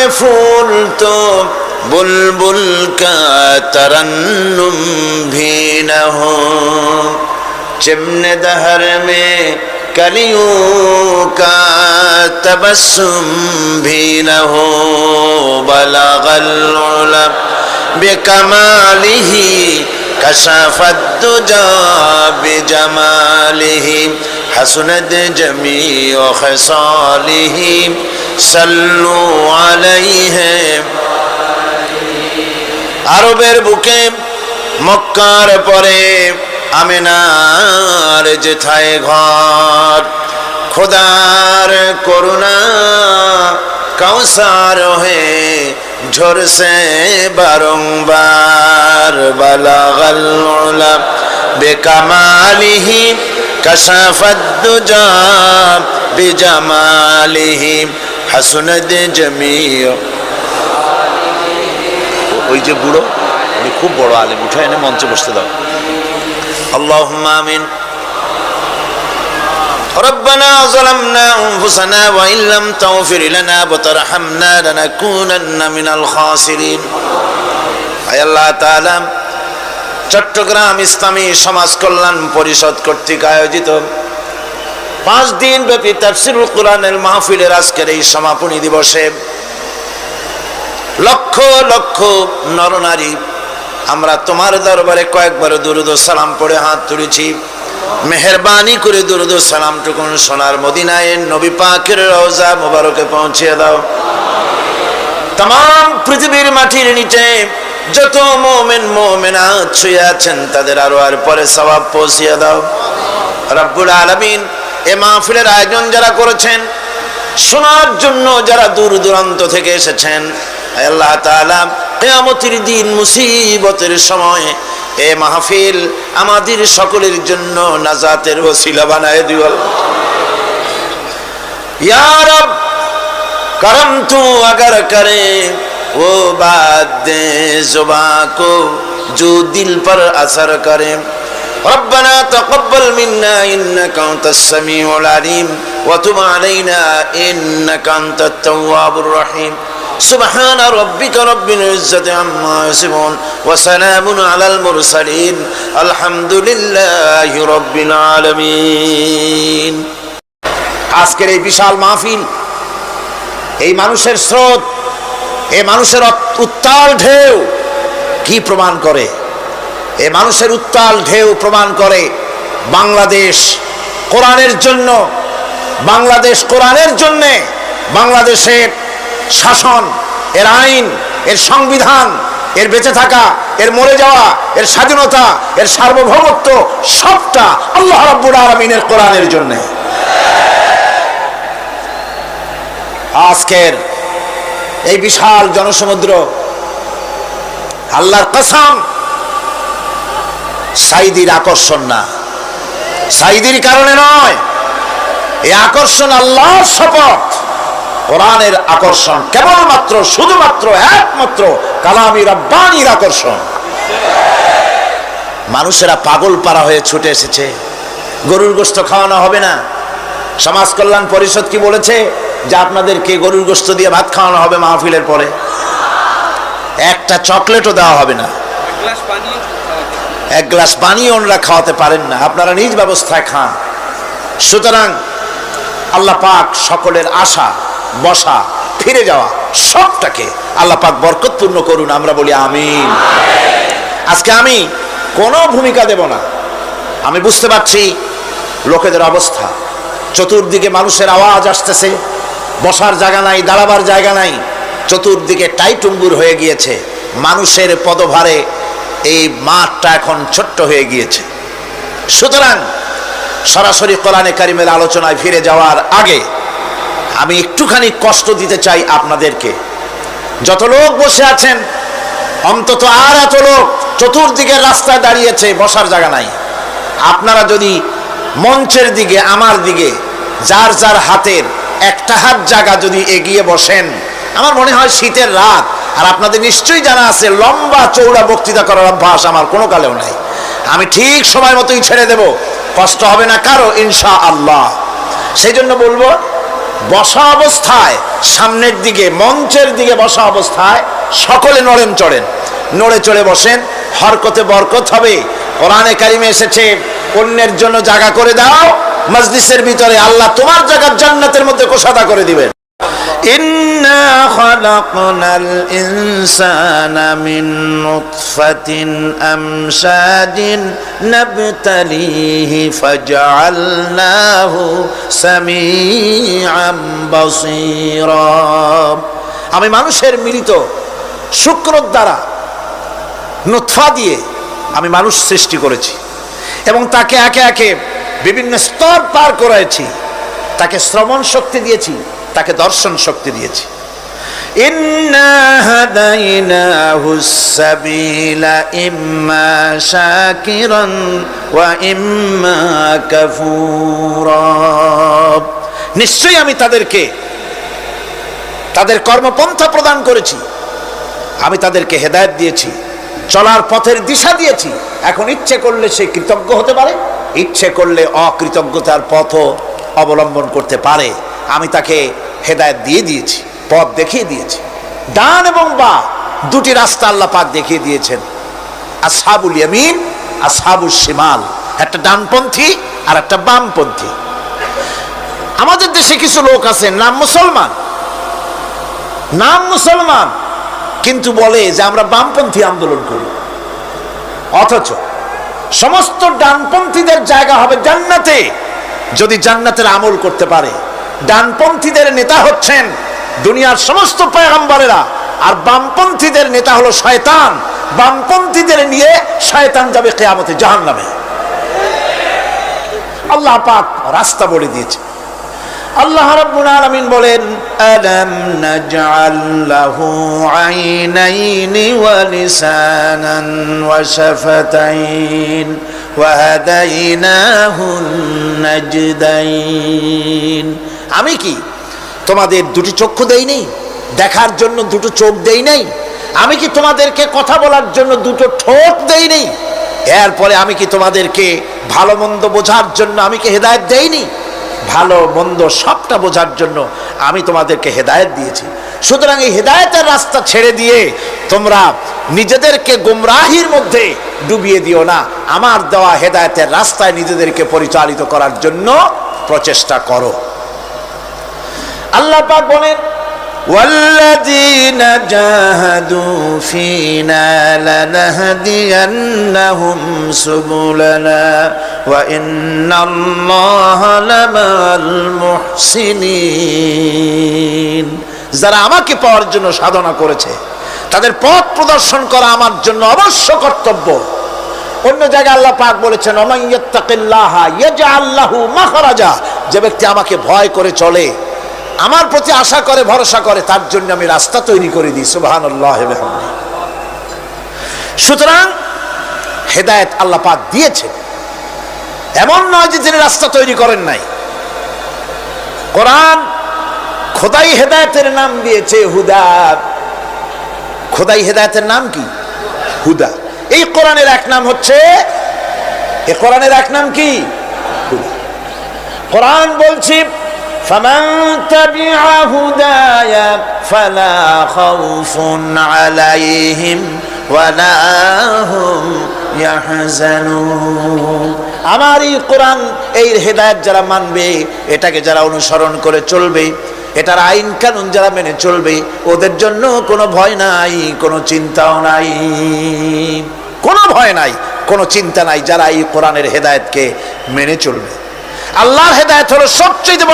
फूल तो बुलबुल का तरन्नुम भी न हो, चिमने दहर में कलियों का तबस्सुम भी न हो, बलगल उला बिकमालिही कशफत दुजा बिजमालिही, हसनत जमीअ खसालिही सल्लु अलैहि। আরবের বুকে মক্কার পরে আমিনার যেথায় ঘর, খোদার করুণা কৌসার হয়ে ঝরছে বারংবার, বালাগাল উলা বিকামালিহি কশফত দুজা বিজামালিহি, হাসনাত জামিয়া। ওই যে বুড়ো, উনি খুব বড় আলেম, উঠে এনে মঞ্চে বসতে দাও। আল্লাহুম্মা আমিন। ربنا ظلمنا أنفسنا وإن لم تغفر لنا وترحمنا لنكونن من الخاسرين। আয় আল্লাহ তাআলা, চট্টগ্রাম ইসলামী সমাজ কল্যাণ পরিষদ কর্তৃক আয়োজিত 5 দিন ব্যাপী তাফসীরুল কোরআনের মাহফিলের আজকের এই সমাপনী দিবসে লক্ষ লক্ষ নরনারী আমরা তোমার দরবারে কয়েকবার দুরূদ ও সালাম পড়ে হাত তুলেছি। মেহেরবানি করে দুরূদ ও সালামটুকুন সোনার মদিনায় নবী পাকের রওজা মুবারকে পৌঁছে দাও। तमाम পৃথিবীর মাটির নিচে যত মুমিন মুমিনাত শুয়ে আছেন তাদের আরো আর পরে সওয়াব পৌঁছে দাও। রব্বুল আলামিন, এই মাহফিলের আয়োজন যারা করেছেন, শোনার জন্য যারা দূর দূরান্ত থেকে এসেছেন, আল্লাহ তাআলা কিয়ামতের দিন মুসিবতের সময় এই মাহফিল আমাদের সকলের জন্য নাজাতের ওসিলা বানায় দিও। ইয়া রব, करम तू अगर करे वो बात दे जुबां को जो दिल पर असर करे। रब्बना तक़ब्बल मिन्ना इन्नका अंतस समीउल अलीम व तुब अलैना इन्नका अंतत तव्वाबुर रहीम। सुब्हान रब्बिका रब्बिल इज्जति अम्मा यसिफून व सलामुन अलल मुरसलीन अल्हम्दुलिल्लाहि रब्बिल आलामीन। আজকের এই বিশাল মাহফিল, এই মানুষের স্রোত, এই মানুষের উত্তাল ঢেউ কি প্রমাণ করে? এই মানুষের উত্তাল ঢেউ প্রমাণ করে বাংলাদেশ কোরআনের জন্য, বাংলাদেশ কোরআনের জন্যে, বাংলাদেশের শাসন, এর আইন, এর সংবিধান, এর বেঁচে থাকা, এর মরে যাওয়া, এর স্বাধীনতা, এর সার্বভৌমত্ব সবটা আল্লাহ রাব্বুল আলামিনের কোরআনের জন্যে। আজকের এই বিশাল জনসমুদ্র, আল্লাহর কসম, সাইদির আকর্ষণ না, সাইদির কারণে নয়, এই আকর্ষণ আল্লাহর শপথ, কোরআনের আকর্ষণ, কেবলমাত্র শুধুমাত্র একমাত্র কালামি রব্বানির আকর্ষণ। মানুষেরা পাগল পারা হয়ে ছুটে এসেছে। গরুর গোশত খাওয়ানো হবে না। সমাজ কল্যাণ পরিষদ কি বলেছে যে আপনাদেরকে গরুর গোশত দিয়ে ভাত খাওয়ানো হবে মাহফিলের পরে? একটা চকলেটও দেওয়া হবে না, এক গ্লাস পানি ওনারা খাওয়াতে পারেন না, আপনারা নিজ ব্যবস্থায় খান। সুতরাং আল্লাহ পাক সকলের আশা, বসা, ফিরে যাওয়া সবটাকে আল্লাহ পাক বরকতপূর্ণ করুন, আমরা বলি আমিন। আজকে আমি কোনো ভূমিকা দেব না। আমি বুঝতে পারছি লোকেদের অবস্থা, চতুর্দিকে মানুষের আওয়াজ আসতেছে, বসার জায়গা নাই, দাঁড়াবার জায়গা নাই, চতুর্দিকে টাইটুম্বুর হয়ে গিয়েছে, মানুষের পদভারে এই মাঠটা এখন ছোট্ট হয়ে গিয়েছে। সুতরাং সরাসরি কোরআনে কারিমের আলোচনায় ফিরে যাওয়ার আগে আমি একটুখানি কষ্ট দিতে চাই আপনাদেরকে। যত লোক বসে আছেন, অন্তত আর এত লোক চতুর্দিকের রাস্তায় দাঁড়িয়েছে, বসার জায়গা নাই। আপনারা যদি মঞ্চের দিকে, আমার দিকে, যার যার হাতের একটা হাত জায়গা যদি এগিয়ে বসেন, আমার মনে হয় শীতের রাত, আর আপনাদের নিশ্চয়ই জানা আছে লম্বা চৌড়া বক্তৃতা করার অভ্যাস আমার কোনো কালেও নাই। আমি ঠিক সময় মতোই ছেড়ে দেব, কষ্ট হবে না কারো ইনশাআল্লাহ। সেই জন্য বলবো বসা অবস্থায় সামনের দিকে মঞ্চের দিকে বসা অবস্থায় সকলে নড়েন চড়েন, নড়ে চড়ে বসেন, হরকতে বরকত হবে। কোরআনে কারিমে এসেছে অন্যের জন্য জায়গা করে দাও মজলিসের ভিতরে, আল্লাহ তোমার জায়গা জান্নাতের মধ্যে কোষাদা করে দিবেন। ইন্না খালাকনাল ইনসানা মিন নুতফাতিন আমশাজিন নাবতালিহি ফাজআলনাহু সামিআম বাসীরা। আমি মানুষের মিলিত শুক্রর দ্বারা নুতফা দিয়ে আমি মানুষ সৃষ্টি করেছি এবং তাকে একে একে বিভিন্ন স্তর পার করেছি, তাকে শ্রবণ শক্তি দিয়েছি, তাকে দর্শন শক্তি দিয়েছি। ইন্না হাদাইনাহুস সাবিলা ইম্মা শাকিরান ওয়া ইম্মা কাফুরা। নিশ্চয়ই আমি তাদেরকে তাদের কর্মপন্থা প্রদান করেছি, আমি তাদেরকে হেদায়েত দিয়েছি, চলার পথের দিশা দিয়েছি। এখন ইচ্ছে করলে সে কৃতজ্ঞ হতে পারে, ইচ্ছে করলে অকৃতজ্ঞতার পথও অবলম্বন করতে পারে। আমি তাকে হেদায়েত দিয়ে দিয়েছি, পথ দেখিয়ে দিয়েছি। ডান এবং বাঁ দুটি রাস্তা আল্লাহ পাক দেখিয়ে দিয়েছেন। আসহাবুল ইয়ামিন, আসহাবুল শিমাল, একটা ডানপন্থী আর একটা বামপন্থী। আমাদের দেশে কিছু লোক আছেন নাম মুসলমান, কিন্তু বলে যে আমরা বামপন্থী আন্দোলন করি, অথচ সমস্ত ডানপন্থীদের জায়গা হবে জান্নাতে যদি জান্নাতের আমল করতে পারে। ডানপন্থীদের নেতা হচ্ছেন দুনিয়ার সমস্ত পয়গম্বরেরা, আর বামপন্থীদের নেতা হলো শয়তান। বামপন্থীদের নিয়ে শয়তান যাবে কিয়ামতে জাহান্নামে। আল্লাহ পাক রাস্তা বলে দিয়েছে। আল্লাহ রাব্বুল আলামিন বলেন, আলাম নাজআল লাহু আইনাইনি ওয়া লিসানান ওয়া শাফাতাইন ওয়া হাদাইনাহুন নাজদাইন। আমি কি তোমাদের দুটি চক্ষু দেই নাই, দেখার জন্য দুটো চোখ দেই নাই? আমি কি তোমাদেরকে কথা বলার জন্য দুটো ঠোঁট দেই নাই? এরপরে আমি কি তোমাদেরকে ভালো মন্দ বোঝার জন্য আমি কি হেদায়েত দেইনি? ভালো মন্দ সবটা বোঝার জন্য আমি তোমাদেরকে হেদায়েত দিয়েছি। সুতরাং এই হেদায়েতের রাস্তা ছেড়ে দিয়ে তোমরা নিজেদেরকে গুমরাহির মধ্যে ডুবিয়ে দিও না। আমার দেওয়া হেদায়েতের রাস্তায় নিজেদেরকে পরিচালিত করার জন্য প্রচেষ্টা করো। আল্লাহ পাক বলেন, ওয়াল্লাযীনা জাহাদু ফীনা লানাহদিয়ান্নাহুম সুবুলানা ওয়া ইন্নাল্লাহা লামাল মুহসিনিন। যারা আমাকে পাওয়ার জন্য সাধনা করেছে তাদের পথ প্রদর্শন করা আমার জন্য অবশ্য কর্তব্য। অন্য জায়গায় আল্লাহ পাক বলেছেন, ওমান ইয়াত্তাকিল্লাহা ইয়াজআল লাহু মাখরাজা। যে ব্যক্তি আমাকে ভয় করে চলে, আমার প্রতি আশা করে, ভরসা করে, তার জন্য আমি রাস্তা তৈরি করে দিই। সুবহানাল্লাহ। সুতরাং হেদায়েত আল্লাহ পাক দিয়েছেন, এমন নয় যে তিনি রাস্তা তৈরি করেন নাই। কোরআন খোদাই হেদায়েতের নাম দিয়েছে হুদা। খোদাই হেদায়েতের নাম কি? হুদা। এই কোরআনের এক নাম হচ্ছে, এই কোরআনের এক নাম কি? হুদা। কোরআন বলছি, فمن تبع هداي فلا خوف عليهم ولا هم يحزنون। আমার এই কোরআন, এই হেদায়েত যারা মানবে, এটাকে যারা অনুসরণ করে চলবে, এটার আইন কানুন যারা মেনে চলবে, ওদের জন্য কোনো ভয় নাই, কোনো চিন্তাও নাই, কোনো ভয় নাই, কোনো চিন্তা নাই যারা এই কোরআনের হেদায়েতকে মেনে চলবে। আল্লাহর হেদায়েত হলো সবচেয়ে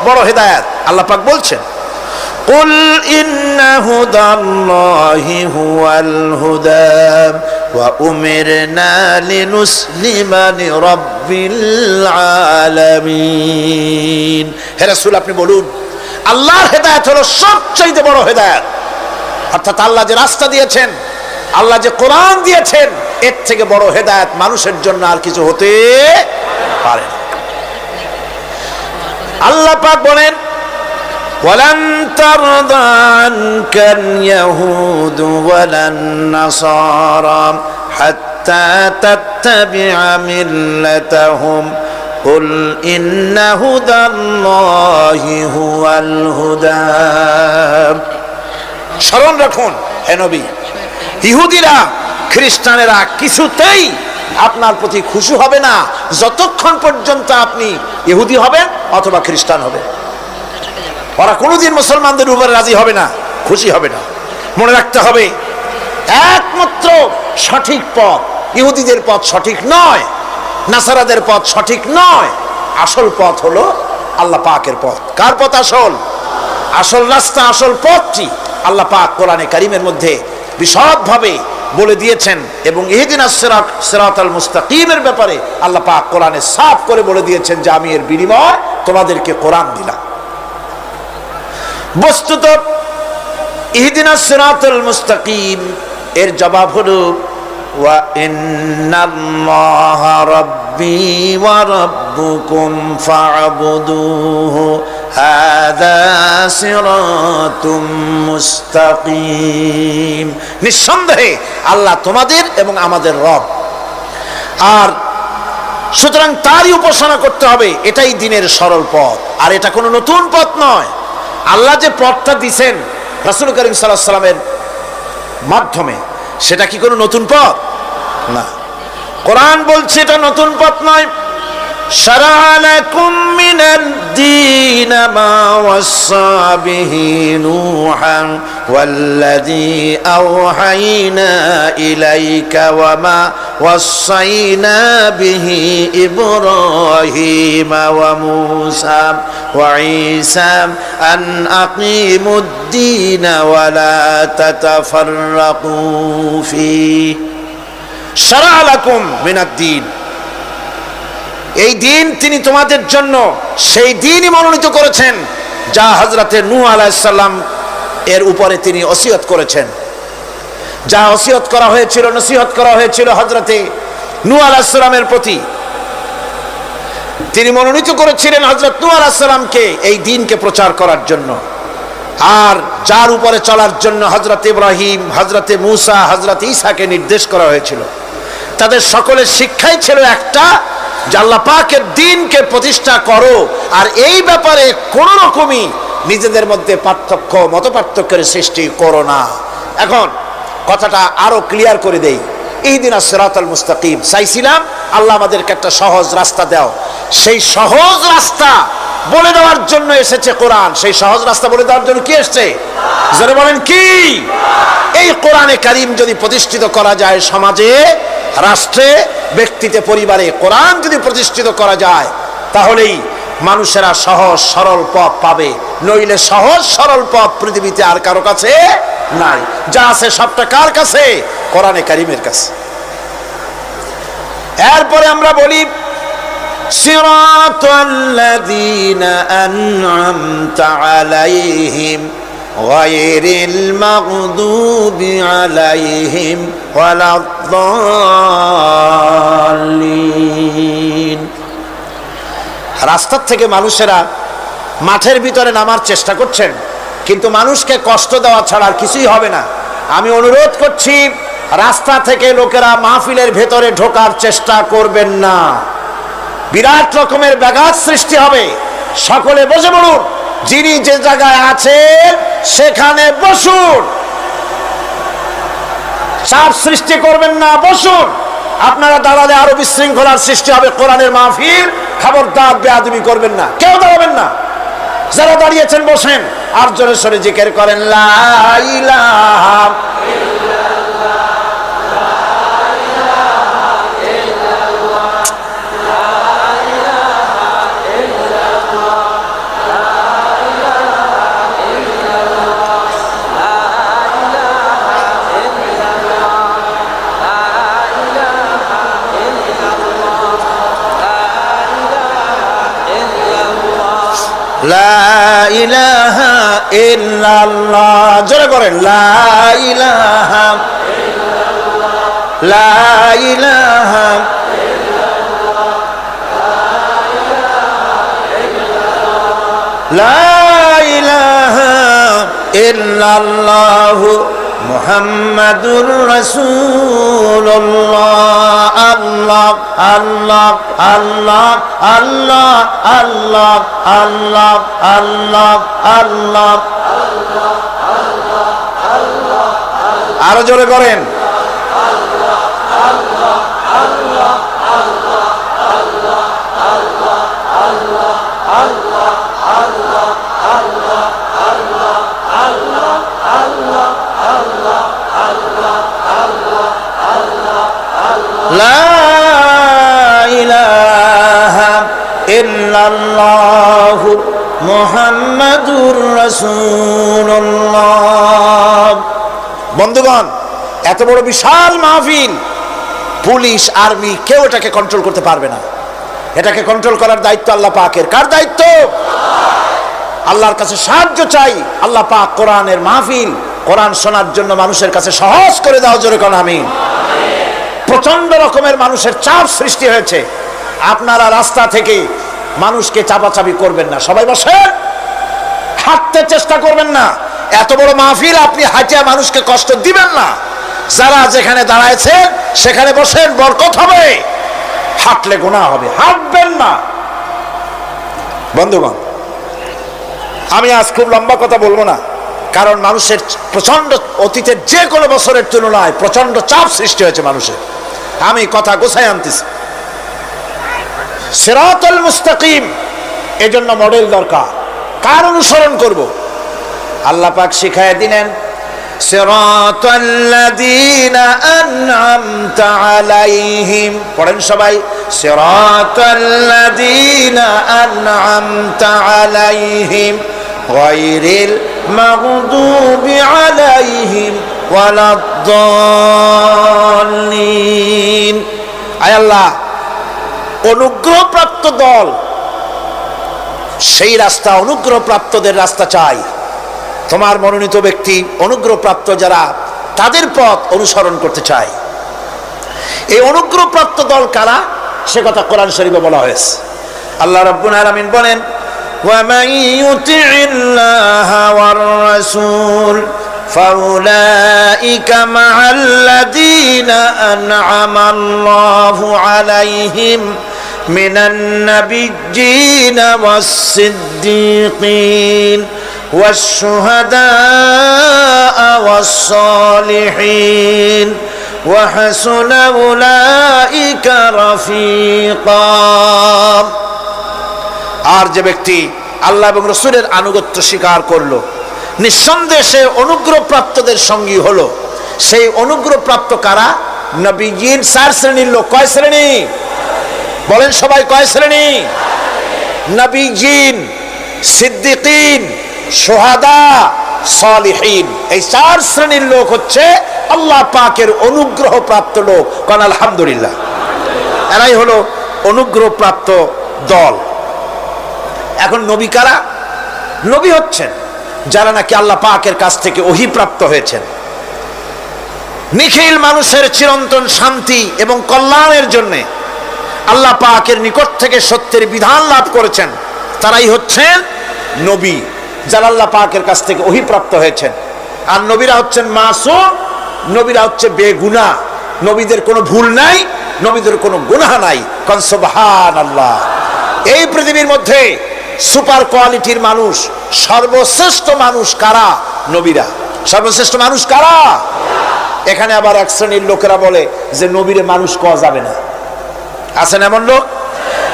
বড় হেদায়েত। আল্লাহ পাক বলছেন, কুল ইন্না হুদাল্লাহি হুয়াল হুদা ওয়া উমিরনা লিনুসলিমা লিরাব্বিল আলামিন। হে রাসূল, আপনি বলুন, আল্লাহর হেদায়েত হলো সবচেয়ে বড় হেদায়েত। অর্থাৎ আল্লাহ যে রাস্তা দিয়েছেন, আল্লাহ যে কোরআন দিয়েছেন, এর থেকে বড় হেদায়েত মানুষের জন্য আর কিছু হতে পারে না। আল্লাহ পাক বলেন, ওয়ালান তারদা আনকাল ইয়াহুদু ওয়ালান নাসারা হাত্তা তাত্তাবিআ মিল্লাতাহুম কুল ইন্না হুদাল্লাহি হুয়াল হুদা। স্মরণ রাখুন হে নবী, ইহুদিরা খ্রিস্টানেরা কিছুতেই আপনার প্রতি খুশি হবে না যতক্ষণ পর্যন্ত আপনি ইহুদি হবেন অথবা খ্রিস্টান হবেন। ওরা কোনোদিন মুসলমানদের উপরে রাজি হবে না, খুশি হবে না। মনে রাখতে হবে একমাত্র সঠিক পথ ইহুদিদের পথ সঠিক নয়, নাসারাদের পথ সঠিক নয়। আসল পথ হলো আল্লাহ পাকের পথ। কার পথ আসল? আসল রাস্তা, আসল পথটি আল্লাহ পাক কোরআনে কারীমের মধ্যে বিশদভাবে বলে দিয়েছেন। এবং ইহদিনাস সিরাতাল মুস্তাকিমের ব্যাপারে আল্লাহ পাক কোরআনে সাফ করে বলে দিয়েছেন যে আমি এর বিনিময় তোমাদেরকে কোরআন দিলাম। বস্তুত ইহদিনাস সিরাতাল মুস্তাকিম এর জবাব হলো ওয়া ইন্নাল্লাহা রাব্বি ওয়া রাব্বুকুম ফা'বুদুহু হাযা সিরাতুম মুস্তাকিম। নিঃসন্দেহে আল্লাহ তোমাদের এবং আমাদের রব, আর সুতরাং তারই উপাসনা করতে হবে। এটাই দ্বীনের সরল পথ, আর এটা কোনো নতুন পথ নয়। আল্লাহ যে পথটা দিয়েছেন রাসূল করিম সাল্লাল্লাহু আলাইহি ওয়াসাল্লামের মাধ্যমে, সেটা কি কোনো নতুন পথ? না। কোরআন বলছে এটা নতুন পথ নয়। শারা'a লাকুম মিনাদ দীন মা ওয়াসসা বিহি নূহান ওয়াল্লাযী আওহাইনা ইলাইকা ওয়া মা ওয়াসাইনা বিহি ইব্রাহিম ওয়া মূসা ওয়া ঈসা আন আকিমুদ দীন ওয়া লা তাতাফাররাকু ফীহি। শারা'a লাকুম মিনাদ দীন, এই দিন তিনি তোমাদের জন্য সেই দিনই মনোনীত করেছেন যা হযরতে নূহ আলাইহিস সালাম এর উপরে তিনি ওসিয়ত করেছেন। যা ওসিয়ত করা হয়েছিল, নসিহত করা হয়েছিল হযরতে নূহ আলাইহিস সালামের প্রতি, তিনি মনোনীত করেছিলেন হযরত নূহ আলাইহিস সালামকে এই দ্বীনকে প্রচার করার জন্য। আর যার উপরে চলার জন্য হযরত ইব্রাহিম, হযরতে মূসা, হযরত ঈসাকে নির্দেশ করা হয়েছিল। তাদের সকলের শিক্ষাই ছিল একটা, যে আল্লাহ পাকের দ্বীনকে প্রতিষ্ঠা করো, আর এই ব্যাপারে কোন রকমই নিজেদের মধ্যে পার্থক্য, মত পার্থক্যের সৃষ্টি করো না। এখন কথাটা আরো ক্লিয়ার করে দেই। ইহদিনাস সিরাতাল মুস্তাকিম চাইছিলাম, আল্লাহ আমাদেরকে একটা সহজ রাস্তা দাও। সেই সহজ রাস্তা বলে দেওয়ার জন্য এসেছে কোরআন। সেই সহজ রাস্তা বলে দেওয়ার জন্য কি এসেছে? যারা বলেন কি? এই কোরআনে কারীম যদি প্রতিষ্ঠিত করা যায় সমাজে, রাষ্ট্রে, ব্যক্তিতে, পরিবারে, কোরআন যদি প্রতিষ্ঠিত করা যায়, তাহলেই মানুষেরা সহজ সরল পথ পাবে। নইলে সহজ সরল পথ পৃথিবীতে আর কারো কাছে নাই। যা আছে সবটা কার কাছে? কোরআনে কারীমের কাছে। এরপরে আমরা বলি সিরাতাল্লাযীনা আন'আমতা আলাইহিম গায়রিল মাগদুবি আলাইহিম ওয়ালাদ-দাল্লিন। রাস্তার থেকে মানুষেরা মাঠের ভিতরে নামার চেষ্টা করছেন, কিন্তু মানুষকে কষ্ট দেওয়া ছাড়া আর কিছুই হবে না। আমি অনুরোধ করছি, রাস্তা থেকে লোকেরা মাহফিলের ভেতরে ঢোকার চেষ্টা করবেন না। বিরাট রকমের ব্যাঘাত সৃষ্টি হবে। সকলে বসে পড়ুন, যিনি যে জায়গায় আছেন সেখানে বসুন। চাপ সৃষ্টি করবেন না, বসুন। আপনারা দাঁড়ালে আরো বিশৃঙ্খলার সৃষ্টি হবে। কোরআনের মাহফিল, খবরদার বেয়াদবি করবেন না, কেউ দাঁড়াবেন না। যারা দাঁড়িয়েছেন বসেন, আর জোরে সরে জিকির করেন লা ইলাহা লা ইলাহা ইল্লাল্লাহ। জোরে করেন লা ইলাহা ইল্লাল্লাহ, লা ইলাহা ইল্লাল্লাহ, লা ইলাহা ইল্লাল্লাহ মুহাম্মাদুর রাসূলুল্লাহ। আল্লাহ আল্লাহ আল্লাহ আল্লাহ আল্লাহ আল্লাহ আল্লাহ আল্লাহ। আরো জোরে করেন। লা ইলাহা ইল্লাল্লাহু মুহাম্মাদুর রাসূলুল্লাহ। বন্ধুগণ, এত বড় বিশাল মাহফিল, পুলিশ আর্মি কেউ এটাকে কন্ট্রোল করতে পারবে না। এটাকে কন্ট্রোল করার দায়িত্ব আল্লাহ পাকের। কার দায়িত্ব? আল্লাহর কাছে সাহায্য চাই। আল্লাহ পাক কোরআনের মাহফিল, কোরআন শোনার জন্য মানুষের কাছে সহজ করে দাও। জোরে কোন আমিন। প্রচন্ড রকমের মানুষের চাপ সৃষ্টি হয়েছে। আপনারা রাস্তা থেকে মানুষকে চাপাচাপি করবেন না, সবাই বসেন, হাঁটতে চেষ্টা করবেন না। এত বড় মাহফিল, আপনি হাঁটিয়া মানুষকে কষ্ট দিবেন না। যারা যেখানে দাঁড়ায়ছেন সেখানে বসেন, বরকত হবে। হাঁটলে গুনাহ হবে, হাঁটবেন না। বন্ধুগণ, আমি আজ খুব লম্বা কথা বলবো না, কারণ মানুষের প্রচন্ড, অতীতের যে কোনো বছরের তুলনায় প্রচন্ড চাপ সৃষ্টি হয়েছে মানুষের। আমি কথা গোছায় আনতেছি। সিরাতুল মুস্তাকিম, এজন্য মডেল দরকার। কার অনুসরণ করব? আল্লাহ পাক শিখায় দিলেন, সিরাতাল্লাযীনা আন'আমতা আলাইহিম। পড়েন সবাই, সিরাতাল্লাযীনা আন'আমতা আলাইহিম গায়রিল মাগদুবি আলাইহিম ওয়ালাদ-দাল্লিন। আয় আল্লাহ, অনুগ্রহপ্রাপ্ত দল, সেই রাস্তা, অনুগ্রহপ্রাপ্তদের রাস্তা চাই। তোমার মনোনীত ব্যক্তি, অনুগ্রহপ্রাপ্ত যারা, তাদের পথ অনুসরণ করতে চাই। এই অনুগ্রহপ্রাপ্ত দল কারা, সে কথা কোরআন শরীফে বলা হয়েছে। আল্লাহ রাব্বুল আলামিন বলেন, وَمَن يُطِعِ اللَّهَ وَالرَّسُولَ فَأُولَئِكَ مَعَ الَّذِينَ أَنْعَمَ اللَّهُ عَلَيْهِمْ مِنَ النَّبِيِّينَ وَالصِّدِّيقِينَ وَالشُّهَدَاءِ وَالصَّالِحِينَ وَحَسُنَ أُولَئِكَ رَفِيقًا। আর যে ব্যক্তি আল্লাহ এবং রাসূলের আনুগত্য স্বীকার করলো, নিঃসন্দেহে সে অনুগ্রহপ্রাপ্তদের সঙ্গী হলো। সেই অনুগ্রহপ্রাপ্ত কারা? নবীয়িন। 4 শ্রেণীর লোক। কয় শ্রেণী? বলেন সবাই, কয় শ্রেণী? নবীয়িন, সিদ্দিকিন, শুহাদা, সালিহিন। এই 4 শ্রেণীর লোক হচ্ছে আল্লাহ পাকের অনুগ্রহপ্রাপ্ত লোক। কারণ আলহামদুলিল্লাহ, এরাই হলো অনুগ্রহপ্রাপ্ত দল। এখন নবী কারা? নবী হচ্ছেন যারা নাকি আল্লাহ পাকের কাছ থেকে ওহী প্রাপ্ত হয়েছেন, নিখিল মানুষের চিরন্তন শান্তি এবং কল্যাণের জন্য আল্লাহ পাকের নিকট থেকে সত্যের বিধান লাভ করেছেন। তারাই হচ্ছেন নবী, যারা আল্লাহ পাকের কাছ থেকে ওহী প্রাপ্ত হয়েছেন। আর নবীরা হচ্ছেন মাসুম, নবীরা হচ্ছে বেগুনাহ। নবীদের কোনো ভুল নাই, নবীদের কোনো গুনাহ নাই। কারণ সুবহানাল্লাহ, এই পৃথিবীর মধ্যে সুপার কোয়ালিটির মানুষ, সর্বশ্রেষ্ঠ মানুষ কারা? নবীরা। সর্বশ্রেষ্ঠ মানুষ কারা? এখানে আবার এক শ্রেণীর লোকেরা বলে যে নবীরে মানুষ কওয়া যাবে না। আছেন এমন লোক,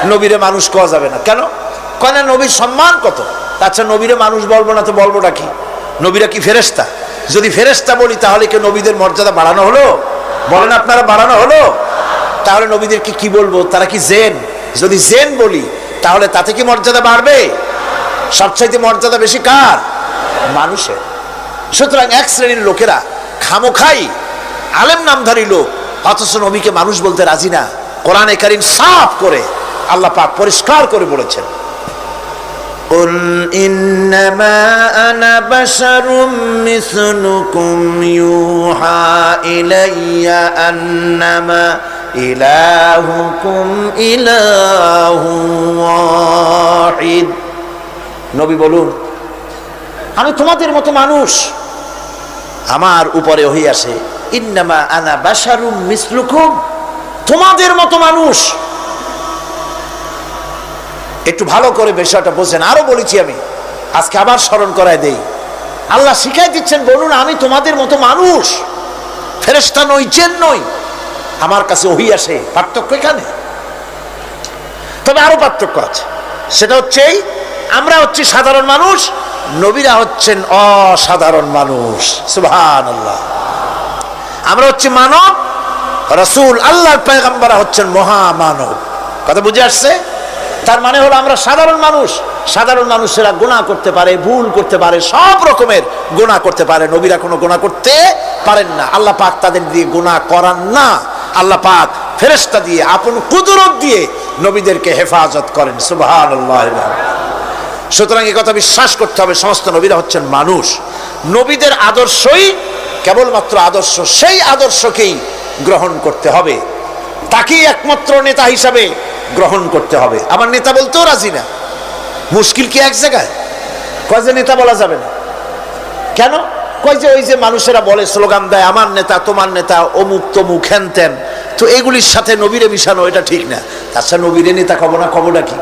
নবীরে মানুষ কওয়া যাবে না। কেন? কেন? নবীর সম্মান কত। আচ্ছা, নবীরে মানুষ বলবো না তো বলবোটা কি? নবীরা কি ফেরেশতা? যদি ফেরেশতা বলি তাহলে কি নবীদের মর্যাদা বাড়ানো হলো? বলেন আপনারা, বাড়ানো হলো? তাহলে নবীদেরকে কি বলবো? তারা কি জেন? যদি জেন বলি তাহলে তাতে কি মর্যাদা বাড়বে? সবচাইতে মর্যাদা বেশি কার? মানুষের। সুতরাং এক শ্রেণীর লোকেরা খামোখাই আলেম নামধারী লোক, অথচ নবীকে মানুষ বলতে রাজি না। কোরআনে কারীম সাফ করে আল্লাহ পাক পরিষ্কার করে বলেছেন, قُلْ إِنَّمَا أَنَا بَشَرٌ مِثْلُكُمْ يُوحَى إِلَيَّ أَنَّمَا إِلَٰهُكُمْ إِلَٰهٌ وَاحِدٌ। নবী বলুন, আমি তোমাদের মতো মানুষ, আমার উপরে ওহী আসে, ইন্নামা আনা বাশারুম মিসলুকুম, তোমাদের মতো মানুষ। একটু ভালো করে বিষয়টা বোঝেন। আরো বলেছি আমি, আজকে আবার স্মরণ করায় দেই। আল্লাহ শিখাই দিচ্ছেন, বলুন আমি তোমাদের মতো মানুষ, ফেরেশতা নই, জিন নই, আমার কাছে ওহী আসে। পার্থক্য এখানে। তবে আরো পার্থক্য আছে, সেটা হচ্ছে আমরা হচ্ছি সাধারণ মানুষ, নবীরা হচ্ছেন অসাধারণ মানুষ। সুবহানাল্লাহ। আমরা হচ্ছি মানব, রাসূল আল্লাহর পয়গম্বররা হচ্ছেন মহামানব। কথা বুঝে আসছে? তার মানে হলো আমরা সাধারণ মানুষ। সাধারণ মানুষেরা গুনাহ করতে পারে, ভুল করতে পারে, সব রকমের গুনাহ করতে পারে। নবীরা কোনো গুনাহ করতে পারেন না। আল্লাহ পাক তাদের দিয়ে গুনাহ করান না। আল্লাহ পাক ফেরেশতা দিয়ে, আপন কুদরত দিয়ে নবীদেরকে হেফাজত করেন। সুবহানাল্লাহ। সুতরাং এই কথা বিশ্বাস করতে হবে, সমস্ত নবীরা হচ্ছেন মানুষ। নবীদের আদর্শই কেবলমাত্র আদর্শ, সেই আদর্শকেই গ্রহণ করতে হবে, তাকেই একমাত্র নেতা হিসাবে গ্রহণ করতে হবে। আমার নেতা বলতেও রাজি না। মুশকিল কি এক জায়গায়? কয় যে নেতা বলা যাবে না। কেন? কয় যে ওই যে মানুষেরা বলে, স্লোগান দেয়, আমার নেতা, তোমার নেতা, অমুক তমুক, হ্যান ত্যান। তো এগুলির সাথে নবীরে মিশানো এটা ঠিক না। তাছাড়া নবীরে নেতা কব না, কবটা কি?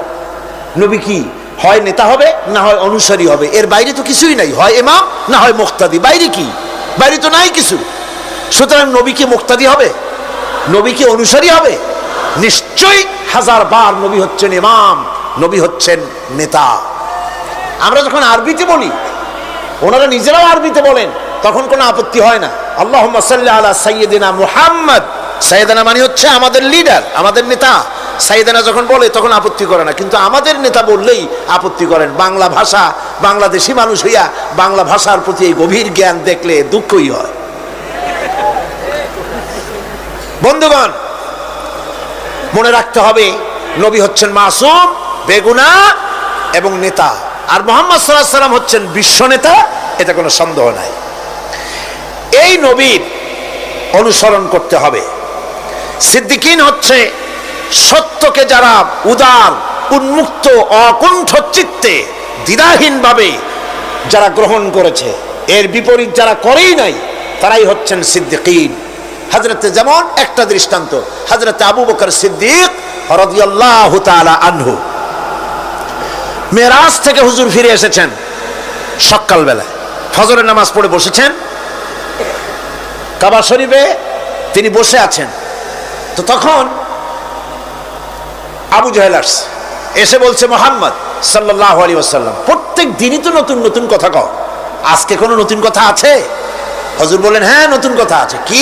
নবী কি হয় নেতা হবে, না হয় অনুসারী হবে, এর বাইরে তো কিছুই নাই। হয় ইমাম, না হয় মুক্তাদি। বাইরে কি? বাইরে তো নাই কিছু। সুতরাং নবী কি মুক্তাদি হবে? নবী কি অনুসারী হবে? নিশ্চয়ই হাজার বার নবী হচ্ছেন ইমাম, নবী হচ্ছেন নেতা। আমরা যখন আরবিতে বলি, ওনারা নিজেরাও আরবিতে বলেন, তখন কোনো আপত্তি হয় না। আল্লাহুম্মা সাল্লি আলা সাইয়্যিদিনা মুহাম্মদ। সাইয়্যিদিনা মানে হচ্ছে আমাদের লিডার, আমাদের নেতা। সাইয়্যিদিনা যখন বলে তখন আপত্তি করে না, কিন্তু আমাদের নেতা বললেই আপত্তি করেন। বাংলা ভাষা, বাংলাদেশি মানুষ হইয়া বাংলা ভাষার প্রতি এই গভীর জ্ঞান দেখলে দুঃখই হয়। বন্ধুগণ, মনে রাখতে হবে, নবী হচ্ছেন মাসুম, বেগুনাহ এবং নেতা। আর মুহাম্মদ সাল্লাল্লাহু আলাইহি ওয়াসাল্লাম হচ্ছেন বিশ্ব নেতা, এটা কোনো সন্দেহ নাই। এই নবীর অনুসরণ করতে হবে। সিদ্দিকিন হচ্ছে সত্যকে যারা উদার, উন্মুক্ত, অকুণ্ঠ চিত্তে, দ্বিধাহীনভাবে যারা গ্রহণ করেছে, এর বিপরীত যারা করেই নাই, তারাই হচ্ছেন সিদ্দিকিন। হযরতে, যেমন একটা দৃষ্টান্ত, হযরতে আবু বকর সিদ্দিক রাদিয়াল্লাহু তাআলা আনহু, মেরাজ থেকে হুজুর ফিরে এসেছেন সকালবেলায়, ফজরের নামাজ পড়ে বসেছেন কাবা শরীফে, তিনি বসে আছেন। তো তখন আবু জাহেল আসছে, এসে বলছে, মুহাম্মদ সাল্লাল্লাহু আলাইহি ওয়াসাল্লাম, প্রত্যেক দিনই তো নতুন নতুন কথা কও, আজকে কোনো নতুন কথা আছে? হুজুর বলেন, হ্যাঁ নতুন কথা আছে। কি?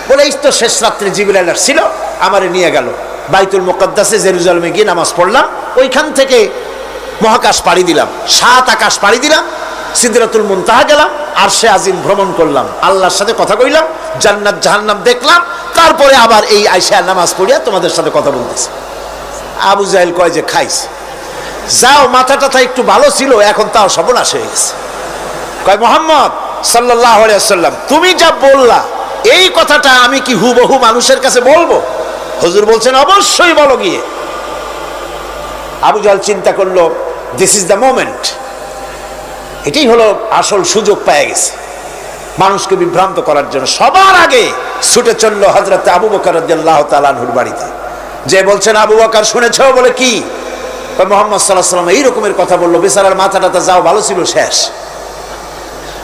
বলে, এই তো শেষ রাত্রে জিবরাইল আসছিল, আমারে নিয়ে গেল বাইতুল মুকাদ্দাসে, জেরুজালেমে গিয়ে নামাজ পড়লাম, ওইখান থেকে মহাকাশ পাড়ি দিলাম, 7 আকাশ পাড়ি দিলাম, সিদরাতুল মুনতাহা গেলাম, আরশে আজিম ভ্রমণ করলাম, আল্লাহর সাথে কথা কইলাম, জান্নাত জাহান্নাম দেখলাম, তারপরে আবার এই আয়েশা নামাজ পড়িয়া তোমাদের সাথে কথা বলতেছি। আবু জাহেল কয় যে, খাইস যাও, মাথাটা একটু ভালো ছিল, এখন তাও সর্বনাশ হয়ে গেছে। কয়, মুহাম্মদ সাল্লাল্লাহু আলাইহি ওয়াসাল্লাম, তুমি যা বললা এই কথাটা আমি কি হুবহু মানুষের কাছে বলবো? হুজুর বলছেন, অবশ্যই বলো গিয়ে। আবু জাহেল চিন্তা করলো, দিস ইজ দ্য মোমেন্ট, এটাই হলো আসল সুযোগ পেয়ে গেছে মানুষকে বিভ্রান্ত করার জন্য। সবার আগে ছুটে চললো হযরত আবু বকর রাদিয়াল্লাহু তাআলা আনহুর বাড়িতে, যে বলছেন, আবু বকর শুনেছো? বলে, কি? মুহাম্মদ সাল্লাল্লাহু আলাইহি ওয়াসাল্লাম এই রকমের কথা বললো, বেচারার মাথাটা যাও ভালো ছিল, শেষ।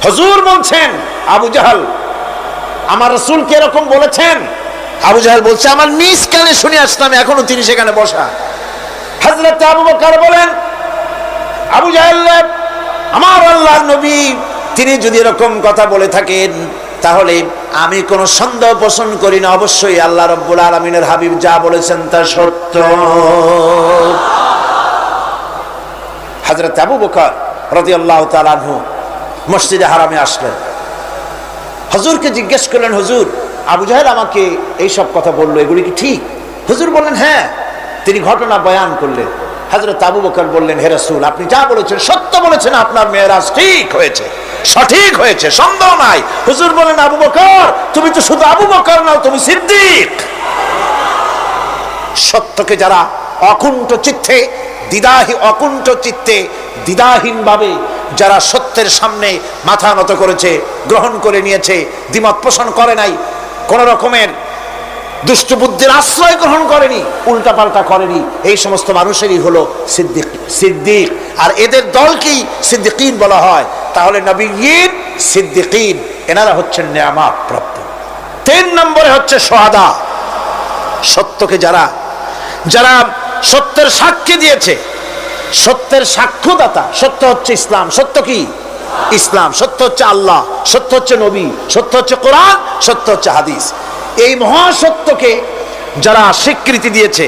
হুজুর বলছেন, আবু জাহেল, আমার রাসূল কি এরকম বলেছেন? আবু জাহেল বলছে, আমার নিজ কানে শুনে আসলাম, এখনো তিনি সেখানে বসা। হযরত আবু বকর বলেন, আবু জাহেল, আমার আল্লাহর নবী তিনি যদি এরকম কথা বলে থাকেন, তাহলে আমি কোনো সন্দেহ পোষণ করি না, অবশ্যই আল্লাহ রাব্বুল আলামিনের হাবিব যা বলেছেন তা সত্য। হযরত আবু বকর রাদিয়াল্লাহু তাআলা আনহু মসজিদে হারামে আসলেন, হুজুরকে জিজ্ঞেস করলেন, হুজুর, আবু জাহেল আমাকে এই সব কথা বললো, এগুলি কি ঠিক? হুজুর বললেন, হ্যাঁ। তিনি ঘটনা বয়ান করলেন। হযরত আবু বকর বললেন, হে রাসূল, আপনি যা বলেছেন সত্য বলেছেন, আপনার মেরাজ ঠিক হয়েছে, সঠিক হয়েছে, সন্দেহ নাই। হুজুর বলেন, আবু বকর, তুমি তো শুধু আবু বকর নাও, তুমি সিদ্দিক। সত্যকে যারা অকুণ্ঠ চিত্তে, অকুণ্ঠ চিত্তে, দ্বিধাহীন ভাবে যারা সত্যের সামনে মাথা নত করেছে, গ্রহণ করে নিয়েছে, দ্বিমত পোষণ করে নাই, কোন রকমের দুষ্ট বুদ্ধির আশ্রয় গ্রহণ করেনি, উল্টাপাল্টা করেনি, এই সমস্ত মানুষেরই হলো সিদ্দিক। আর এদের দলকেই সিদ্দিকিন বলা হয়। তাহলে নবীয়িন, সিদ্দিকিন এনারা হচ্ছেন নেয়ামত প্রাপ্ত। 3 নম্বরে হচ্ছে শুহাদা, সত্যকে যারা সত্যের সাক্ষী দিয়েছে, সত্যের সাক্ষ্যদাতা। সত্য হচ্ছে ইসলাম। সত্য কি? ইসলাম। সত্য হচ্ছে আল্লাহ, সত্য হচ্ছে নবী, সত্য হচ্ছে কোরআন, সত্য হচ্ছে হাদিস। এই মহাসত্যকে যারা স্বীকৃতি দিয়েছে,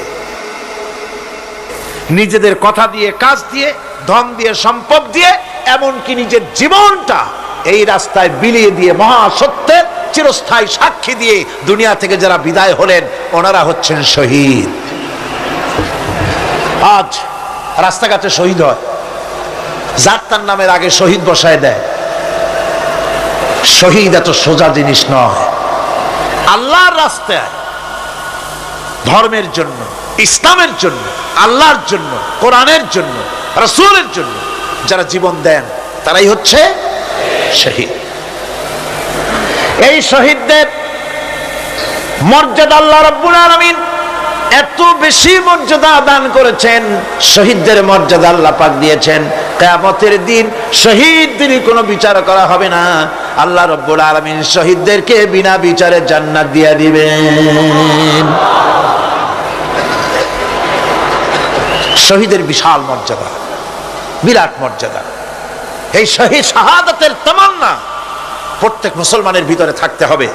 নিজেদের কথা দিয়ে, কাজ দিয়ে, ধন দিয়ে, সম্পদ দিয়ে, এমনকি নিজের জীবনটা এই রাস্তায় বিলিয়ে দিয়ে মহাসত্যের চিরস্থায়ী সাক্ষী দিয়ে দুনিয়া থেকে যারা বিদায় হলেন, ওনারা হচ্ছেন শহীদ। আজ রাস্তাঘাটে শহীদ হয়, যার তার নামের আগে শহীদ বসায় দেয়। শহীদ এত সোজা জিনিস নয়। আল্লাহর রাস্তায়, ধর্মের জন্য, ইসলামের জন্য, আল্লাহর জন্য, কোরআনের জন্য, রাসূলের জন্য যারা জীবন দেন, তারাই হচ্ছে শহীদ। এই শহীদদের মর্যাদা আল্লাহ রাব্বুল আলামিন এত বেশি মর্যাদা দান করেছেন। শহীদদের মর্যাদা আল্লাহ পাক দিয়েছেন, কিয়ামতের দিন শহীদদের কোনো বিচার করা হবে না। আল্লাহ রাব্বুল আলামিন শহীদদেরকে বিনা বিচারে জান্নাত দিয়ে দিবেন। শহীদের বিশাল মর্যাদা, বিরাট মর্যাদা। এই শহীদ শাহাদাতের তামান্না প্রত্যেক মুসলমানের ভিতরে থাকতে হবে।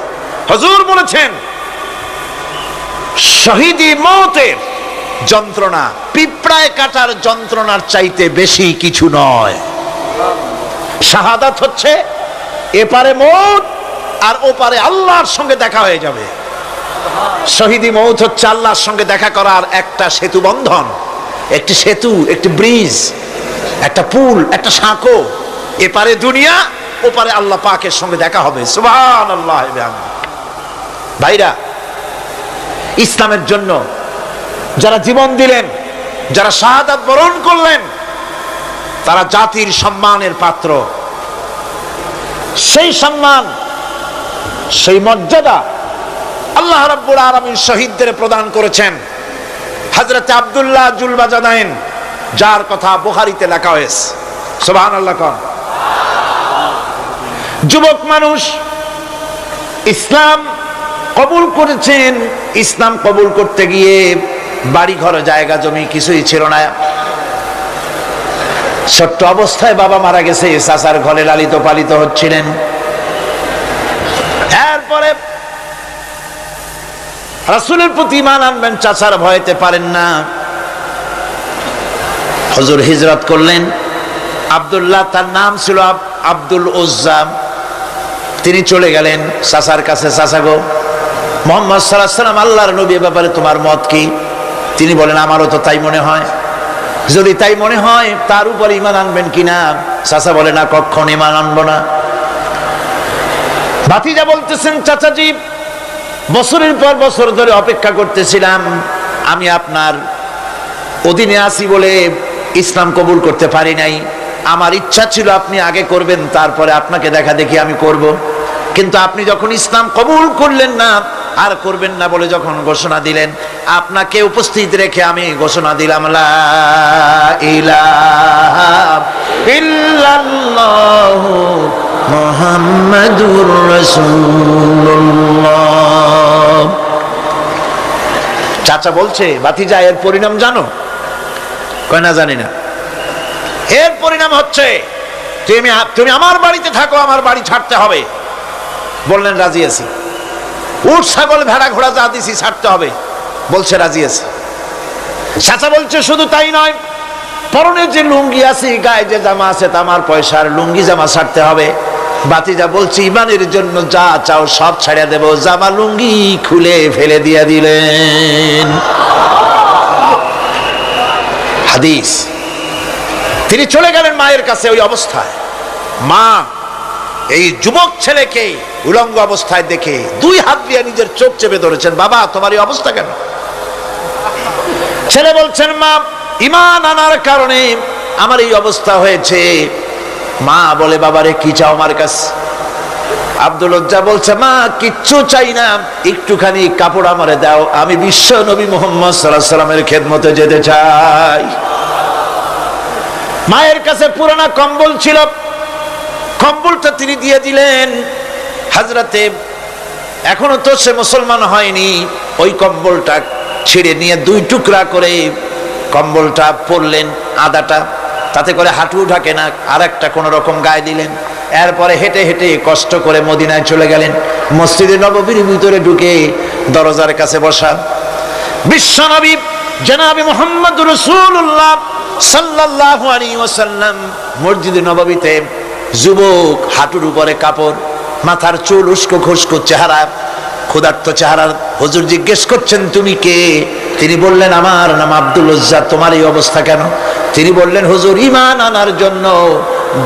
হুজুর বলেছেন, শহীদি মওতের যন্ত্রণা পিঁপড়ায় কাটার যন্ত্রণার চাইতে বেশি কিছু নয়। শাহাদাত হচ্ছে এপারে মওত আর ওপারে আল্লাহর সঙ্গে দেখা হয়ে যাবে। শহীদি মওত হচ্ছে আল্লাহর সঙ্গে দেখা করার একটা সেতু বন্ধন, একটি সেতু, একটি ব্রিজ, একটা পুল, একটা সাঁকো। এপারে দুনিয়া, ওপারে আল্লাহ পাকের সঙ্গে দেখা হবে। সুবহানাল্লাহ। ভাইরা, ইসলামের জন্য যারা জীবন দিলেন, যারা শাহাদাত বরণ করলেন, তারা জাতির সম্মানের পাত্র। সেই সম্মান, সেই মর্যাদা আল্লাহ রাব্বুল আলামিন শহীদদের প্রদান করেছেন। হযরত আব্দুল্লাহ জুলবাজাদাইন, যার কথা বুখারীতে লেখা হয়েছে। সুবহানাল্লাহ। যুবক মানুষ, ইসলাম কবুল করেছেন। ইসলাম কবুল করতে গিয়ে বাড়ি ঘর, জায়গা জমি কিছুই ছিল না। ছোট্ট অবস্থায় বাবা মারা গেছে, চাচার ঘরে লালিত পালিত হচ্ছিলেন। এরপরে রাসূলের প্রতি ঈমান আনবেন, চাচার ভয়তে পারেন না। হুজুর হিজরত করলেন। আব্দুল্লাহ, তার নাম ছিল আব্দুল উজ্জা। তিনি চলে গেলেন চাচার কাছে। চাচা গো, মুহাম্মদ সাল্লাল্লাহু আলাইহি ওয়াসাল্লাম আল্লাহর নবী, ব্যাপারে তোমার মত কি? তিনি বলেন, আমারও তো তাই মনে হয়। যদি তাই মনে হয়, তার উপর ঈমান আনবেন কিনা? চাচা বলে, না, কখনো ঈমান আনবো না। ভাতিজা বলতেছেন, চাচাজি, বছরের পর বছর ধরে অপেক্ষা করতেছিলাম, আমি আপনার অধীনে আছি বলে ইসলাম কবুল করতে পারি নাই। আমার ইচ্ছা ছিল আপনি আগে করবেন, তারপরে আপনাকে দেখা দেখি আমি করব। কিন্তু আপনি যখন ইসলাম কবুল করলেন না, আর করবেন না বলে যখন ঘোষণা দিলেন, আপনাকে উপস্থিত রেখে আমি ঘোষণা দিলাম, লা ইলাহা ইল্লাল্লাহু মুহাম্মাদুর রাসূলুল্লাহ। চাচা বলছে, ভাতিজা, এর পরিণাম জানো? কয়, না, জানি না। এর পরিণাম হচ্ছে তুমি আমার বাড়িতে থাকো, আমার বাড়ি ছাড়তে হবে। বললেন, রাজি আছি। উট, ছাগল, ভেড়া, ঘোড়া যা দিছি ছাড়তে হবে। বলছে, রাজি আছি। চাচা বলছে, শুধু তাই নয়, পরনে যে লুঙ্গি আছে, গায়ে যে জামা আছে, আমার পয়সার লুঙ্গি জামা ছাড়তে হবে। ভাতিজা বলছে, ইমানের জন্য যা চাও সব ছাড়িয়ে দেব। জামা লুঙ্গি খুলে ফেলে দিয়ে দিলেন। হাদিস। তিনি চলে গেলেন মায়ের কাছে ওই অবস্থায়। মা এই যুবক ছেলেকে উলঙ্গ অবস্থায় দেখে 2 হাত দিয়ে নিজের চোখ চেপে ধরেছেন। বাবা, তোমার এই অবস্থা কেন? ছেলে বলছেন, মা, ঈমান আনার কারণে আমার এই অবস্থা হয়েছে। মা বলে বাবারে কি চাও আমার কাছে? আব্দুল উজ্জা বলছে মা কিচ্ছু চাই না, একটুখানি কাপড় আমারে দাও, আমি বিশ্ব নবী মুহাম্মদ সাল্লাল্লাহু আলাইহি ওয়াসাল্লামের খেদমতে যেতে চাই। মায়ের কাছে পুরানা কম্বল ছিল, কম্বলটা তিনি দিয়ে দিলেন। হযরতে এখনো তো সে মুসলমান হয়নি, ওই কম্বলটা ছিঁড়ে নিয়ে দুই টুকরা করে কম্বলটা পরলেন, আদাটা তাতে করে হাঁটু ঢাকে না, আর একটা কোন রকম গায়ে দিলেন। এরপরে হেঁটে হেঁটে কষ্ট করে মদিনায় চলে গেলেন। মসজিদে নববীর ভিতরে ঢুকে দরজার কাছে বসা বিশ্বনবী জনাবে মুহাম্মদ রাসূলুল্লাহ সাল্লাল্লাহু আলাইহি ওয়াসাল্লাম মসজিদে নববীতে, যুবক, হাঁটুর উপরে কাপড়, মাথার চুল উস্কো খুস্কো চেহারা, ক্ষুধার্ত চেহারা। হুজুর জিজ্ঞেস করছেন তুমি কে? তিনি বললেন আমার নাম আব্দুল উজ্জা, তোমার এই অবস্থা কেন? তিনি বললেন হুজুর ঈমান আনার জন্য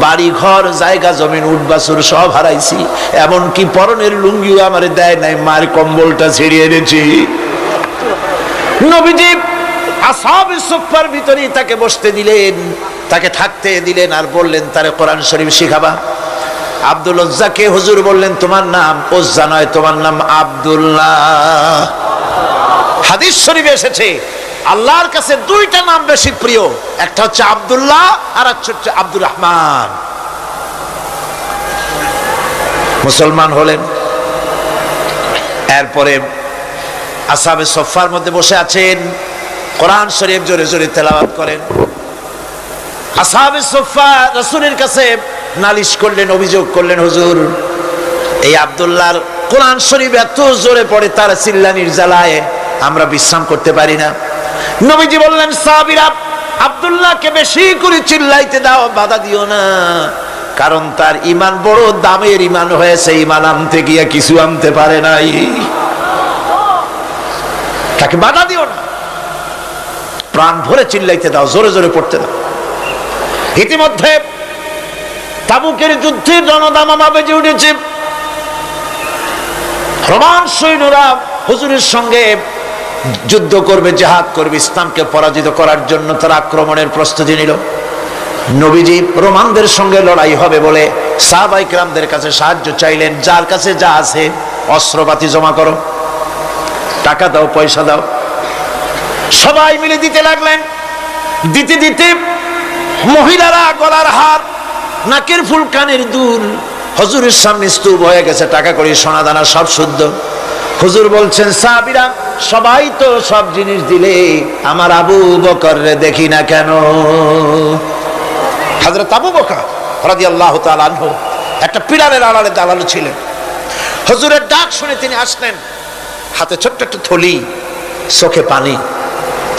বাড়ি ঘর জায়গা জমিন উট বাছুর সব হারাইছি, এমনকি পরনের লুঙ্গিও আমারে দেয় নাই, মার কম্বলটা ছিঁড়িয়ে এনেছি। নবীজি আসহাবে সুফফার ভিতরে তাকে বসতে দিলেন, তাকে থাকতে দিলেন, আর বললেন তারে কোরআন শরীফ শিখাবা। আব্দুল উজ্জাকে হুজুর বললেন তোমার নাম উজ্জা নয়, তোমার নাম আব্দুল্লাহ। হাদিস শরীফে এসেছে আল্লাহর কাছে দুইটা নাম বেশি প্রিয়, একটা হচ্ছে আব্দুল্লাহ আর একটা হচ্ছে আব্দুর রহমান। মুসলমান হলেন, এরপরে আসহাবে সুফফার মধ্যে বসে আছেন, কোরআন শরীফ জোরে জোরে তেলাওয়াত করেন। আসহাবে সুফফা রাসূলের কাছে নালিশ করলেন, অভিযোগ করলেন হুজুর এই আব্দুল্লাহর কোরআন শরীফ এত জোরে পড়ে, তার চিল্লানির জ্বালায় আমরা বিশ্রাম করতে পারি না। নবীজি বললেন সাহাবীরা আব্দুল্লাহকে বেশি করে চিল্লাইতে দাও, বাধা দিও না, কারণ তার ঈমান বড় দামের ঈমান হয়েছে, ঈমান আনতে গিয়ে কিছু আনতে পারে নাই, তাকে বাধা দিও না, প্রাণ ভরে চিল্লাইতে দাও, জোরে জোরে পড়তে দাও। ইতিমধ্যে তাবুকের যুদ্ধের রণদামামা বেজে উঠেছে। রোমান সৈন্যরা হুজুরের সঙ্গে যুদ্ধ করবে, জিহাদ করবে, ইসলামকে পরাজিত করার জন্য তারা আক্রমণের প্রস্তুতি নিল। নবীজি রোমানদের সঙ্গে লড়াই হবে বলে সাহাবায়ে কেরামদের কাছে সাহায্য চাইলেন, যার কাছে যা আছে অস্ত্রপাতি জমা করো, টাকা দাও, পয়সা দাও। সবাই মিলে দিতে লাগলেন। দিতে দিতে মহিলারা গলার হার, নাকের ফুল, কানের দুল হুজুরের সামনে স্তূপ হয়ে গেছে, টাকা কড়ি সোনা দানা সব শুদ্ধ। হুজুর বলছেন সাহাবীরা সবাই তো সব জিনিস দিলে, আমার আবু বকর রে দেখি না কেন? হযরত আবু বকর রাদিয়াল্লাহু তাআলা আনহু একটা পিলারের আড়ালে দাঁড়ানো ছিলেন। হুজুরের ডাক শুনে তিনি আসলেন, হাতে ছোট্ট একটা থলি, চোখে পানি।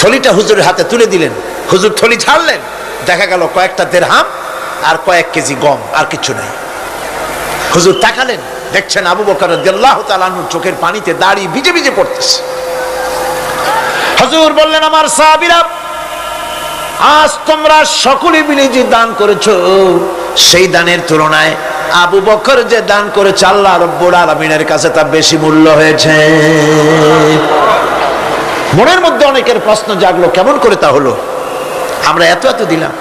থলিটা হুজুরের হাতে তুলে দিলেন। হুজুর থলি ছাড়লেন, দেখা গেল কয়েকটা দিরহাম আর কয়েক কেজি গম, আর কিছু নাই। হুজুর তাকালেন, দেখছেন আবু বকর রাদিয়াল্লাহু তাআলা আনহুর চোখের পানিতে দাড়ি ভিজে ভিজে পড়তেছে। হুজুর বললেন আমার সাহাবীরা আজ তোমরা সকলে মিলে যে দান করেছো, সেই দানের তুলনায় আবু বকর যে দান করেছে আল্লাহ রাব্বুল আলামিনের কাছে তা বেশি মূল্য হয়েছে। মনের মধ্যে অনেকের প্রশ্ন জাগলো, কেমন করে তা হলো? আমরা এত এত দিলাম।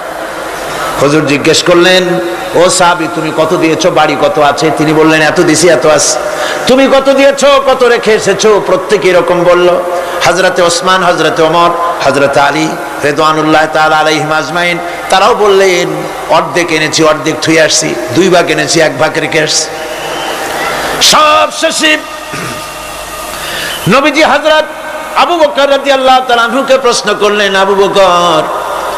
হুজুর জিজ্ঞেস করলেন ও সাহাবী তুমি কত দিয়েছো, বাড়ি কত আছে? তিনি বললেন এত দিছি, এত আছে। তুমি কত দিয়েছো, কত রেখে এসেছো? প্রত্যেকে এরকম বলল। হযরতে ওসমান, হযরতে ওমর, হযরতে আলী রিদওয়ানুল্লাহ তাআলা আলাইহিম আজমাইন তারাও বললেন অর্ধেক এনেছি, অর্ধেক থুই আসছি, 2 ভাগ এনেছি, 1 ভাগ রেখে আসছি। সব শেষে নবীজি হযরত আবু বকর রাদিয়াল্লাহু তাআলা আনহুকে প্রশ্ন করলেন, আবু বকর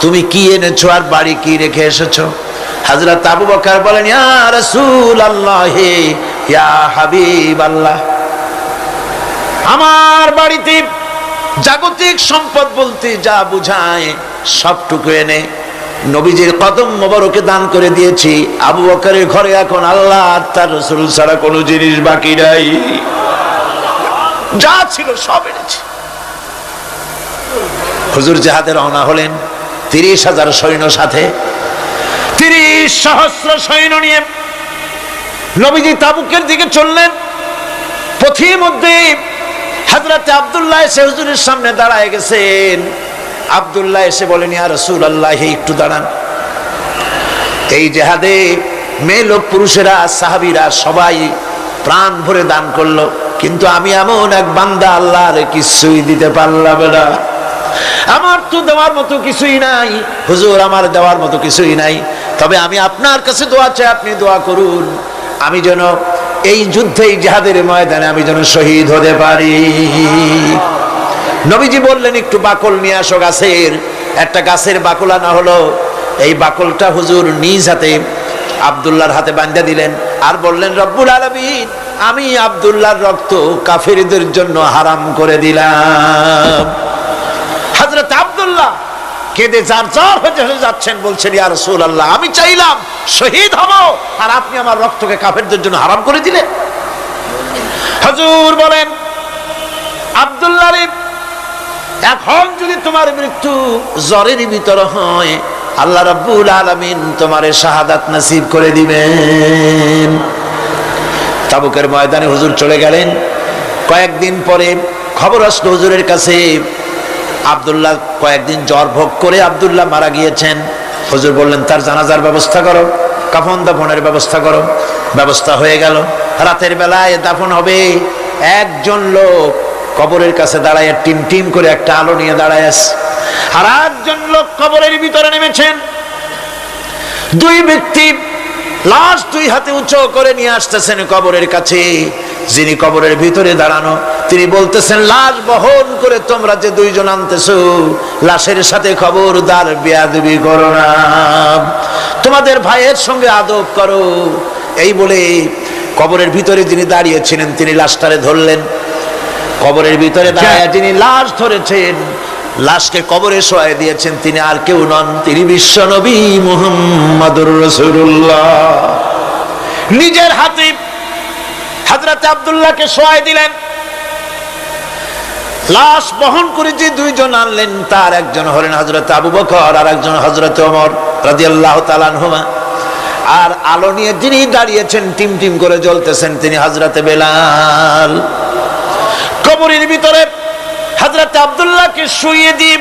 তুমি কি এনেছো আর বাড়ি কি রেখে এসেছো? হযরত আবু বকর বলেন ইয়া রাসূলুল্লাহ, ইয়া হাবিবাল্লাহ, আমার বাড়িতে জাগতিক সম্পদ বলতে যা বুঝায় সবটুকু এনে নবীজির কদম মোবারকে দান করে দিয়েছি। আবু বকরের ঘরে এখন আল্লাহ আর তার রাসূল ছাড়া কোনো জিনিস বাকি নাই, যা ছিল সব এনেছি। হুজুর জিহাদে রওনা হলেন 30,000 সৈন্য সাথে, 30 সহস্র সৈন্য নিয়ে নবীজি তাবুকের দিকে চললেন। পথের মধ্যে হযরত আব্দুল্লাহ এসে হুজুরের সামনে দাঁড়ায় গেছেন। আব্দুল্লাহ এসে বলেন ইয়া রাসূলুল্লাহ একটু দাঁড়ান। এই জেহাদে মেয়ে লোক পুরুষেরা সাহাবীরা সবাই প্রাণ ভরে দান করলো, কিন্তু আমি এমন এক বান্দা আল্লাহর কিছুই দিতে পারলাম না। আমার তো দেওয়ার মতো কিছুই নাই হুজুর, আমার দেওয়ার মতো কিছুই নাই। তবে আমি আপনার কাছে দোয়া চাই, আপনি দোয়া করুন আমি যেন এই যুদ্ধে, এই জিহাদের ময়দানে আমি যেন শহীদ হতে পারি। নবীজি বললেন একটু বাকল নিয়ে আসো গাছের। একটা গাছের বাকল আনা হলো। এই বাকলটা হুজুর নিজ হাতে আব্দুল্লাহর হাতে বাঁধা দিলেন আর বললেন, রব্বুল আলামিন, আমি আব্দুল্লাহর রক্ত কাফিরদের জন্য হারাম করে দিলাম। হযরত আব্দুল্লাহ কেঁদে যার হয়ে যাচ্ছেন, বলছেন, ইয়া রাসূলুল্লাহ, আমি চাইলাম শহীদ হব আর আপনি আমার রক্তকে কাফেরদের জন্য হারাম করে দিলেন। হুজুর বলেন, আব্দুল্লাহ রে, এখন যদি তোমার মৃত্যু জ্বরের ভিতর হয়, আল্লাহ রাব্বুল আলামিন তোমারে শাহাদাত নসিব করে দিবেন। তাবুকের ময়দানে হুজুর চলে গেলেন। কয়েকদিন পরে খবর আসলো হুজুরের কাছে, আব্দুল্লাহ কয়েকদিন জ্বর ভোগ করে আব্দুল্লাহ মারা গিয়েছেন। হুজুর বললেন, তার জানাজার ব্যবস্থা করো, কাফন দাফনের ব্যবস্থা করো। ব্যবস্থা হয়ে গেল। রাতের বেলায় দাফন হবে। একজন লোক কবরের কাছে দাঁড়ায় টিম টিম করে একটা আলো নিয়ে দাঁড়ায় আছে, আর একজন লোক কবরের ভিতরে নেমেছেন। দুই ব্যক্তি লাশ দুই হাতে উঁচু করে নিয়ে আসতেছেন কবরের কাছে। যিনি কবরের ভিতরে দাঁড়ানো, তিনি বলতেছেন, লাশ বহন করে তোমরা যে দুইজন আনতেছো, লাশের সাথে খবরদার বেয়াদবি করো না, তোমাদের ভাইয়ের সঙ্গে আদব করো। এই বলে কবরের ভিতরে যিনি দাঁড়িয়েছিলেন তিনি লাশটারে ধরলেন। কবরের ভিতরে দাঁড়িয়ে যিনি লাশ ধরেছেন, লাশকে কবরে শোয়াই দিয়েছেন, তিনি আর কেউ নন, তিনি বিশ্ব নবী মুহাম্মদুর রাসূলুল্লাহ। নিজের হাতে হযরত আব্দুল্লাহকে শোয়াই দিলেন। লাশ বহন করে যে দুইজন আনলেন, তার একজন হলেন হযরত আবু বকর আর একজন হযরত ওমর রাদিয়াল্লাহু তাআলা আনহুমা। আর আলো নিয়ে যিনি দাঁড়িয়েছেন, টিম টিম করে জ্বলতেছেন, তিনি হযরত বেলাল। কবরের ভিতরে হযরত আব্দুল্লাহকে শুইয়ে দিয়ে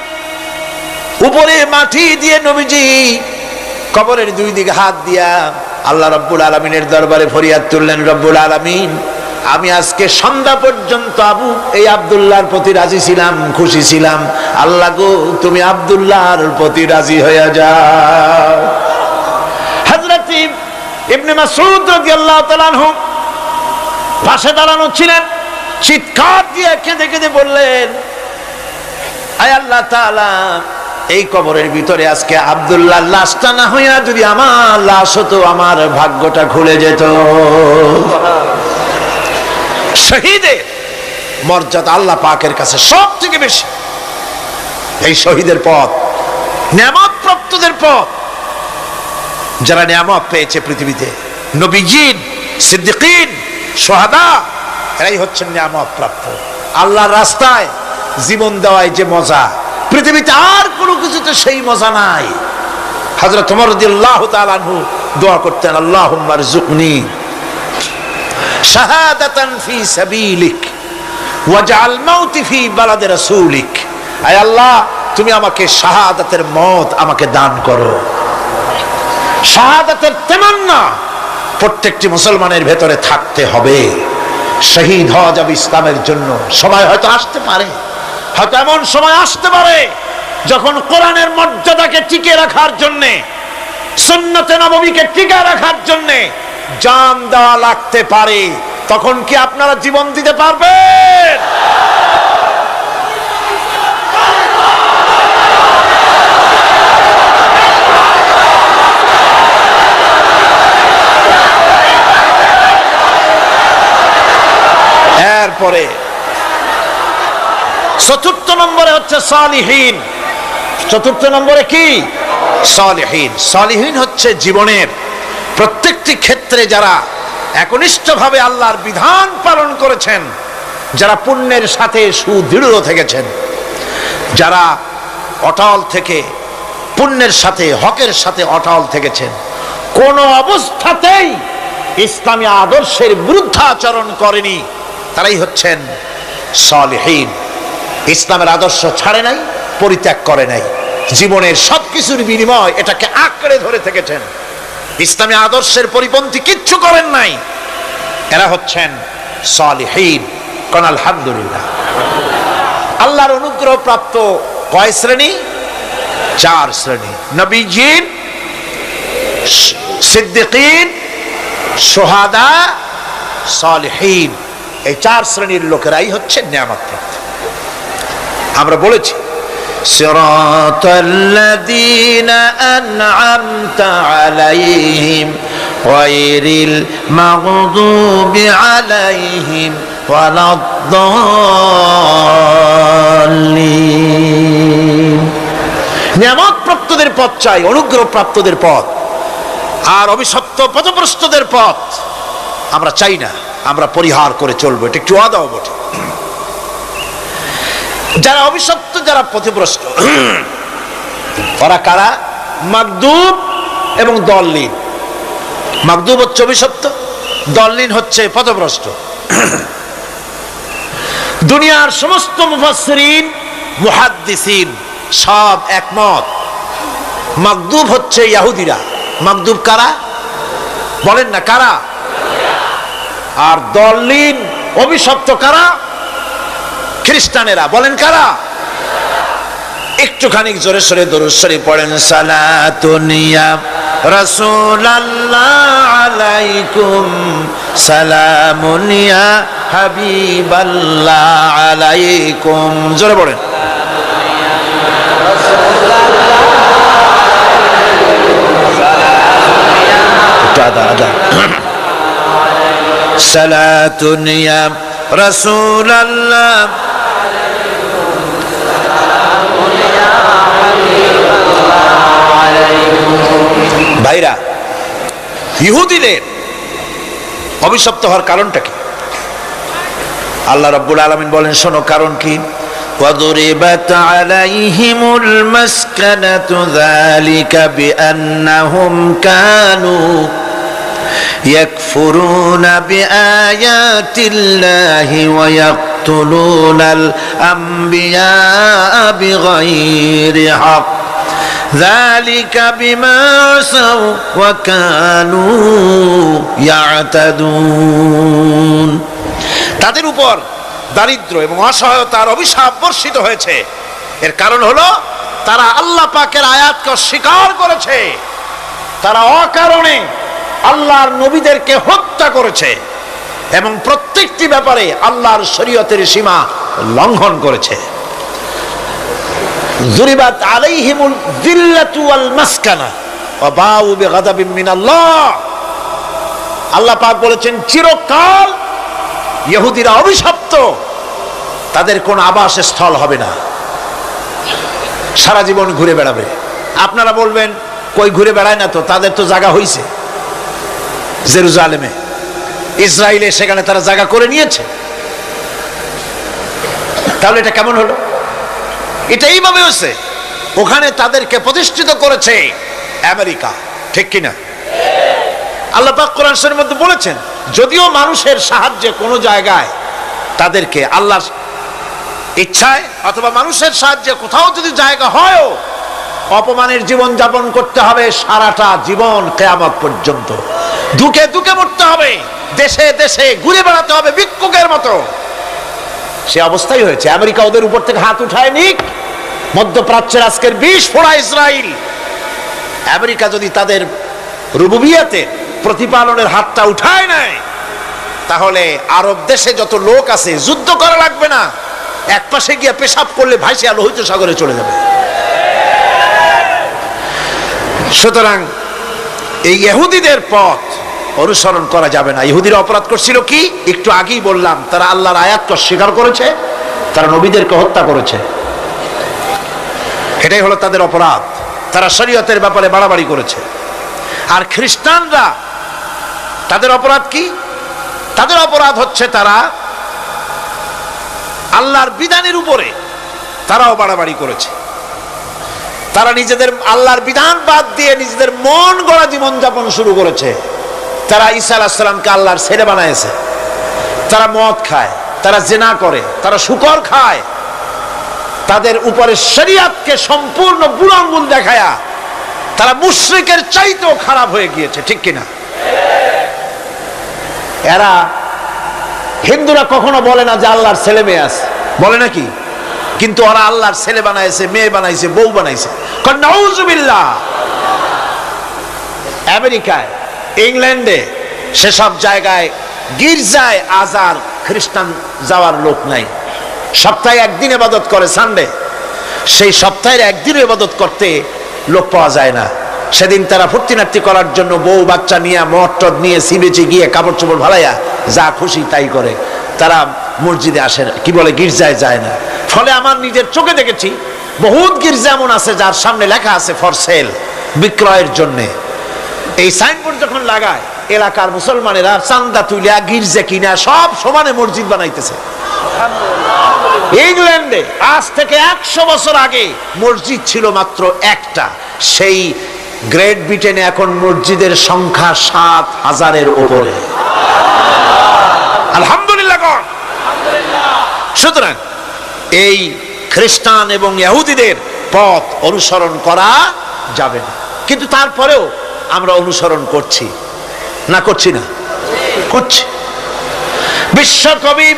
উপরে মাটি দিয়ে নবীজি কবরের দুই দিকে হাত দিয়া আল্লাহ রাব্বুল আলামিনের দরবারে ফরিয়াদ তুললেন, রব্বুল আলামিন, আমি আজকে সন্ধ্যা পর্যন্ত এই আব্দুল্লাহর প্রতি রাজি ছিলাম, খুশি ছিলাম। আল্লাহ গো, তুমি আব্দুল্লাহর প্রতি রাজি হয়ে যাও। হযরত ইবনে মাসউদ রাদিয়াল্লাহু তাআলা আনহু পাশে দাঁড়ানো ছিলেন। চিৎকার দিয়ে কেঁদে কেঁদে বললেন, আয় আল্লাহ তাআলা, এই কবরের ভিতরে আজকে আব্দুল্লাহর লাশটা না হইয়া যদি আমার লাশ হতো, আমার ভাগ্যটা খুলে যেত। শহীদের মর্যাদা আল্লাহ পাকের কাছে সব থেকে বেশি। এই শহীদের পথ নিয়ামত প্রাপ্তদের পথ। যারা নিয়ামত পেয়েছে পৃথিবীতে, নবীজিন, সিদ্দিকিন, শুহাদা, এরাই হচ্ছেন নিয়ামত প্রাপ্ত। আল্লাহর রাস্তায় জীবন দেওয়ায় যে মজা, পৃথিবীতে আর কোনো কিছুতে সেই মজা নাই। হযরত ওমর রাদিয়াল্লাহু তাআলা আনহু দোয়া করতেন, আল্লাহুম্মা রযুকনি শাহাদাতান ফি সাবিলিক ওয়াজআল মাউতি ফি বালাদি রাসূলিক। আয় আল্লাহ, তুমি আমাকে শাহাদাতের মওত আমাকে দান করো। শাহাদাতের তামান্না প্রত্যেকটি মুসলমানের ভেতরে থাকতে হবে। শহীদ হওয়া যাবে ইসলামের জন্য। সময় হয়তো আসতে পারে, হয়তো এমন সময় আসতে পারে যখন কোরআনের মর্যাদাকে টিকে রাখার জন্য, সুন্নতে নববীকে টিকে রাখার জন্য জান দেওয়া লাগতে পারে। তখন কি আপনারা জীবন দিতে পারবেন? এরপরে চতুর্থ নম্বরে হচ্ছে সালিহিন। চতুর্থ নম্বরে কি? সালিহিন। সালিহিন হচ্ছে জীবনের প্রত্যেকটি ক্ষেত্রে যারা একনিষ্ঠভাবে আল্লাহর বিধান পালন করেছেন, যারা পুণ্যের সাথে সুদৃঢ় থেকেছেন, যারা অটল থেকে পুণ্যের সাথে, হকের সাথে অটল থেকেছেন, কোন অবস্থাতেই ইসলামী আদর্শের বিরুদ্ধাচরণ করেনি, তারাই হচ্ছেন সালিহিন। ইসলামের আদর্শ ছাড়ে নাই, পরিত্যাগ করে নাই, জীবনের সবকিছুর বিনিময় এটাকে আঁকড়ে ধরে থেকেছেন। ইসলামী আদর্শের পরিপন্থী কিচ্ছু করেন নাই, এরা হচ্ছেন সালিহিন। কোন আলহামদুলিল্লাহ। আল্লাহর অনুগ্রহ প্রাপ্ত কয় শ্রেণী? 4 শ্রেণী। নবীজিন, সিদ্দিকিন, শুহাদা, সালিহিন, এই 4 শ্রেণীর লোকেরাই হচ্ছে নিয়ামত প্রাপ্ত। আমরা বলেছি সিরাতাল্লাযীনা আন'আমতা আলাইহিম গায়রিল মাগদুবি আলাইহিম ওয়ালাদ-দাল্লিন। নিয়ামত প্রাপ্তদের পথ চাই, অনুগ্রহ প্রাপ্তদের পথ, আর অভিশপ্ত পথভ্রষ্টদের পথ আমরা চাই না, আমরা পরিহার করে চলবো। এটা একটু ওয়াদাও বটে। যারা অভিশপ্ত, যারা পথভ্রষ্ট, ওরা কারা? মাগদুব এবং দল্লিন। মাগদুব হচ্ছে অভিশপ্ত, দল্লিন হচ্ছে পথভ্রষ্ট। দুনিয়ার সমস্ত মুফাসসিরিন, মুহাদ্দিসিন সব একমত, মাগদুব হচ্ছে ইহুদিরা। মাগদুব কারা? বলেন না কারা? আর দল্লিন, অভিশপ্ত কারা? খ্রিস্টানেরা। বলেন কারা? একটুখানি জোরে সোরে দরুদ শরীফ পড়েন। সালাতুন ইয়া রাসূলুল্লাহ আলাইকুম, সালামুন ইয়া হাবিবাল্লাহ আলাইকুম। জোরে পড়েন। সালাতুন ইয়া রাসূলুল্লাহ ভাইরা, ইহুদিদের অভিশপ্ত হওয়ার কারণটা কি? আল্লাহ রাব্বুল আলামিন বলেন, শোনো কারণ কি। وَضُرِبَتْ عَلَيْهِمُ الْمَسْكَنَةُ ذَلِكَ بِأَنَّهُمْ كَانُوا يَكْفُرُونَ بِآيَاتِ اللَّهِ وَيَقْتُلُونَ الْأَنْبِيَاءَ بِغَيْرِ حَقٍّ ذَلِكَ بِمَا عَصَوْا وَكَانُوا يَعْتَدُونَ। তাদের উপর দারিদ্র এবং অসহায়তার অভিশাপ বর্ষিত হয়েছে। এর কারণ হলো তারা আল্লাহ পাকের আয়াতকে অস্বীকার করেছে, তারা অকারণে আল্লাহর নবীদেরকে হত্যা করেছে এবং প্রত্যেকটি ব্যাপারে আল্লাহর শরীয়তের সীমা লঙ্ঘন করেছে। যুরিবাত আলাইহিমুল যিল্লাতু ওয়াল মাসকানা ওয়া বাউ বিগাদাবিন মিনাল্লাহ। আল্লাহ পাক বলেছেন, চিরকাল ইহুদিরা অভিশপ্ত, তাদের কোন আবাসস্থল হবে না, সারা জীবন ঘুরে বেড়াবে। আপনারা বলবেন, কই ঘুরে বেড়ায় না তো, তাদের তো জায়গা হইছে জেরুজালেমে, ইসরায়েলে, সেখানে তারা জায়গা করে নিয়েছে। তাহলে এটা কেমন হলো? এটা এইভাবে হচ্ছে, ওখানে তাদেরকে প্রতিষ্ঠিত করেছে আমেরিকা, ঠিক কিনা? আল্লাহ পাক কোরআন শরীফের মধ্যে বলেছেন, যদিও মানুষের সাহায্যে কোনো জায়গায় তাদেরকে আল্লাহর ইচ্ছায় অথবা মানুষের সাহায্যে কোথাও যদি জায়গা হয়, অপমানের জীবন যাপন করতে হবে সারাটা জীবন, কিয়ামত পর্যন্ত দুঃখে দুঃখে মরতে হবে, দেশে দেশে ঘুরে বেড়াতে হবে ভিক্ষুকের মতো। সে অবস্থাই হয়েছে। আমেরিকা ওদের উপর থেকে হাত উঠায় নিক, মধ্যপ্রাচ্যের আজকের 20 ফোড়া ইসরায়েল, আমেরিকা যদি তাদের রুবুবিয়াতে প্রতিপালনের হাতটা উঠায় নেয়, তাহলে আরব দেশে যত লোক আছে যুদ্ধ করা লাগবে না, এক পাশে গিয়ে পেশাব করলে ভাইসিয়া লোহিত সাগরে চলে যাবে। সুতরাং এই ইহুদিদের পথ অনুসরণ করা যাবে না। ইহুদিরা অপরাধ করছিল কি? একটু আগেই বললাম, তারা আল্লাহর আয়াতকে অস্বীকার করেছে, তারা নবীদেরকে হত্যা করেছে, এটাই হলো তাদের অপরাধ। তারা শরীয়তের ব্যাপারে বাড়াবাড়ি করেছে। আর খ্রিস্টানরা, তাদের অপরাধ কি? তাদের অপরাধ হচ্ছে তারা আল্লাহর বিধানের উপরে তারাও বাড়াবাড়ি করেছে। তারা নিজেদের আল্লাহর বিধান বাদ দিয়ে নিজেদের মন গড়া জীবন যাপন শুরু করেছে। তারা ঈসা আলাইহিস সালামকে আল্লাহর ছেলে বানাইছে। তারা মদ খায়, তারা জিনা করে, তারা শুকর খায়। তাদের উপরে শরীয়তকে সম্পূর্ণ বুড়ো আঙ্গুল দেখায়া তারা মুশরিকের চাইতেও খারাপ হয়ে গিয়েছে, ঠিক কিনা? এরা হিন্দুরা কখনো বলে না যে আল্লাহর ছেলে মেয়ে আছে, বলে নাকি? কিন্তু ওরা আল্লাহর ছেলে বানাইছে, মেয়ে বানাইছে, বউ বানাইছে। নাউজুবিল্লাহ। আমেরিকায়, ইংল্যান্ডে, সেসব জায়গায় গির্জায় আজ আর খ্রিস্টান যাওয়ার লোক নাই। সপ্তাহে একদিন ইবাদত করে, সানডে। সেই সপ্তাহের একদিন ইবাদত করতে লোক পাওয়া যায় না। সেদিন তারা ফুর্তি নাট্যি করার জন্য বউ বাচ্চা নিয়ে, মদ টদ নিয়ে, সিবেচে গিয়ে কাপড় চোপড় ভালাইয়া যা খুশি তাই করে। তারা মসজিদে আসে না, কি বলে, গির্জায় যায় না। ফলে আমার নিজের চোখে দেখেছি বহুত গির্জা এমন আছে যার সামনে লেখা আছে ফর সেল, বিক্রয়ের জন্যে। এই সাইনবোর্ড যখন লাগায়, এলাকার মুসলমানেরা চান্দা তুলিয়া গির্জা কিনা সব সমানে মসজিদ বানাইতেছে। ইংল্যান্ডে আজ থেকে 100 বছর আগে মসজিদ ছিল মাত্র একটা। সেই গ্রেট ব্রিটেনে এখন মসজিদের সংখ্যা 7,000-এর উপরে। আলহামদুলিল্লাহ। সুতরাং এই খ্রিস্টান এবং ইহুদিদের পথ অনুসরণ করা যাবে না। কিন্তু তারপরেও আমরা অনুসরণ করছি না, করছি না? করছি। বিশ্বকবি,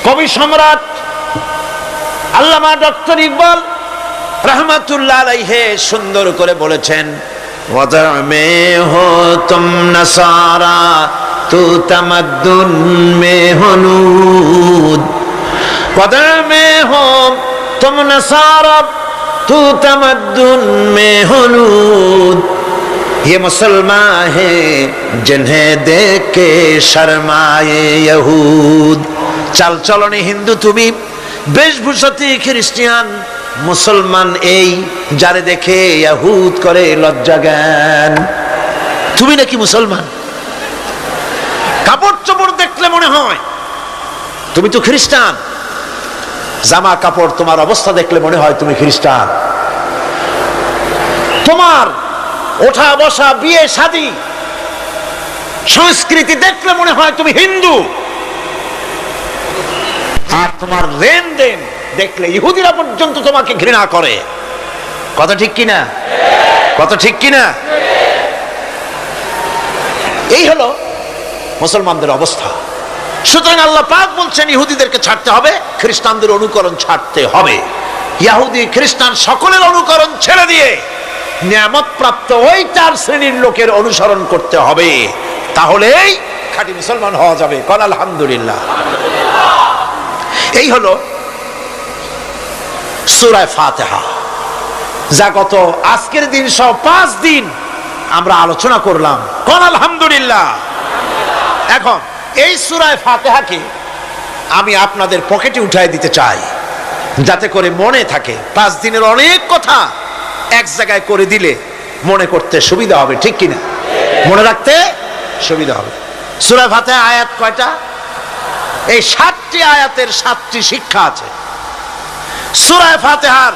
কবি সম্রাট আল্লামা ডক্টর ইকবাল রহমাতুল্লাহ আলাইহি সুন্দর করে বলেছেন, ওয়াদার মে হো তুম নসারা তু তামাদ্দুন মে হনুদ, ওয়াদার মে হো তুম নসারা তু তামাদ্দুন মে হনুদ, ये मुसलमान हैं जिन्हें देख के शर्माए यहूद। চাল চলনে হিন্দু তুমি, বেশভূষাতে খ্রিস্টান, মুসলমান এই যারে দেখে ইহুদ করে লজ্জা জ্ঞান। তুমি নাকি মুসলমান? কাপড় চোপড় দেখলে মনে হয় তুমি তো খ্রিস্টান। জামা কাপড়, তোমার অবস্থা দেখলে মনে হয় তুমি খ্রিস্টান। তোমার ওঠা বসা, বিয়ে শাদী, সংস্কৃতি দেখলে মনে হয় তুমি হিন্দু। আর তোমার লেনদেন দেখলে ইহুদিরা পর্যন্ত তোমাকে ঘৃণা করে। কথা ঠিক কিনা? কথা ঠিক কিনা? এই হলো মুসলমানদের অবস্থা। সুতরাং আল্লাহ পাক বলছেন ইহুদিদেরকে ছাড়তে হবে, খ্রিস্টানদের অনুকরণ ছাড়তে হবে। ইহুদি খ্রিস্টান সকলের অনুকরণ ছেড়ে দিয়ে নিয়ামত প্রাপ্ত ওই 4 শ্রেণীর লোকের অনুসরণ করতে হবে, তাহলেই খাঁটি মুসলমান হওয়া যাবে। কোন আলহামদুলিল্লাহ। এই হলো সূরা ফাতিহা, যা গত আজকের দিন সহ 5 দিন আমরা আলোচনা করলাম। কোন আলহামদুলিল্লাহ। এখন এই সূরা ফাতিহাকে আমি আপনাদের পকেটে উঠায় দিতে চাই, যাতে করে মনে থাকে। 5 দিনের অনেক কথা এক জায়গায় করে দিলে মনে করতে সুবিধা হবে, ঠিক কিনা? মনে রাখতে সুবিধা হবে। সূরা ফাতিহা আয়াত কয়টা? এই 7টি আয়াতের 7টি শিক্ষা আছে। সূরা ফাতিহার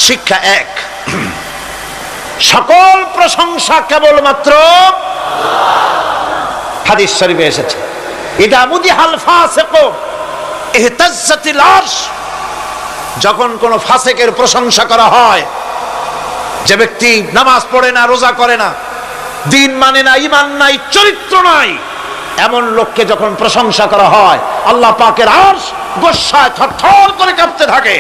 শিক্ষা 1, সকল প্রশংসা কেবলমাত্র হাদিস শরীফে এসেছে, ইদা মুদিহাল ফাসিকু ইহতাজ্জাতিল আরশ। যখন কোন ফাসিকের প্রশংসা করা হয়, যে ব্যক্তি নামাজ পড়ে না, রোজা করে না, দিন মানে না, ঈমান নাই, চরিত্র নাই, এমন লোককে যখন প্রশংসা করা হয়, আল্লাহ পাকের আরশ গোসায় থরথর করে কাঁপতে থাকে।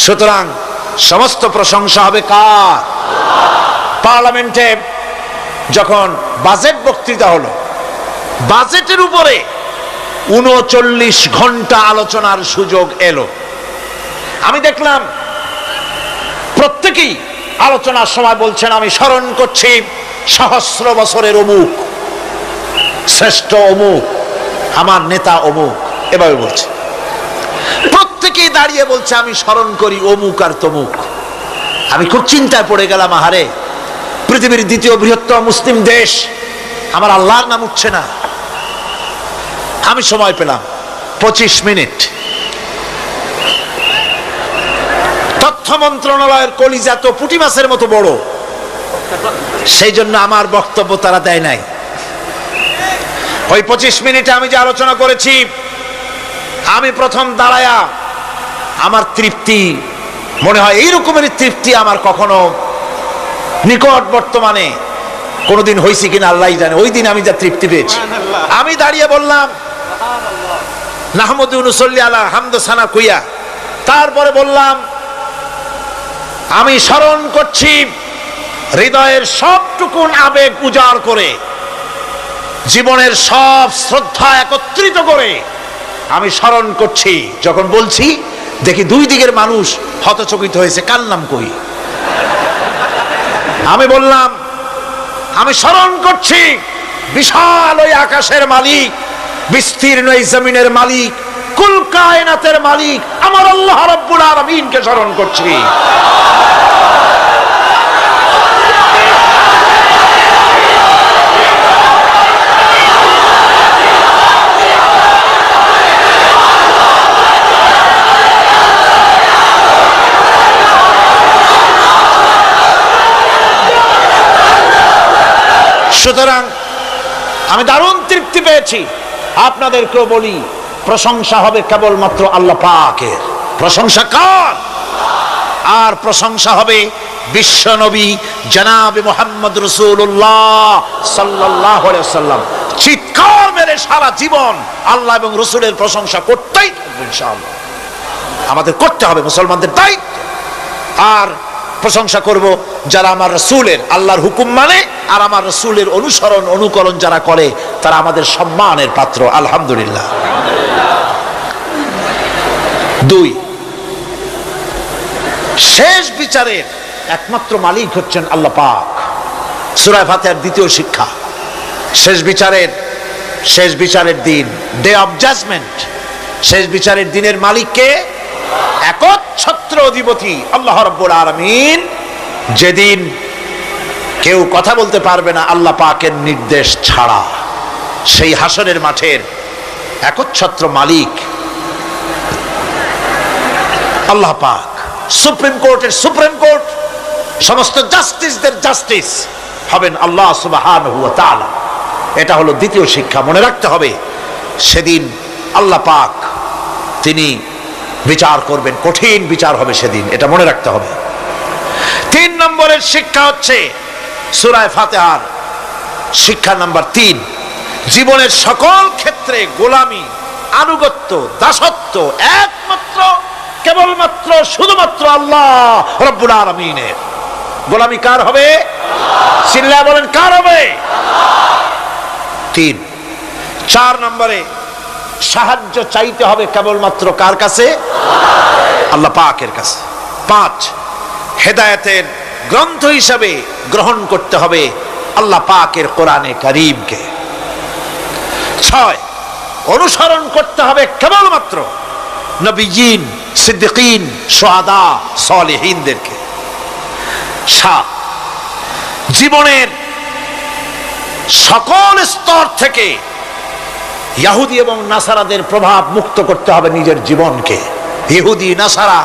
সুতরাং সমস্ত প্রশংসা হবে কার? পার্লামেন্টে যখন বাজেট বক্তৃতা হলো, বাজেটের উপরে 39 ঘন্টা আলোচনার সুযোগ এলো। আমি দেখলাম প্রত্যেকেই আলোচনার সময় বলছেন, আমি স্মরণ করছি সহস্র বছরের অমুক, শ্রেষ্ঠ অমুক, আমার নেতা অমুক, এভাবে বলছে। প্রত্যেকেই দাঁড়িয়ে বলছে, আমি স্মরণ করি অমুক আর তমুক। আমি খুব চিন্তায় পড়ে গেলাম, আহারে, পৃথিবীর 2য় বৃহত্তম মুসলিম দেশ, আমার আল্লাহর নাম উঠছে না। আমি সময় পেলাম 25 মিনিট। তথ্য মন্ত্রণালয়ের কলিজা তো পুঁটি মাছের মতো বড়, সেই জন্য আমার বক্তব্য তারা দেয় নাই। ওই 25 মিনিটে আমি যে আলোচনা করেছি, আমি প্রথম দাঁড়ায়া আমার তৃপ্তি মনে হয় এই রকমের তৃপ্তি আমার কখনো নিকট বর্তমানে কোনোদিন হয়েছে কিনা আল্লাহই জানে। ওই দিন আমি যা তৃপ্তি পেয়েছি, আমি দাঁড়িয়ে বললাম নাহমাদু নুসাল্লি আলা হামদ সানা কুইয়া, তারপরে বললাম আমি স্মরণ করছি হৃদয়ের সবটুকুন আবেগ উজাড় করে, জীবনের সব শ্রদ্ধা একত্রিত করে আমি স্মরণ করছি। যখন বলছি দেখি দুই দিকের মানুষ হতচকিত হয়েছে, কার নাম কই। আমি বললাম আমি স্মরণ করছি বিশাল ওই আকাশের মালিক, বিস্তীর্ণ এই জমিনের মালিক, কুল কায়নাতের মালিক আমার আল্লাহ রাব্বুল আলামিনকে স্মরণ করছি। সুতরাং আমি দারুণ তৃপ্তি পেয়েছি। আপনাদেরকেও বলি প্রশংসা হবে কেবলমাত্র আল্লাহ পাকের। প্রশংসা কার? আর প্রশংসা হবে বিশ্ব নবী জনাবে মুহাম্মদ রাসূলুল্লাহ সাল্লাল্লাহু আলাইহি ওয়াসাল্লাম। চিৎকার মেরে সারা জীবন আল্লাহ এবং রাসূলের প্রশংসা করতেই থাকবো ইনশাআল্লাহ। আমাদের করতে হবে, মুসলমানদের দায়িত্ব। আর প্রশংসা করব যারা আমার রাসূলের, আল্লাহর হুকুম মানে আর আমার রাসূলের অনুসরণ অনুকরণ যারা করে তারা আমাদের সম্মানের পাত্র, আলহামদুলিল্লাহ। 2, শেষ বিচারের একমাত্র মালিক হচ্ছেন আল্লাহ পাক। সূরা ফাতিহার দ্বিতীয় শিক্ষা, শেষ বিচারের দিন, ডে অফ জাজমেন্ট, শেষ বিচারের দিনের মালিককে একচ্ছত্র অধিপতি আল্লাহ রাব্বুল আলামিন। যেদিন কেউ কথা বলতে পারবে না আল্লাহ পাকের নির্দেশ ছাড়া, সেই হাসরের মাঠের একচ্ছত্র মালিক আল্লাহ পাক। সুপ্রিম কোর্টের সুপ্রিম কোর্ট, সমস্ত জাস্টিসদের জাস্টিস হবেন আল্লাহ সুবহানাহু ওয়া তাআলা। এটা হলো দ্বিতীয় শিক্ষা, মনে রাখতে হবে। সেদিন আল্লাহ পাক তিনি বিচার করবেন, কঠিন বিচার হবে সেদিন, এটা মনে রাখতে হবে। 3 নম্বরের শিক্ষা হচ্ছে সূরা ফাতিহার শিক্ষা নাম্বার 3, জীবনের সকল ক্ষেত্রে গোলামি, আনুগত্য, দাসত্ব একমাত্র কেবলমাত্র শুধুমাত্র আল্লাহ রাব্বুল আলামিনের। গোলামি কার হবে? চিল্লায় বলেন কার হবে? 3। 4 নম্বরে সাহায্য চাইতে হবে কেবলমাত্র কার কাছে? আল্লাহ পাকের কাছে। 5, হেদায়েতের গ্রন্থ হিসাবে গ্রহণ করতে হবে আল্লাহ পাকের কোরআনে কারীমকে। 6, অনুসরণ করতে হবে কেবলমাত্র নবীজিন, সিদ্দিকিন, শুহাদা, সালেহিনদেরকে। 7, জীবনের সকল স্তর থেকে ইহুদি এবং নাসারাদের প্রভাব মুক্ত করতে হবে নিজের জীবনকে। ইহুদি, নাসারা,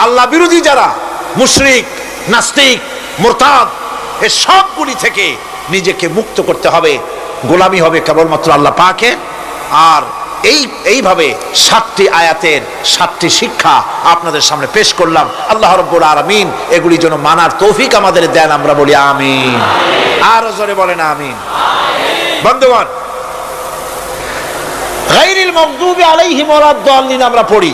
আল্লাহ বিরোধী যারা মুশরিক, নাস্তিক, মুরতাদ, এই সবগুলি থেকে নিজেকে মুক্ত করতে হবে। গোলামি হবে কেবলমাত্র আল্লাহ পাকের। আর এইভাবে 7টি আয়াতের 7টি শিক্ষা আপনাদের সামনে পেশ করলাম। আল্লাহ রাব্বুল আলামিন এগুলি যেন মানার তৌফিক আমাদের দেন, আমরা বলি আমিন। আর জোরে বলেন আমিন। বন্ধুগণ, গায়রিল মাগদুবি আলাইহিম ওয়ালাদ-দাল্লিন আমরা পড়ি,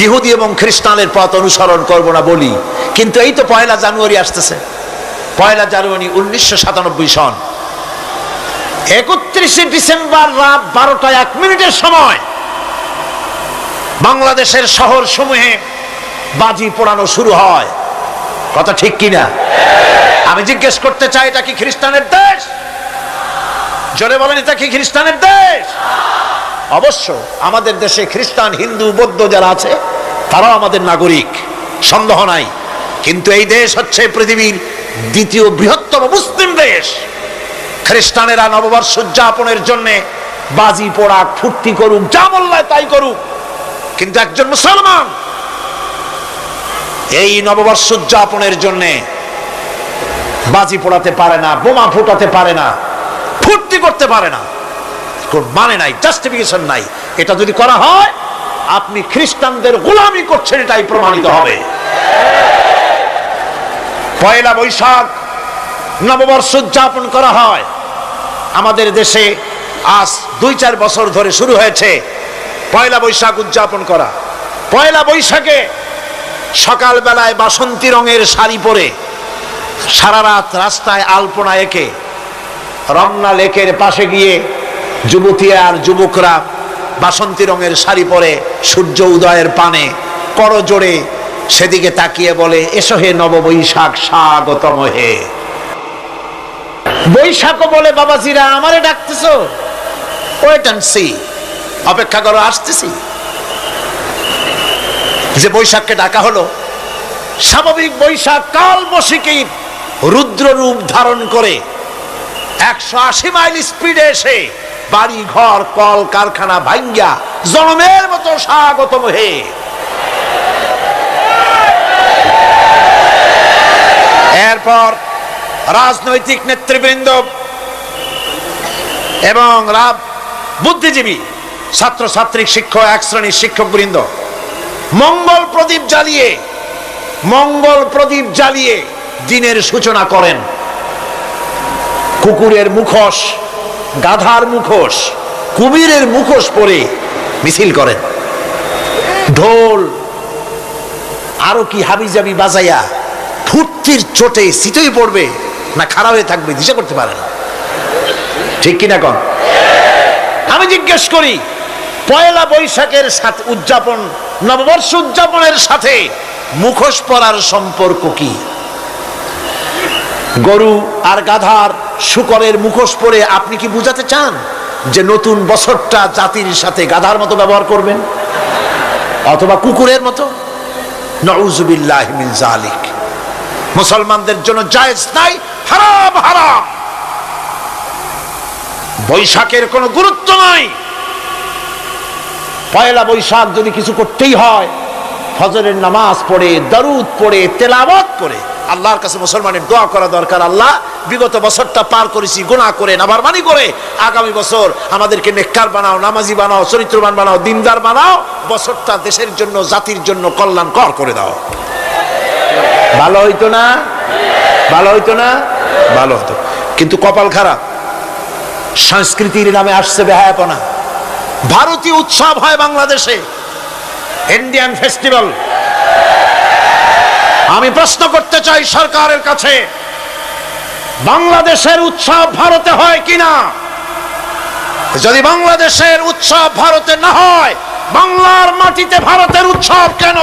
ইহুদি এবং খ্রিস্টানের পথ অনুসরণ করব না বলি, কিন্তু এই তো 1 জানুয়ারি আসতেছে। 1 জানুয়ারি 1997 সন, 31 ডিসেম্বর রাত 12টা 1 মিনিটের সময় বাংলাদেশের শহর সমূহে বাজি পোড়ানো শুরু হয়। কথা ঠিক কিনা? আমি জিজ্ঞেস করতে চাই, এটা কি খ্রিস্টানের দেশ? জোরে বলেন, এটা কি খ্রিস্টানের দেশ? অবশ্য আমাদের দেশে খ্রিস্টান, হিন্দু, বৌদ্ধ যারা আছে তারাও আমাদের নাগরিক, সন্দেহ নাই। কিন্তু এই দেশ হচ্ছে পৃথিবীর 2য় বৃহত্তম মুসলিম দেশ। খ্রিস্টানেরা নববর্ষ উদযাপনের জন্য বাজি পোড়াক, ফুর্তি করুক, যা বললায় তাই করুক, কিন্তু একজন মুসলমান এই নববর্ষ উদযাপনের জন্য বাজি পোড়াতে পারে না, বোমা ফুটাতে পারে না, ফুর্তি করতে পারে না, মানে নাই, জাস্টিফিকেশন নাই। এটা যদি করা হয় আপনি খ্রিস্টানদের গোলামি করছেন, এটাই প্রমাণিত হবে। পয়লা বৈশাখ নববর্ষ উদযাপন করা হয় আমাদের দেশে। আজ 2-4 বছর ধরে শুরু হয়েছে পয়লা বৈশাখ উদযাপন করা। পয়লা বৈশাখে সকাল বেলায় বাসন্তী রঙের শাড়ি পরে সারা রাত রাস্তায় আলপনা এঁকে রমনা লেকের পাশে গিয়ে যুবতী আর যুবকরা বাসন্তী রঙের শাড়ি পরে সূর্য উদয়ের পানে করজোড়ে সেদিকে তাকিয়ে বলে, এসো হে নববৈশাখ স্বাগতম হে। বৈশাখও বলে, বাবাজিরা আমারে ডাকতেছো? ওয়েট এন্ড সি, অপেক্ষা করো, আসতেছি। যে বৈশাখকে ডাকা হলো, স্বাভাবিক বৈশাখ কাল বৈশাখীর রুদ্র রূপ ধারণ করে 180 মাইল স্পিডে এসে বাড়ি ঘর কল কারখানা ভাঙ্গা জনমের মতো স্বাগতম হে। এরপর রাজনৈতিক নেতৃবৃন্দ এবং বুদ্ধিজীবী, ছাত্রছাত্রী, শিক্ষক, এক শ্রেণীর শিক্ষকবৃন্দ মঙ্গল প্রদীপ জ্বালিয়ে দিনের সূচনা করেন। কুকুরের মুখোশ, গাধার মুখোশ, কুমিরের মুখোশ পরে মিছিল করেন। ঢোল আরো কি হাবিজাবি বাজাইয়া ফুর্তির চোটে শীতই পড়বে না খারাপ হয়ে থাকবে দিশা করতে পারে না। ঠিক কিনা কন? আমি জিজ্ঞেস করি, পয়লা বৈশাখের সাথে উদযাপন, নববর্ষ উদযাপনের সাথে মুখোশ পরার সম্পর্ক কি? গরু আর গাধার শুকরের মুখোশ পরে আপনি কি বুঝাতে চান যে নতুন বছরটা জাতির সাথে গাধার মতো ব্যবহার করবেন অথবা কুকুরের মতো? নাউযুবিল্লাহি মিন যালিক। মুসলমানদের জন্য জায়েজ নাই, হারাম হারাম। বৈশাখের কোনো গুরুত্ব নাই। পয়লা বৈশাখ যদি কিছু করতেই হয়, ফজরের নামাজ পড়ে, দরুদ পড়ে, তেলাওয়াত করে আল্লাহর কাছে মুসলমানের দোয়া করা দরকার। আল্লাহ, বিগত বছরটা পার করেছি গুনাহ করে, নাফরমানি করে, আগামী বছর আমাদেরকে নেককার বানাও, নামাজি বানাও, চরিত্রবান বানাও, দিনদার বানাও। বছরটা দেশের জন্য, জাতির জন্য কল্যাণকর করে দাও। ভালো হইতো না? ভালো হইতো না? ভালো হতো। কিন্তু কপাল খারাপ, সংস্কৃতির নামে আসছে বেহায়াপনা। ভারতীয় উৎসব হয় বাংলাদেশে, ইন্ডিয়ান ফেস্টিভ্যাল। আমি প্রশ্ন করতে চাই সরকারের কাছে, বাংলাদেশের উৎসব ভারতে হয় কিনা? যদি বাংলাদেশের উৎসব ভারতে না হয়, বাংলার মাটিতে ভারতের উৎসব কেন?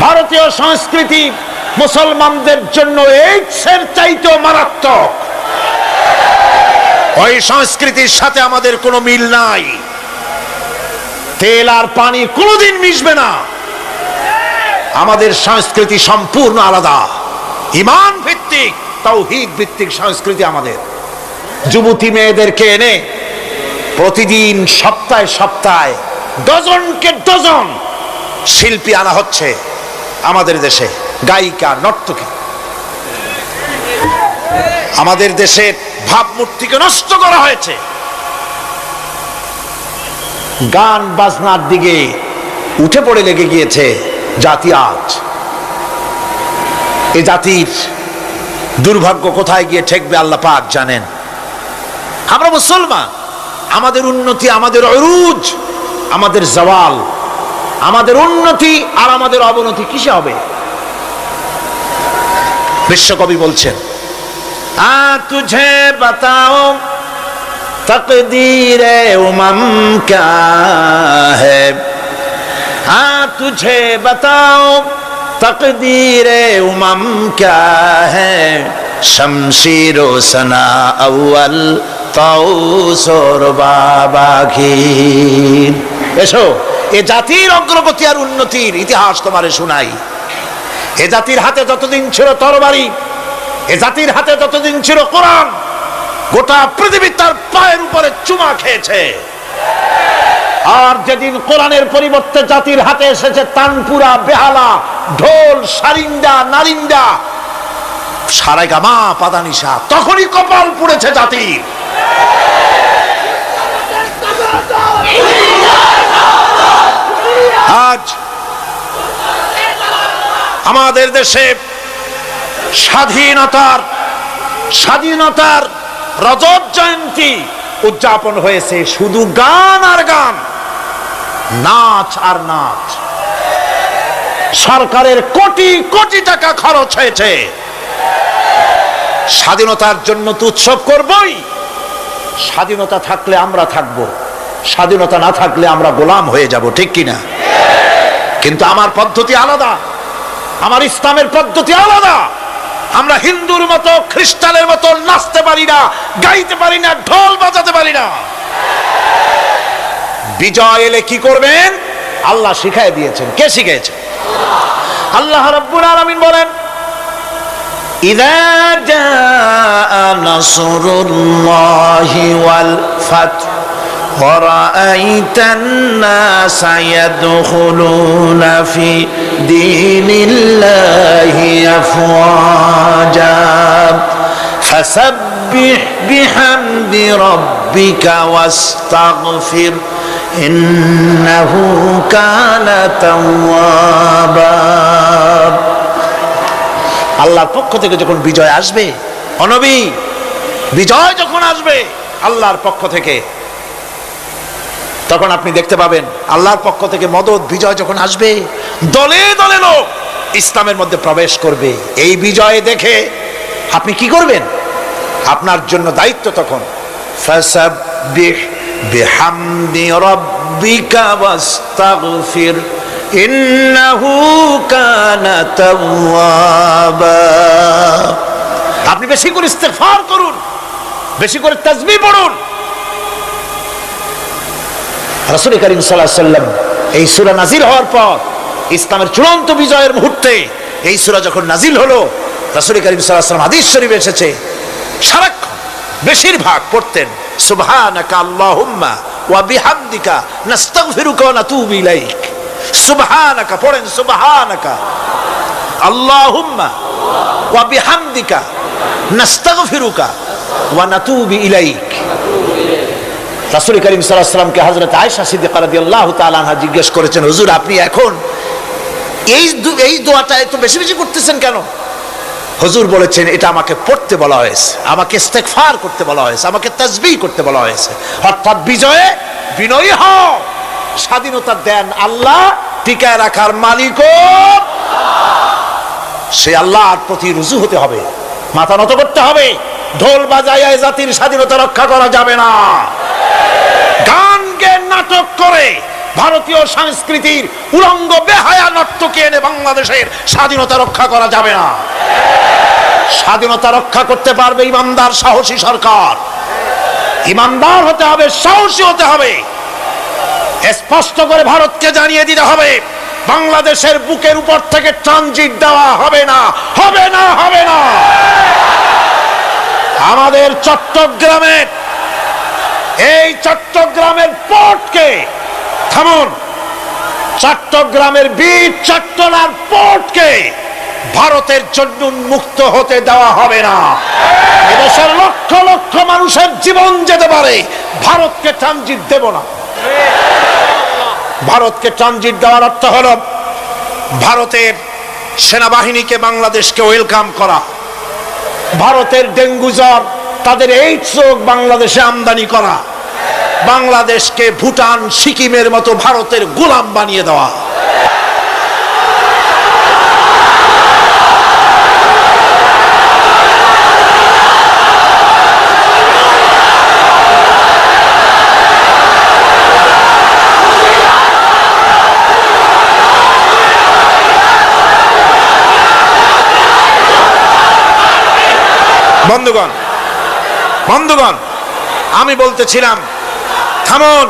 ভারতীয় সংস্কৃতি মুসলমানদের জন্য এইডসের চাইতেও মারাত্মক। ওই সংস্কৃতির সাথে আমাদের কোনো মিল নাই। তেল আর পানি কোনোদিন মিশবে না। আমাদের সংস্কৃতি সম্পূর্ণ আলাদা, ঈমান ভিত্তিক, তাওহীদ ভিত্তিক সংস্কৃতি আমাদের। যুবতী মেয়েদেরকে এনে প্রতিদিন সপ্তাহে সপ্তাহে ডজনকে ডজন শিল্পী আনা হচ্ছে আমাদের দেশে, গায়িকা, নর্তকী। আমাদের দেশের ভাবমূর্তিকে নষ্ট করা হয়েছে। গান বাজনার দিকে উঠে পড়ে লেগে গিয়েছে জাতি আজ। এই জাতির দুর্ভাগ্য কোথায় গিয়ে ঠেকবে আল্লাহ পাক জানেন। আমরা মুসলমান, আমাদের উন্নতি, আমাদের অরুজ, আমাদের জওয়াল, আমাদের উন্নতি আর আমাদের অবনতি কিসে হবে? বিশ্বকবি বলছেন, তুঝে বাতাও তকদীরে উমম ক্যা হ্যায়, তুঝে বাতাও তকদীরে উমম ক্যা হ্যায়, শমশির ও সনা আউয়াল তাউস और বাবাঘির। এসো, এ জাতির অগ্রগতি আর উন্নতির ইতিহাস তোমারে শোনাই। এ জাতির হাতে যতদিন ছিল তরবারি, এ জাতির হাতে যতদিন ছিল কোরআন, গোটা পৃথিবী তার পায়ের উপরে চুমা খেয়েছে। আর যেদিন কোরআনের পরিবর্তে জাতির হাতে এসেছে তানপুরা, বেহালা, ঢোল, সারিন্দা, নারিন্দা, সারেগামা, পাদানিসা, তখনই কপাল পুড়েছে জাতির। আজ আমাদের দেশে স্বাধীনতার রজত জয়ন্তী উদযাপন হয়েছে, শুধু গান আর গান, নাচ আর নাচ। সরকারের কোটি কোটি টাকা খরচ হয়েছে। স্বাধীনতার জন্য তো উৎসব করবই। স্বাধীনতা থাকলে আমরা থাকব, স্বাধীনতা না থাকলে আমরা গোলাম হয়ে যাব, ঠিক কিনা? কিন্তু আমার পদ্ধতি আলাদা, আমার ইসলামের পদ্ধতি আলাদা। আমরা হিন্দুর মতো, খ্রিস্টানের মতো নাচতে পারি না, গাইতে পারি না, ঢোল বাজাতে পারি না। বিজয় এলে কি করবেন আল্লাহ শিখাই দিয়েছেন। কে শিখিয়েছেন? আল্লাহ রাব্বুল আলামিন বলেন, ইযা জাআ নাসরুল্লাহি ওয়াল ফাত ওয়া রাআইতান নাসা ইয়াদখুলুনা ফি দীনিল্লাহি আফওয়াজা ফাসাব্বিহ বিহামদি রাব্বিকা ওয়াস্তাগফির ইন্নাহু কানা তাওয়াবা। আল্লাহর পক্ষ থেকে যখন বিজয় আসবে, নবী, বিজয় যখন আসবে আল্লাহর পক্ষ থেকে, তখন আপনি দেখতে পাবেন আল্লাহর পক্ষ থেকে মদদ, বিজয় যখন আসবে, দলে দলে লোক ইসলামের মধ্যে প্রবেশ করবে। এই বিজয় দেখে আপনি কি করবেন? আপনার জন্য দায়িত্ব তখন ফাসাব্বিহ বিহামদি রাব্বিকা ওয়াস্তাগফির ইন্নাহু কানা তাওয়াবা। আপনি বেশি করে ইস্তেগফার করুন, বেশি করে তাসবিহ পড়ুন। রাসূল কারীম সাল্লাল্লাহু আলাইহি ওয়াসাল্লাম এই সূরা নাযিল হওয়ার পর, ইসলামের চূড়ান্ত বিজয়ের মুহূর্তে এই সূরা যখন নাযিল হলো, রাসূল কারীম সাল্লাল্লাহু আলাইহি ওয়াসাল্লাম হাদিস শরীফে এসেছে, সারাক্ষণ বেশিরভাগ পড়তেন সুবহানাকা আল্লাহুম্মা ওয়া বিহামদিকা নাস্তাগফিরুকা ওয়া নাতুবু ইলাইক। সুবহানাকা পড়েন, সুবহানাকা আল্লাহুম্মা ওয়া বিহামদিকা নাস্তাগফিরুকা ওয়া নাতুবু ইলাইক। রাসূল কারীম সাল্লাল্লাহু আলাইহি ওয়াসাল্লামকে হযরত আয়েশা সিদ্দিকা রাদিয়াল্লাহু তাআলা আনহা জিজ্ঞেস করেছেন, হুজুর আপনি এখন এই দোয়াটা এত বেশি বেশি করতেছেন কেন? হুজুর বলেছেন, এটা আমাকে পড়তে বলা হয়েছে, আমাকে ইস্তেগফার করতে বলা হয়েছে, আমাকে তাসবিহ করতে বলা হয়েছে। অর্থাৎ বিজয়ে বিনয়ী হও। স্বাধীনতা দেন আল্লাহ, টিকায় রাখার মালিকও সে আল্লাহর প্রতি রুজু হতে হবে, মাথা নত করতে হবে। ঢোল বাজায় জাতির স্বাধীনতা রক্ষা করা যাবে না। গান গেয়ে নাটক করে ভারতীয় সংস্কৃতির উলঙ্গ বেহায়া নর্তকী এনে বাংলাদেশের স্বাধীনতা রক্ষা করা যাবে না। স্বাধীনতা রক্ষা করতে পারবে ইমানদার সাহসী সরকার। ইমানদার হতে হবে, সাহসী হতে হবে। স্পষ্ট করে ভারতকে জানিয়ে দিতে হবে, বাংলাদেশের বুকের উপর থেকে ট্রানজিট দেওয়া হবে না, হবে না, হবে না। আমাদের চট্টগ্রামের এই চট্টগ্রামের পোর্টকে থামুন, চট্টগ্রামের বীর চট্টলার পোর্টকে ভারতের জন্য উন্মুক্ত হতে দেওয়া হবে না। এদেশের লক্ষ লক্ষ মানুষের জীবন যেতে পারে, ভারতকে ট্রানজিট দেব না। ভারতকে ট্রানজিট দেওয়ার অর্থ হলো ভারতের সেনাবাহিনীকে বাংলাদেশকে ওয়েলকাম করা, ভারতের ডেঙ্গু জ্বর, তাদের এইডস রোগ বাংলাদেশে আমদানি করা, বাংলাদেশকে ভুটান, সিকিমের মতো ভারতের গোলাম বানিয়ে দেওয়া। বন্ধুগণ, বন্ধুগণ, আমি বলতেছিলাম থামুন।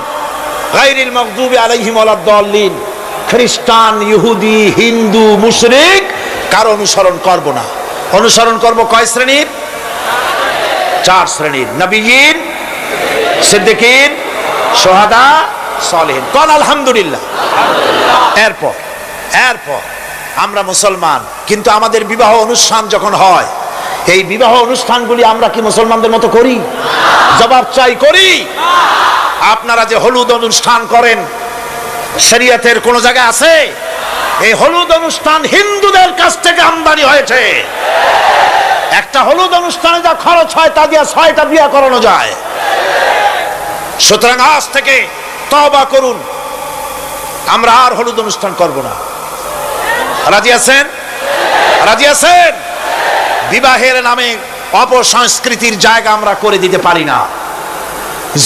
গায়রিল মাগদুবি আলাইহিম ওয়ালাদ-দাল্লিন, খ্রিস্টান, ইহুদি, হিন্দু, মুশরিক কারো অনুসরণ করব না। অনুসরণ করব কয় শ্রেণীর? 4 শ্রেণীর। নবীয়িন, সিদ্দিকিন, শুহাদা, সালিহিন। কোন আলহামদুলিল্লাহ। এরপর আমরা মুসলমান, কিন্তু আমাদের বিবাহ অনুষ্ঠান যখন হয়, এই বিবাহ অনুষ্ঠানগুলি আমরা কি মুসলমানদের মতো করি? জবাব চাই, করি? আপনারা যে হলুদ অনুষ্ঠান করেন, শরীয়তের কোন জায়গায় আছে? এই হলুদ অনুষ্ঠান হিন্দুদের কাছ থেকে আমদানি হয়েছে। একটা হলুদ অনুষ্ঠানে যা খরচ হয় তা দিয়ে 6টা বিয়ে করানো যায়। সুতরাং আজ থেকে তওবা করুন, আমরা আর হলুদ অনুষ্ঠান করব না। রাজি আছেন? রাজি আছেন? বিবাহের নামে অপসংস্কৃতির জায়গা আমরা করে দিতে পারি না।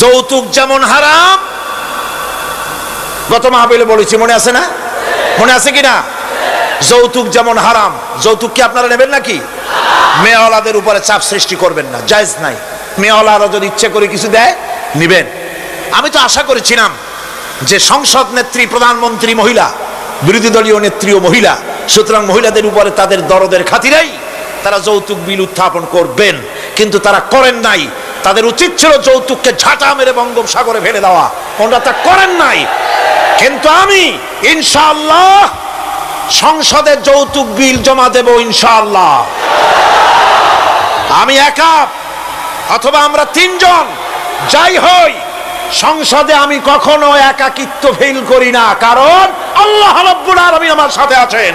যৌতুক যেমন হারাম, গত মাহফিলে বলেছি, মনে আছে না? মনে আছে কিনা? যৌতুক যেমন হারাম। যৌতুক কি আপনারা নেবেন নাকি? মেয়েওয়ালাদের উপরে চাপ সৃষ্টি করবেন না, জায়েজ নাই। মেয়েওয়ালারা যদি ইচ্ছে করে কিছু দেয়, নিবেন। আমি তো আশা করেছিলাম যে সংসদ নেত্রী, প্রধানমন্ত্রী মহিলা, বিরোধী দলীয় নেত্রীও মহিলা, সুতরাং মহিলাদের উপরে তাদের দরদের খাতিরেই তারা যৌতুক বিল উত্থাপন করবেন, কিন্তু তারা করেন নাই। তাদের উচিত ছিল যৌতুককে ঝাঁটা মেরে বঙ্গোপসাগরে ফেলে দেওয়া, ওনারা তা করেন নাই। কিন্তু আমি ইনশাআল্লাহ সংসদে যৌতুক বিল জমা দেব ইনশাআল্লাহ। আমি একা অথবা আমরা 3 জন যাই হই, সংসদে আমি কখনো একাকিত্ব ফিল করি না, কারণ আল্লাহ রাব্বুল আলামিন আমার সাথে আছেন।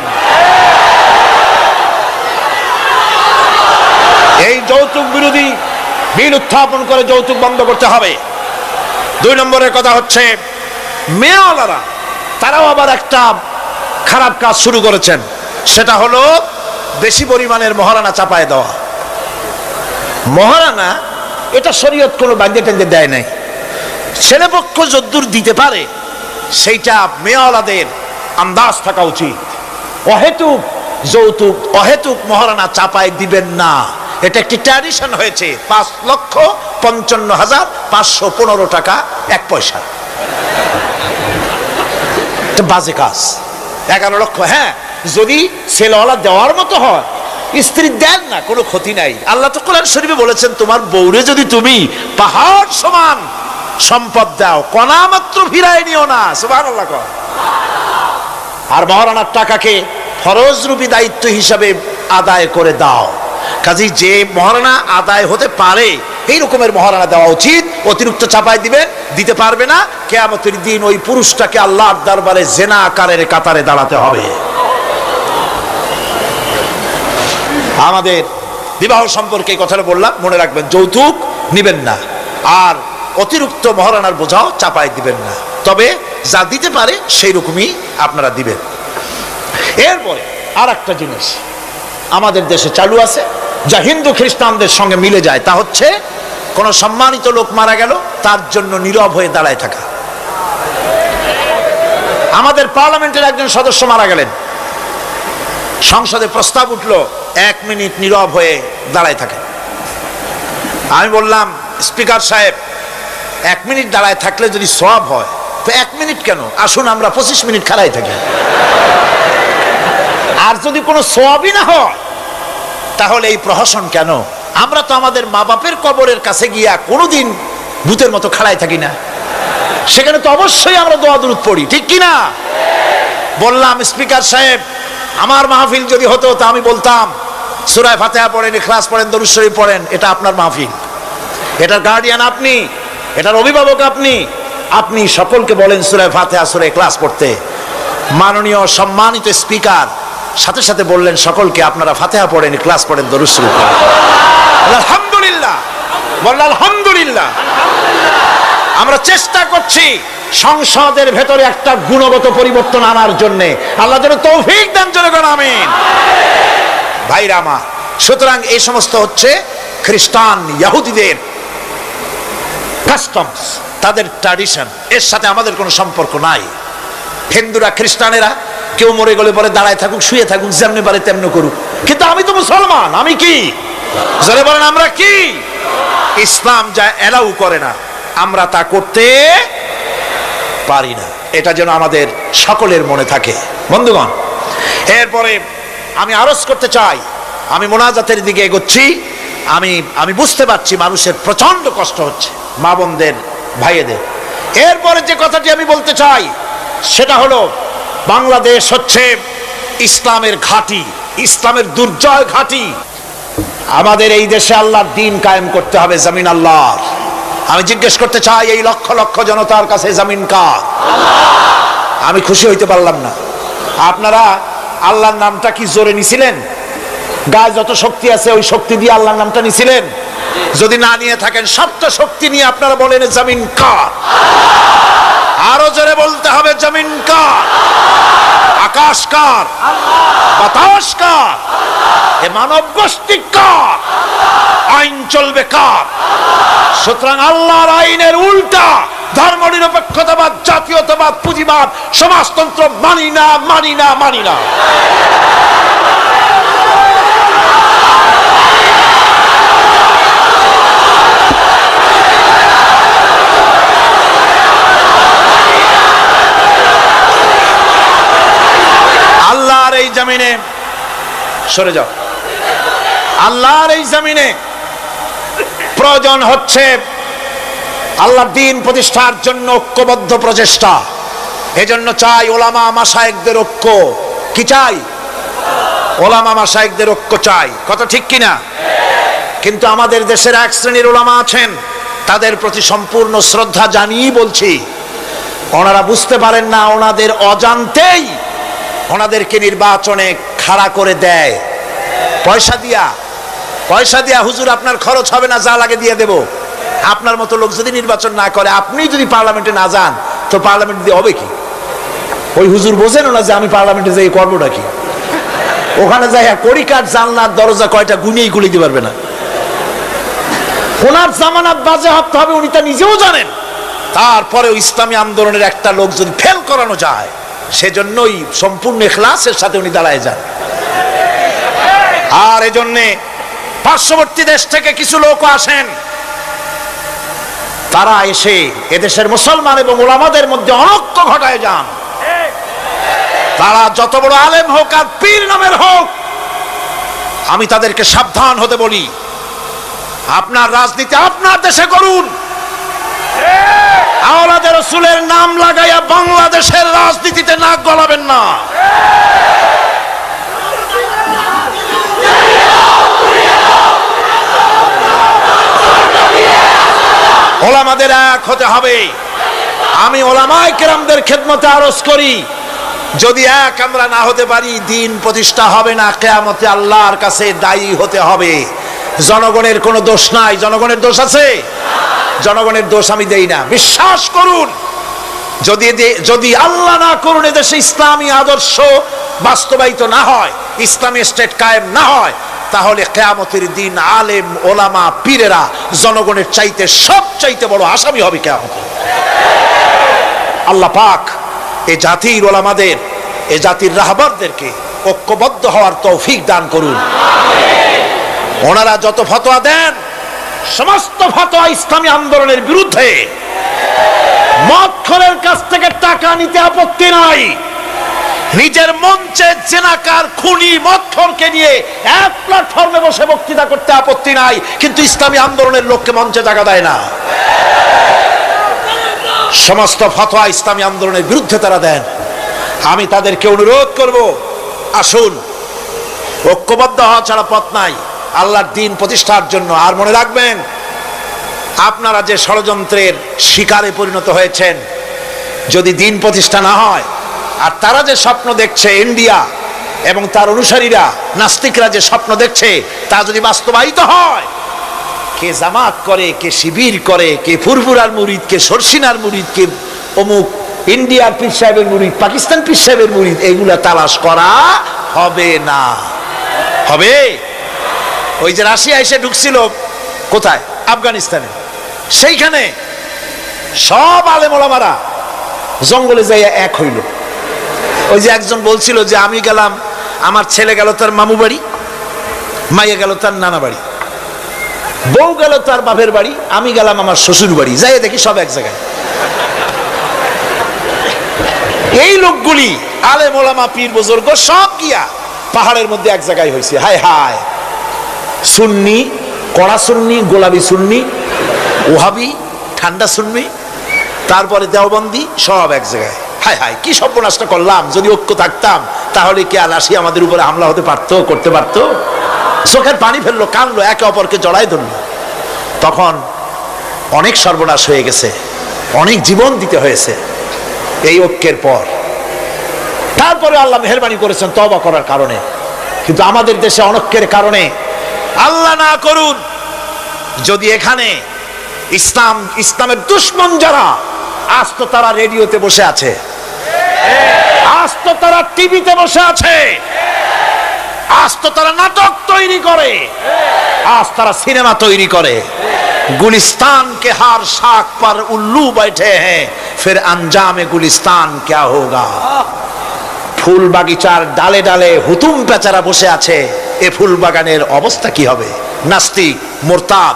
এই যৌতুক বিরোধী বিল উত্থাপন করে যৌতুক বন্ধ করতে হবে। 2 নম্বরের কথা হচ্ছে, মেয়েওয়ালারা তারাও আবার একটা খারাপ কাজ শুরু করেছেন, সেটা হলো বেশি পরিমাণের মহারানা চাপায় দেওয়া। মহারানা এটা শরীয়ত কোনো বাঁধে টেঁধে দেয় নাই। ছেলেপক্ষ যদ্দূর দিতে পারে সেইটা মেয়েওয়ালাদের আন্দাজ থাকা উচিত। অহেতুক যৌতুক, অহেতুক মহারানা চাপায় দিবেন না। এটা একটি ট্র্যাডিশন হয়েছে। 5,55,515 টাকা 1 পয়সা, বাজে কাজ। 11 লক্ষ, হ্যাঁ, যদি ছেলেওয়ালা দেওয়ার মতো হয়, স্ত্রী দেন না, কোনো ক্ষতি নাই। আল্লাহ তো কোরআন শরীফে বলেছেন, তোমার বউরে যদি তুমি পাহাড় সমান সম্পদ দাও, কণা মাত্র ফিরায় নিও না। সুবহানাল্লাহ। আর মহারানার টাকাকে ফরজরূপী দায়িত্ব হিসাবে আদায় করে দাও। কাজেই যে মহারানা আদায় হতে পারে এই রকমের মহারানা দেওয়া উচিত। অতিরিক্ত চাপাই দিতে পারবে না। কিয়ামতের দিন ওই পুরুষটাকে আল্লাহর দরবারে জিনাকারের কাতারে দাঁড়াতে হবে। আমাদের বিবাহ সম্পর্কে এই কথাটা বললাম, মনে রাখবেন, যৌতুক নিবেন না, আর অতিরিক্ত মহারানার বোঝাও চাপাই দিবেন না। তবে যা দিতে পারে সেই রকমই আপনারা দিবেন। এরপরে আর একটা জিনিস আমাদের দেশে চালু আছে, যা হিন্দু খ্রিস্টানদের সঙ্গে মিলে যায়, তা হচ্ছে কোন সম্মানিত লোক মারা গেল, তার জন্য নীরব হয়ে দাঁড়ায় থাকা। আমাদের পার্লামেন্টের একজন সদস্য মারা গেলেন, সংসদে প্রস্তাব উঠলো 1 মিনিট নীরব হয়ে দাঁড়ায় থাকে। আমি বললাম, স্পিকার সাহেব, 1 মিনিট দাঁড়ায় থাকলে যদি সওয়াব হয়, তো 1 মিনিট কেন, আসুন আমরা 25 মিনিট খাড়াই থাকি। আর যদি কোনো সওয়াবই না হয়, তাহলে এই প্রহসন কেন? আমরা তো আমাদের মা বাপের কবরের কাছে গিয়া কোনোদিন ভূতের মতো খাড়াই থাকি না, সেখানে তো অবশ্যই আমরা দোয়া দুরূদ পড়ি, ঠিক কিনা? বললাম, স্পিকার সাহেব, আমার মাহফিল যদি হতো তা আমি বলতাম সূরা ফাতিহা পড়েন, ইখলাস পড়েন, দরুদ শরীফ পড়েন। এটা আপনার মাহফিল, এটার গার্ডিয়ান আপনি, এটার অভিভাবক আপনি। আপনি সকলকে বলেন সূরা ফাতিহা, সূরা ইখলাস পড়তে। মাননীয় সম্মানিত স্পিকার সাথে সাথে বললেন সকলকে, আপনারা ফাতিহা পড়েন, ইখলাস পড়েন, দরুদ শরীফ পড়েন। আলহামদুলিল্লাহ, বললেন আলহামদুলিল্লাহ। আমরা চেষ্টা করছি সংসদের ভেতরে একটা গুণগত পরিবর্তন আনার জন্য। আল্লাহ যেন তৌফিক দেন, জনগণ আমিন। ভাইরা আমার, সুতরাং এই সমস্ত হচ্ছে খ্রিস্টান ইহুদিদের কাস্টমস, তাদের ট্র্যাডিশন, এর সাথে আমাদের কোনো সম্পর্ক নাই। হিন্দুরা, খ্রিস্টানেরা কেউ মরে গেলে পরে দাঁড়ায় থাকুক, শুয়ে থাকুক, যেমনি পারে তেমনি করুক, কিন্তু আমি তো মুসলমান, আমি কি জোরে বলেন, আমরা কি? ইসলাম যা এলাউ করে না, আমরা তা করতে পারি না। এটা যেন আমাদের সকলের মনে থাকে, বন্ধুগণ। এরপরে আমি আরজ করতে চাই, আমি মোনাজাতের দিকে এগোচ্ছি। আমি বুঝতে পারছি মানুষের প্রচন্ড কষ্ট হচ্ছে, মা বোনদের, ভাইয়েদের। এরপরে যে কথাটি আমি বলতে চাই সেটা হলো, বাংলাদেশ হচ্ছে ইসলামের ঘাঁটি, ইসলামের দুর্জয় ঘাঁটি। আমাদের এই দেশে আল্লাহর দ্বীন কায়েম করতে হবে, জমিন আল্লাহর। আমি জিজ্ঞেস করতে চাই, এই লক্ষ লক্ষ জনতার কাছে জমিন কার? আমি খুশি হইতে পারলাম না। আপনারা আল্লাহর নামটা কি জোরে নিছিলেন? গায়ে যত শক্তি আছে ওই শক্তি দিয়ে আল্লাহর নামটা নিছিলেন? যদি না নিয়ে থাকেন, সবটা শক্তি নিয়ে আপনারা বলেন জমিন কার? আরো জোরে বলতে হবে, জমিন কার? আকাশ কার? বাতাস কার? এ মানব গোষ্ঠী কার? আইন চলবে কার? সুতরাং আল্লাহর আইনের উল্টা ধর্মনিরপেক্ষতাবাদ, জাতীয়তাবাদ, পুঁজিবাদ, সমাজতন্ত্র মানি না, মানি না, মানি না। আল্লাহর এই জমিনে, সরে যাও, আল্লাহর এই জমিনে প্রয়োজন হচ্ছে আল্লাহর দ্বীন প্রতিষ্ঠার জন্য ঐক্যবদ্ধ প্রচেষ্টা। এজন্য চাই ওলামা মাশায়েখদের ঐক্য। কি চাই? ওলামা মাশায়েখদের ঐক্য চাই। কথা ঠিক কিনা? কিন্তু আমাদের দেশের এক শ্রেণীর ওলামা আছেন, তাদের প্রতি সম্পূর্ণ শ্রদ্ধা জানিয়ে বলছি, ওনারা বুঝতে পারেন না, ওনাদের অজান্তেই ওনাদেরকে নির্বাচনে খাড়া করে দেয় পয়সা দিয়া। হুজুর আপনার খরচ হবে না, যা লাগে দিয়ে দেব। আপনার মতো লোক যদি নির্বাচন না করে, আপনি যদি পার্লামেন্টে না যান, তো পার্লামেন্ট দিয়ে হবে কি? ওই হুজুর বোঝেন না যে আমি পার্লামেন্টে যাই করবোটা কি? ওখানে যাই কড়িকাঠ জানলার দরজা কয়টা গুনিয়েই গুলি দিতে পারবে না। ওনার জামানত বাজেয়াপ্ত হবে, উনি তা নিজেও জানেন। তারপরেও ইসলামী আন্দোলনের একটা লোক যদি ফেল করানো যায়, সেজন্যই সম্পূর্ণ ইখলাসের সাথে উনি দাঁড়ায় যান। আর এজন্যে পার্শ্ববর্তী দেশ থেকে কিছু লোক আসেন, তারা এসে এদেশের মুসলমান এবং ওলামাদের মধ্যে অনৈক্য ঘটায় যান। তারা যত বড় আলেম হোক আর পীর নামের হোক, আমি তাদেরকে সাবধান হতে বলি, আপনার রাজনীতি আপনার দেশে করুন। আওলাদে রাসূলের নাম লাগাইয়া বাংলাদেশের রাজনীতিতে নাক গলাবেন না। ওলামাদের এক হতে হবে। আমি ওলামায়ে কেরামদের খেদমতে আরজ করি, যদি এক আমরা না হতে পারি, দ্বীন প্রতিষ্ঠা হবে না। কিয়ামতে আল্লাহর কাছে দায়ী হতে হবে। জনগণের কোনো দোষ নাই। জনগণের দোষ আছে? জনগণের দোষ আমি দেই না। বিশ্বাস করুন, যদি আল্লাহ না করুন এদেশে ইসলামী আদর্শ বাস্তবায়িত না হয়, ইসলামী স্টেট কায়েম না হয়, তাহলে কিয়ামতের দিন আলেম ওলামা পীরেরা জনগণের চাইতে সবচাইতে বড় আসামি হবে কিয়ামতে। আল্লাহ পাক এই জাতির ওলামাদের, এই জাতির রাহবারদেরকে ঐক্যবদ্ধ হওয়ার তৌফিক দান করুন। ওনারা যত ফতোয়া দেন, সমস্ত ফতোয়া ইসলামী আন্দোলনের বিরুদ্ধে। মদখোরের কাছ থেকে টাকা নিতে আপত্তি নাই, নিজের মঞ্চে জেনাকার খুনি মদখোরকে নিয়ে এক প্ল্যাটফর্মে বসে বক্তৃতা করতে আপত্তি নাই, কিন্তু ইসলামী আন্দোলনের লোককে মঞ্চে জায়গা দেয় না। সমস্ত ফতোয়া ইসলামী আন্দোলনের বিরুদ্ধে তারা দেন। আমি তাদেরকে অনুরোধ করব, আসুন, ঐক্যবদ্ধ হওয়া ছাড়া পথ নাই আল্লাহর দ্বীন প্রতিষ্ঠার জন্য। আর মনে রাখবেন, আপনারা যে ষড়যন্ত্রের শিকারে পরিণত হয়েছেন, যদি দ্বীন প্রতিষ্ঠা না হয়, আর তারা যে স্বপ্ন দেখছে, ইন্ডিয়া এবং তার অনুসারীরা নাস্তিকরা যে স্বপ্ন দেখছে, তা যদি বাস্তবায়িত হয়, কে জামাত করে, কে শিবির করে, কে ফুরফুরার মুরিদ, কে সরসিনার মুরিদ, কে অমুক ইন্ডিয়ার পীর সাহেবের মুরিদ, পাকিস্তান পীর সাহেবের মুরিদ, এগুলা তালাশ করা হবে না। হবে? ওই যে রাশিয়া এসে ঢুকছিল কোথায়? আফগানিস্তানে। সেইখানে সব আলেম ওলামারা জঙ্গলে যাইয়া এক হইল। ওই যে একজন বলছিল যে আমি গেলাম, আমার ছেলে গেল তার মামু বাড়ি, মাইয়া গেল তার নানা বাড়ি, বউ গেল তার বাপের বাড়ি, আমি গেলাম আমার শ্বশুর বাড়ি, যাই দেখি সব এক জায়গায়। এই লোকগুলি আলেম ওলামা পীর বুজুর্গ সব গিয়া পাহাড়ের মধ্যে এক জায়গায় হয়েছে। হায় হায়, সুন্নি, কড়া সুন্নি, গোলাপি সুন্নি, ওহাবি, ঠান্ডা সুন্নি, তারপরে দেওবন্দি সব এক জায়গায়। হায় হায়, কি সর্বনাশটা করলাম! যদি ঐক্য থাকতাম তাহলে কি আলাসি আমাদের উপরে হামলা হতে পারতো, করতে পারতো? চোখের পানি ফেললো, কানলো, একে অপরকে জড়াই ধরলো। তখন অনেক সর্বনাশ হয়ে গেছে, অনেক জীবন দিতে হয়েছে এই ঐক্যের পর। তারপরে আল্লাহ মেহেরবানি করেছেন তওবা করার কারণে। কিন্তু আমাদের দেশে অনৈক্যের কারণে, আল্লাহ না করুন যদি এখানে ইসলামের দুশমন যারা, আজ তো তারা রেডিওতে বসে আছে, আজ তো তারা টিভিতে বসে আছে, আজ তো তারা নাটক তৈরি করে, আজ তারা সিনেমা তৈরি করে। गुलिस्तान के हर शाख पर उल्लू बैठे हैं, फिर अंजाम गुलिस्तान क्या होगा। ফুল বাগিচার ডালে ডালে হুতুম পেচারা বসে আছে, এ ফুল বাগানের অবস্থা কি হবে? নাস্তিক, মুরতাদ,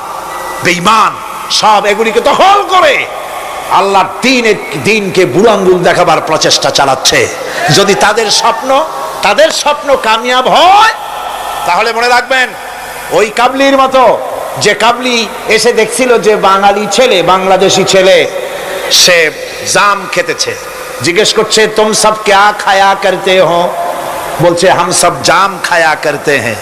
বেঈমান সব এগুলিকে দখল করে আল্লাহর দ্বীনকে বুড়ো আঙ্গুল দেখাবার প্রচেষ্টা চালাচ্ছে। যদি তাদের স্বপ্ন কামিয়াব হয়, তাহলে মনে রাখবেন ওই কাবলির মতো, যে কাবলি এসে দেখছিল যে বাঙালি ছেলে, বাংলাদেশি ছেলে, সে জাম খেতেছে, জিজ্ঞেস করছে তুম সব क्या खाया करते हो? বলছে हम सब जाम खाया करते हैं।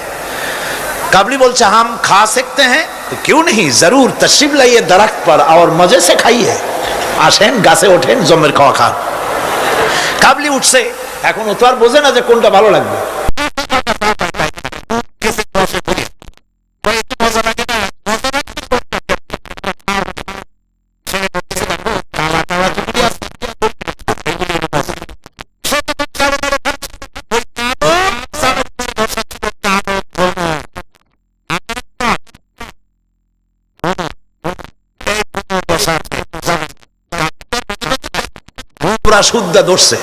काबली बोलছে हम खा सकते हैं, तो क्यों नहीं, जरूर तशरीफ लाइए दरख्त पर और मजे से खाइए। আসেন গাছে ওঠেন, জমের খাওয়া খান। কাবলি উঠছে, এখন ও তো আর বোঝে না যে কোনটা ভালো লাগবে। শুদ্ধা ধরছে,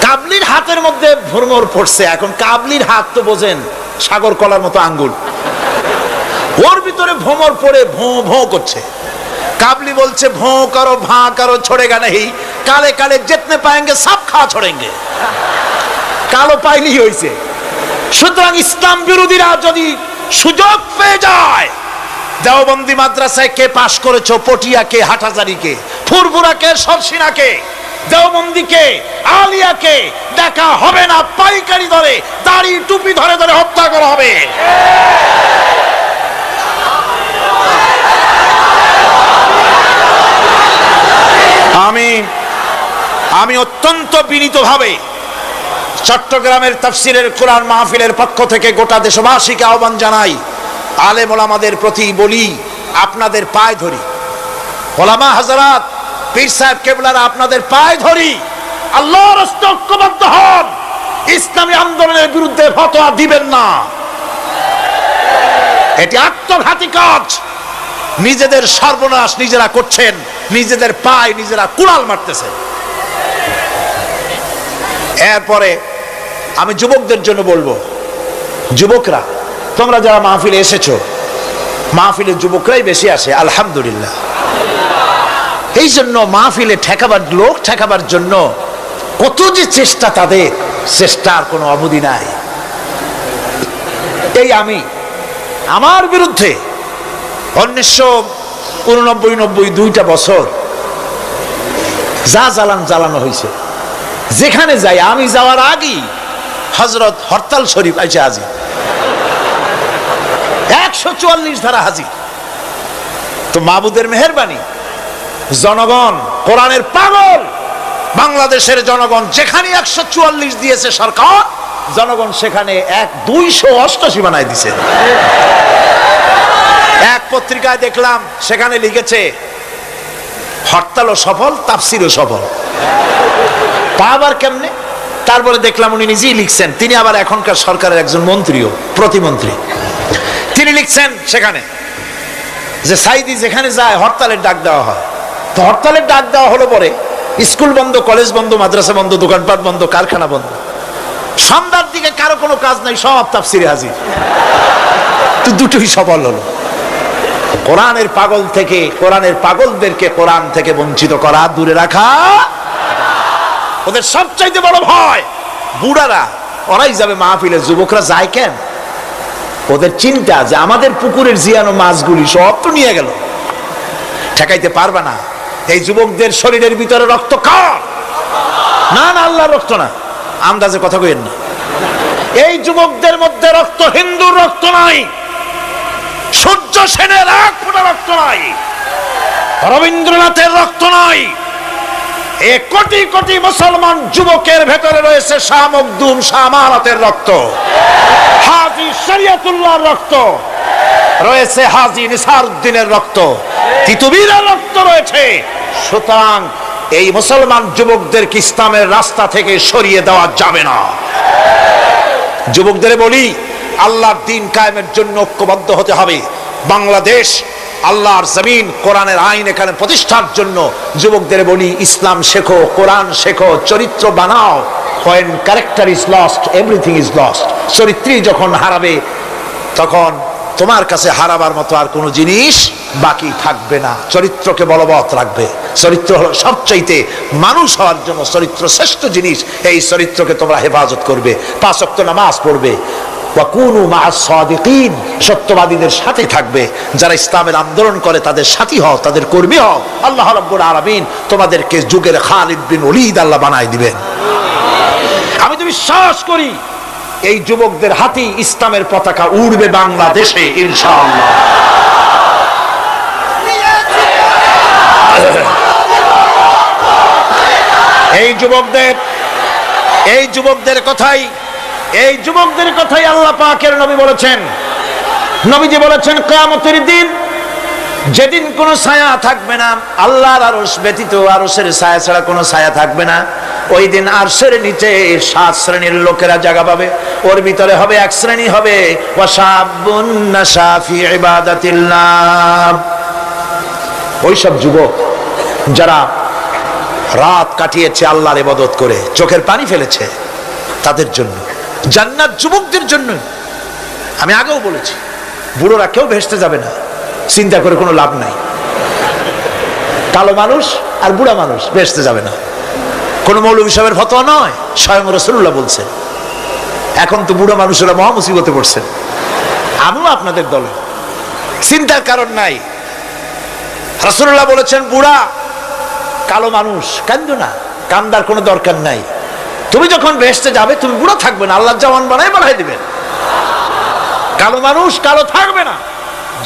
কাবলির হাতের মধ্যে ভ্রমর পড়ছে। এখন কাবলির হাত তো বোঝেন সাগর কলার মতো আঙ্গুল, ওর ভিতরে ভ্রমর পড়ে ভোঁ ভোঁ করছে। কাবলি বলছে ভোঁ করো, ভাঁ করো, छोड़ेगा नहीं, কালে কালে जितने पाएंगे सब खा छोड़ेंगे। কালো পাইলি হইছে। সুতরাং ইসলাম বিরোধীরা যদি সুযোগ পেয়ে যায়, দেওবন্দি মাদ্রাসায় কে পাশ করেছো, পটিয়াকে, হাটহাজারীকে, ফুরফুরাকে, সরসিনাকে, দেওবন্দিকে, আলিয়াকে দেখা হবে না, পাইকারি ধরে দাড়ি টুপি ধরে ধরে হত্যা করা হবে। আমি অত্যন্ত বিনীতভাবে চট্টগ্রামের তাফসিরের কোরআন মাহফিলের পক্ষ থেকে গোটা দেশবাসীকে আহ্বান জানাই, আলেম ওলামাদের প্রতি বলি, আপনাদের পায়ে ধরি, ওলামা হযরত, পীর সাহেব কেবলারা, আপনাদের পায়ে ধরি, আল্লাহর রাস্তে ঐক্যবদ্ধ হন, ইসলামী আন্দোলনের বিরুদ্ধে ফতোয়া দিবেন না। এটি আত্মঘাতী কাজ। নিজেদের সর্বনাশ নিজেরা করছেন, নিজেদের পায়ে নিজেরা কুড়াল মারতেছেন। এরপরে আমি যুবকদের জন্য বলবো, যুবকরা তোমরা যারা মাহফিলে এসেছো, মাহফিলে যুবকরাই বেশি আসে আলহামদুলিল্লাহ। এই জন্য মাহফিলে লোক ঠেকাবার জন্য কত যে চেষ্টা, তাদের চেষ্টার কোনো অবধি নাই। এই আমার বিরুদ্ধে 1989-90 দুইটা বছর যা জ্বালানো হয়েছে, যেখানে যাই, আমি যাওয়ার আগেই হযরত হরতাল শরীফ আইসা হাজির, 144 ধারা হাজির। তো মাবুদের মেহেরবানি, জনগণ কোরআনের পাগল, বাংলাদেশের জনগণ যেখানে 144 দিয়েছে সরকার, জনগণ সেখানে 288 বানায় দিছে। এক পত্রিকায় দেখলাম সেখানে লিখেছে হরতালও সফল, তাফসিরও সফল। তা আবার কেমনে? তারপরে দেখলাম উনি নিজেই লিখছেন, তিনি আবার এখনকার সরকারের একজন মন্ত্রীও, প্রতিমন্ত্রী। তিনি লিখছেন সেখানে যে সাইদি যেখানে যায় হরতালের ডাক দেওয়া হয়। তো হরতালের ডাক দেওয়া হলো পরে স্কুল বন্ধ, কলেজ বন্ধ, মাদ্রাসা বন্ধ, দোকানপাট বন্ধ, কারখানা বন্ধ। সন্ধ্যার দিকে কারো কোনো কাজ নাই, সব তাফসিরে হাজির। তো দুটোই সফল হলো। কোরআনের পাগল থেকে, কোরআনের পাগলদেরকে কোরআন থেকে বঞ্চিত করা, দূরে রাখা ওদের সবচাইতে বড় ভয়। বুড়ারা ওরাই যাবে মাহফিলে, যুবকরা যায় কেন? ওদের চিন্তা যে আমাদের পুকুরের জিয়ানো মাছগুলি সব তো নিয়ে গেল, ঠেকাইতে পারবে না। এই যুবকদের শরীরের ভিতরে রক্ত কার? না না, আল্লাহর রক্ত না, আন্দাজে কথা কইেন না। এই যুবকদের মধ্যে রক্ত হিন্দুর রক্ত নাই, সূর্য সেনের এক ফোঁটা রক্ত নাই, রবীন্দ্রনাথের রক্ত নাই। এ কোটি কোটি মুসলমান যুবকের ভেতরে রয়েছে শাহ মখদুম, শাহ আমানতের রক্ত, হাজী শরিয়তুল্লাহর রক্ত রয়েছে, হাজী নিসারউদ্দিনের রক্ত, তিতুমীরের রক্ত রয়েছে। সুতরাং এই মুসলমান যুবকদেরকে ইসলামের রাস্তা থেকে সরিয়ে দেওয়া যাবে না। যুবকদের বলি, আল্লাহর দ্বীন কায়েমের জন্য ঐক্যবদ্ধ হতে হবে। বাংলাদেশ আল্লাহর জমিন, কোরআনের আইন এখানে প্রতিষ্ঠার জন্য যুবকদের বলি, ইসলাম শেখো, কোরআন শেখো, চরিত্র বানাও। when character is lost everything is lost। চরিত্রী যখন হারাবে তখন তোমার কাছে হারাবার মতো আর কোনো জিনিস বাকি থাকবে না। চরিত্রকে বলবৎ রাখবে। চরিত্র হলো সবচাইতে মানুষ হওয়ার জন্য চরিত্র শ্রেষ্ঠ জিনিস। এই চরিত্রকে তোমরা হেফাজত করবে, 5 ওয়াক্ত নামাজ পড়বে, ওয়াকুনু মা'আস সাদিকিন, সত্যবাদীদের সাথে থাকবে। যারা ইসলামের আন্দোলন করে তাদের সাথী হও, তাদের কর্মী হও। আল্লাহ রাব্বুল আলামিন তোমাদেরকে যুগের খালিদ বিন ওলীদ আল্লাহ বানায় দিবেন। আমি তো বিশ্বাস করি এই যুবকদের হাতে ইসলামের পতাকা উড়বে বাংলাদেশে ইনশাআল্লাহ। এই যুবকদের কথাই আল্লাহ পাকের নবী বলেছেন। নবীজি বলেছেন, কিয়ামতের দিন যেদিন কোনো ছায়া থাকবে না, আল্লাহর আরশ ব্যতীত আরশের ছায়া ছাড়া কোনো ছায়া থাকবে না, ওই দিন আরশের নিচে 7 শ্রেণীর লোকেরা জায়গা পাবে। ওর ভিতরে হবে এক শ্রেণী হবে ওয়াশাবুন নাশা ফি ইবাদাতিল্লাহ, ওইসব যুবক যারা রাত কাটিয়েছে আল্লাহর ইবাদত করে, চোখের পানি ফেলেছে, তাদের জন্য জান্নাত যুবকদের জন্য। আমি আগেও বলেছি, বুড়োরা কেউ ভেস্তে যাবে না, চিন্তা করে কোনো লাভ নাই। কালো মানুষ আর বুড়া মানুষ ভেস্তে যাবে না, কোনো মৌলভী সাহেবের ফতোয়া নয়, স্বয়ং রাসূলুল্লাহ বলছেন। এখন তো বুড়া মানুষেরা মহা মুসিবতে পড়ছেন, আমিও আপনাদের দলে, চিন্তার কারণ নাই। রাসূলুল্লাহ বলেছেন, বুড়া কালো মানুষ কান্দো না, কান্দার কোনো দরকার নাই। তুমি যখন ভেস্তে যাবে তুমি বুড়া থাকবে না, আল্লাহ জওয়ান বানাই দিবেন। কালো মানুষ কালো থাকবে না,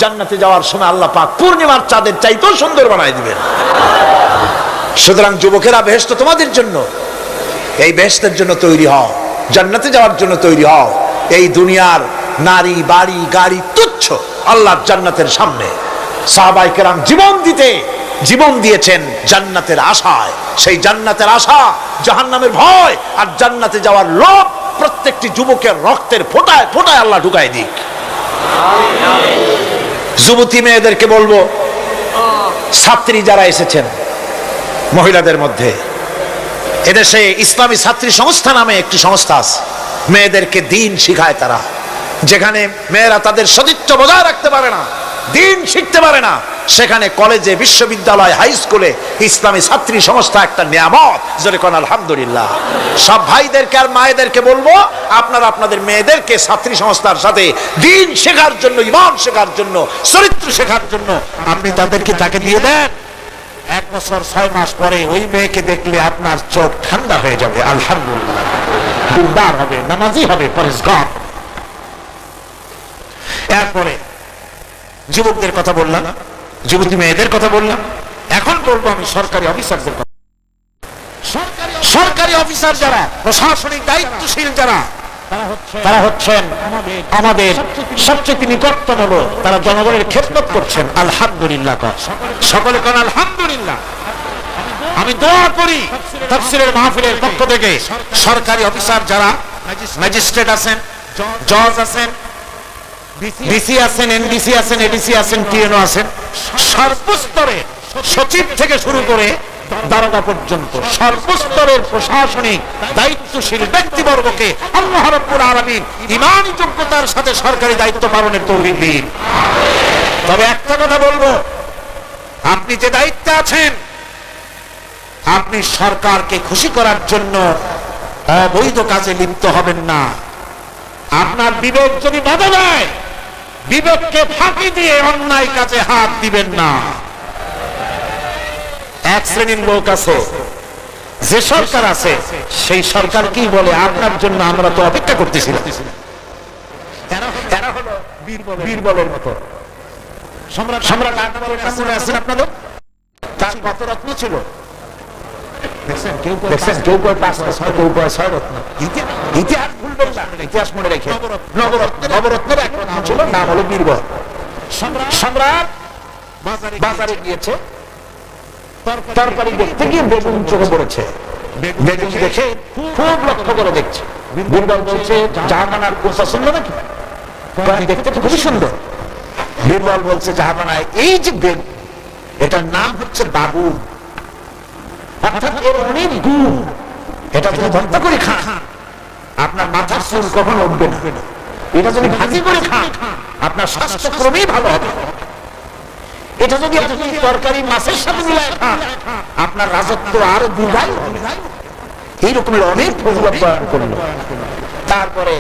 জান্নাতে যাওয়ার সময় আল্লাহ পাক পূর্ণিমার চাঁদের চাইতেও সুন্দর বানাই দিবেন। সুতরাং যুবকেরা, বেহেশত তোমাদের জন্য, এই বেহেশতের জন্য তৈরি হও, জান্নাতে যাওয়ার জন্য তৈরি হও। এই দুনিয়ার নারী বাড়ি গাড়ি তুচ্ছ আল্লাহর জান্নাতের সামনে। সাহাবায়ে কেরাম জীবন দিয়েছেন জান্নাতের আশায়। সেই জান্নাতের আশা, জাহান্নামের ভয় আর জান্নাতে যাওয়ার লোভ প্রত্যেকটি যুবকের রক্তের ফোঁটায় ফোঁটায় আল্লাহ ঢুকায় দিক। যুবতী মেয়েদেরকে বলবো, ছাত্রী যারা এসেছেন মহিলাদের মধ্যে, এদেশে ইসলামী ছাত্রী সংস্থা নামে একটি সংস্থা আছে, মেয়েদেরকে দ্বীন শিখায় তারা। যেখানে মেয়েরা তাদের সতীত্ব বজায় রাখতে পারে না, দ্বীন শিখতে পারে না, সেখানে কলেজে, বিশ্ববিদ্যালয়, হাই স্কুলে ইসলামী ছাত্রী সংস্থা একটা নিয়ামত। জোরে কোন আলহামদুলিল্লাহ। সব ভাইদেরকে আর মায়েদেরকে বলবো, আপনারা আপনাদের মেয়েদেরকে ছাত্রী সংস্থার সাথে দ্বীন শেখার জন্য, ঈমান শেখার জন্য, চরিত্র শেখার জন্য আপনি তাকে দিয়ে দেন। 1 বছর 6 মাস পরে ওই মেয়েকে দেখলে আপনার চোখ ঠান্ডা হয়ে যাবে। আলহামদুলিল্লাহ, দিনদার হবে, নামাজি হবে, পরেশগার। এরপরে যুবকদের কথা বললাম, যুবতী মেয়েদের কথা বললাম, এখন বলবো আমি সরকারি অফিসারদের কথা। সরকারি অফিসার যারা, প্রশাসনিক দায়িত্বশীল যারা, তারা হচ্ছেন আমাদের সবচেয়ে নিকটতম লোক। তারা জনগণের খেদমত করছেন। আলহামদুলিল্লাহ, সকলে কোন আলহামদুলিল্লাহ। আমি দোয়া করি তাফসীরের মাহফিলের পক্ষ থেকে সরকারি অফিসার যারা, ম্যাজিস্ট্রেট আছেন, জজ আছেন, ডিসি আছেন, এনডিসি আছেন, এডিসি আছেন, টিএনও আছেন, সর্বস্তরে সচিব থেকে শুরু করে দারোগা পর্যন্ত সর্বস্তরের প্রশাসনিক দায়িত্বশীল ব্যক্তিবর্গকে আল্লাহ রাব্বুল আলামিন ঈমানি যোগ্যতার সাথে সরকারি দায়িত্ব পালনের তৌফিক দিন। তবে একটা কথা বলবো, আপনি যে দায়িত্বে আছেন, আপনি সরকারকে খুশি করার জন্য অবৈধ কাজে লিপ্ত হবেন না। আপনার বিবেক যদি বাধা দেয়, বিবেককে ফাঁকি দিয়ে অন্যায় কাজে হাত দিবেন না। এক শ্রেণীর লোক আছে, যে সরকার আছে সেই সরকার কি বলে, আপনার জন্য আমরা তো অপেক্ষা করতেছিলাম। এরা হলো বীরবলের মতো। সম্রাট আকবরের নাম মনে আছে আপনাদের? তার কত রত্ন ছিল দেখছেন? কেউ কয় 5 রত্ন, কেউ কয় 6 রত্ন। ইতিহাস ভুলবেন না, ইতিহাস মনে রেখে। নবরত্নের এক রত্ন ছিল, নাম হলো বীরবল। সম্রাট বাজারে গিয়েছে, তরকারি দেখতে গিয়ে বেগুন চোখে পড়েছে। বেগুন দেখে খুব লক্ষ্য করে দেখছে। বীরবল বলছে, জাহাপানার খুব পছন্দ নাকি? দেখতে তো খুবই সুন্দর। বীরবল বলছে, জাহাপানা এই যে বেগুন, এটার নাম হচ্ছে বাবু, অর্থাৎ এর অনেক গুণ। এটা যদি ভর্তা করে খান আপনার মাথার চুল কখনো উঠবে না। এটা যদি ভাজি করে খান আপনার স্বাস্থ্য ক্রমেই ভালো হবে। এটা যদি আপনি তরকারি মাছের সাথে মিলায় খান আপনার রাজত্ব আরো দীর্ঘায়ু হবে। এইরকমের অনেক ফজিলত বয়ান করলো। তারপরে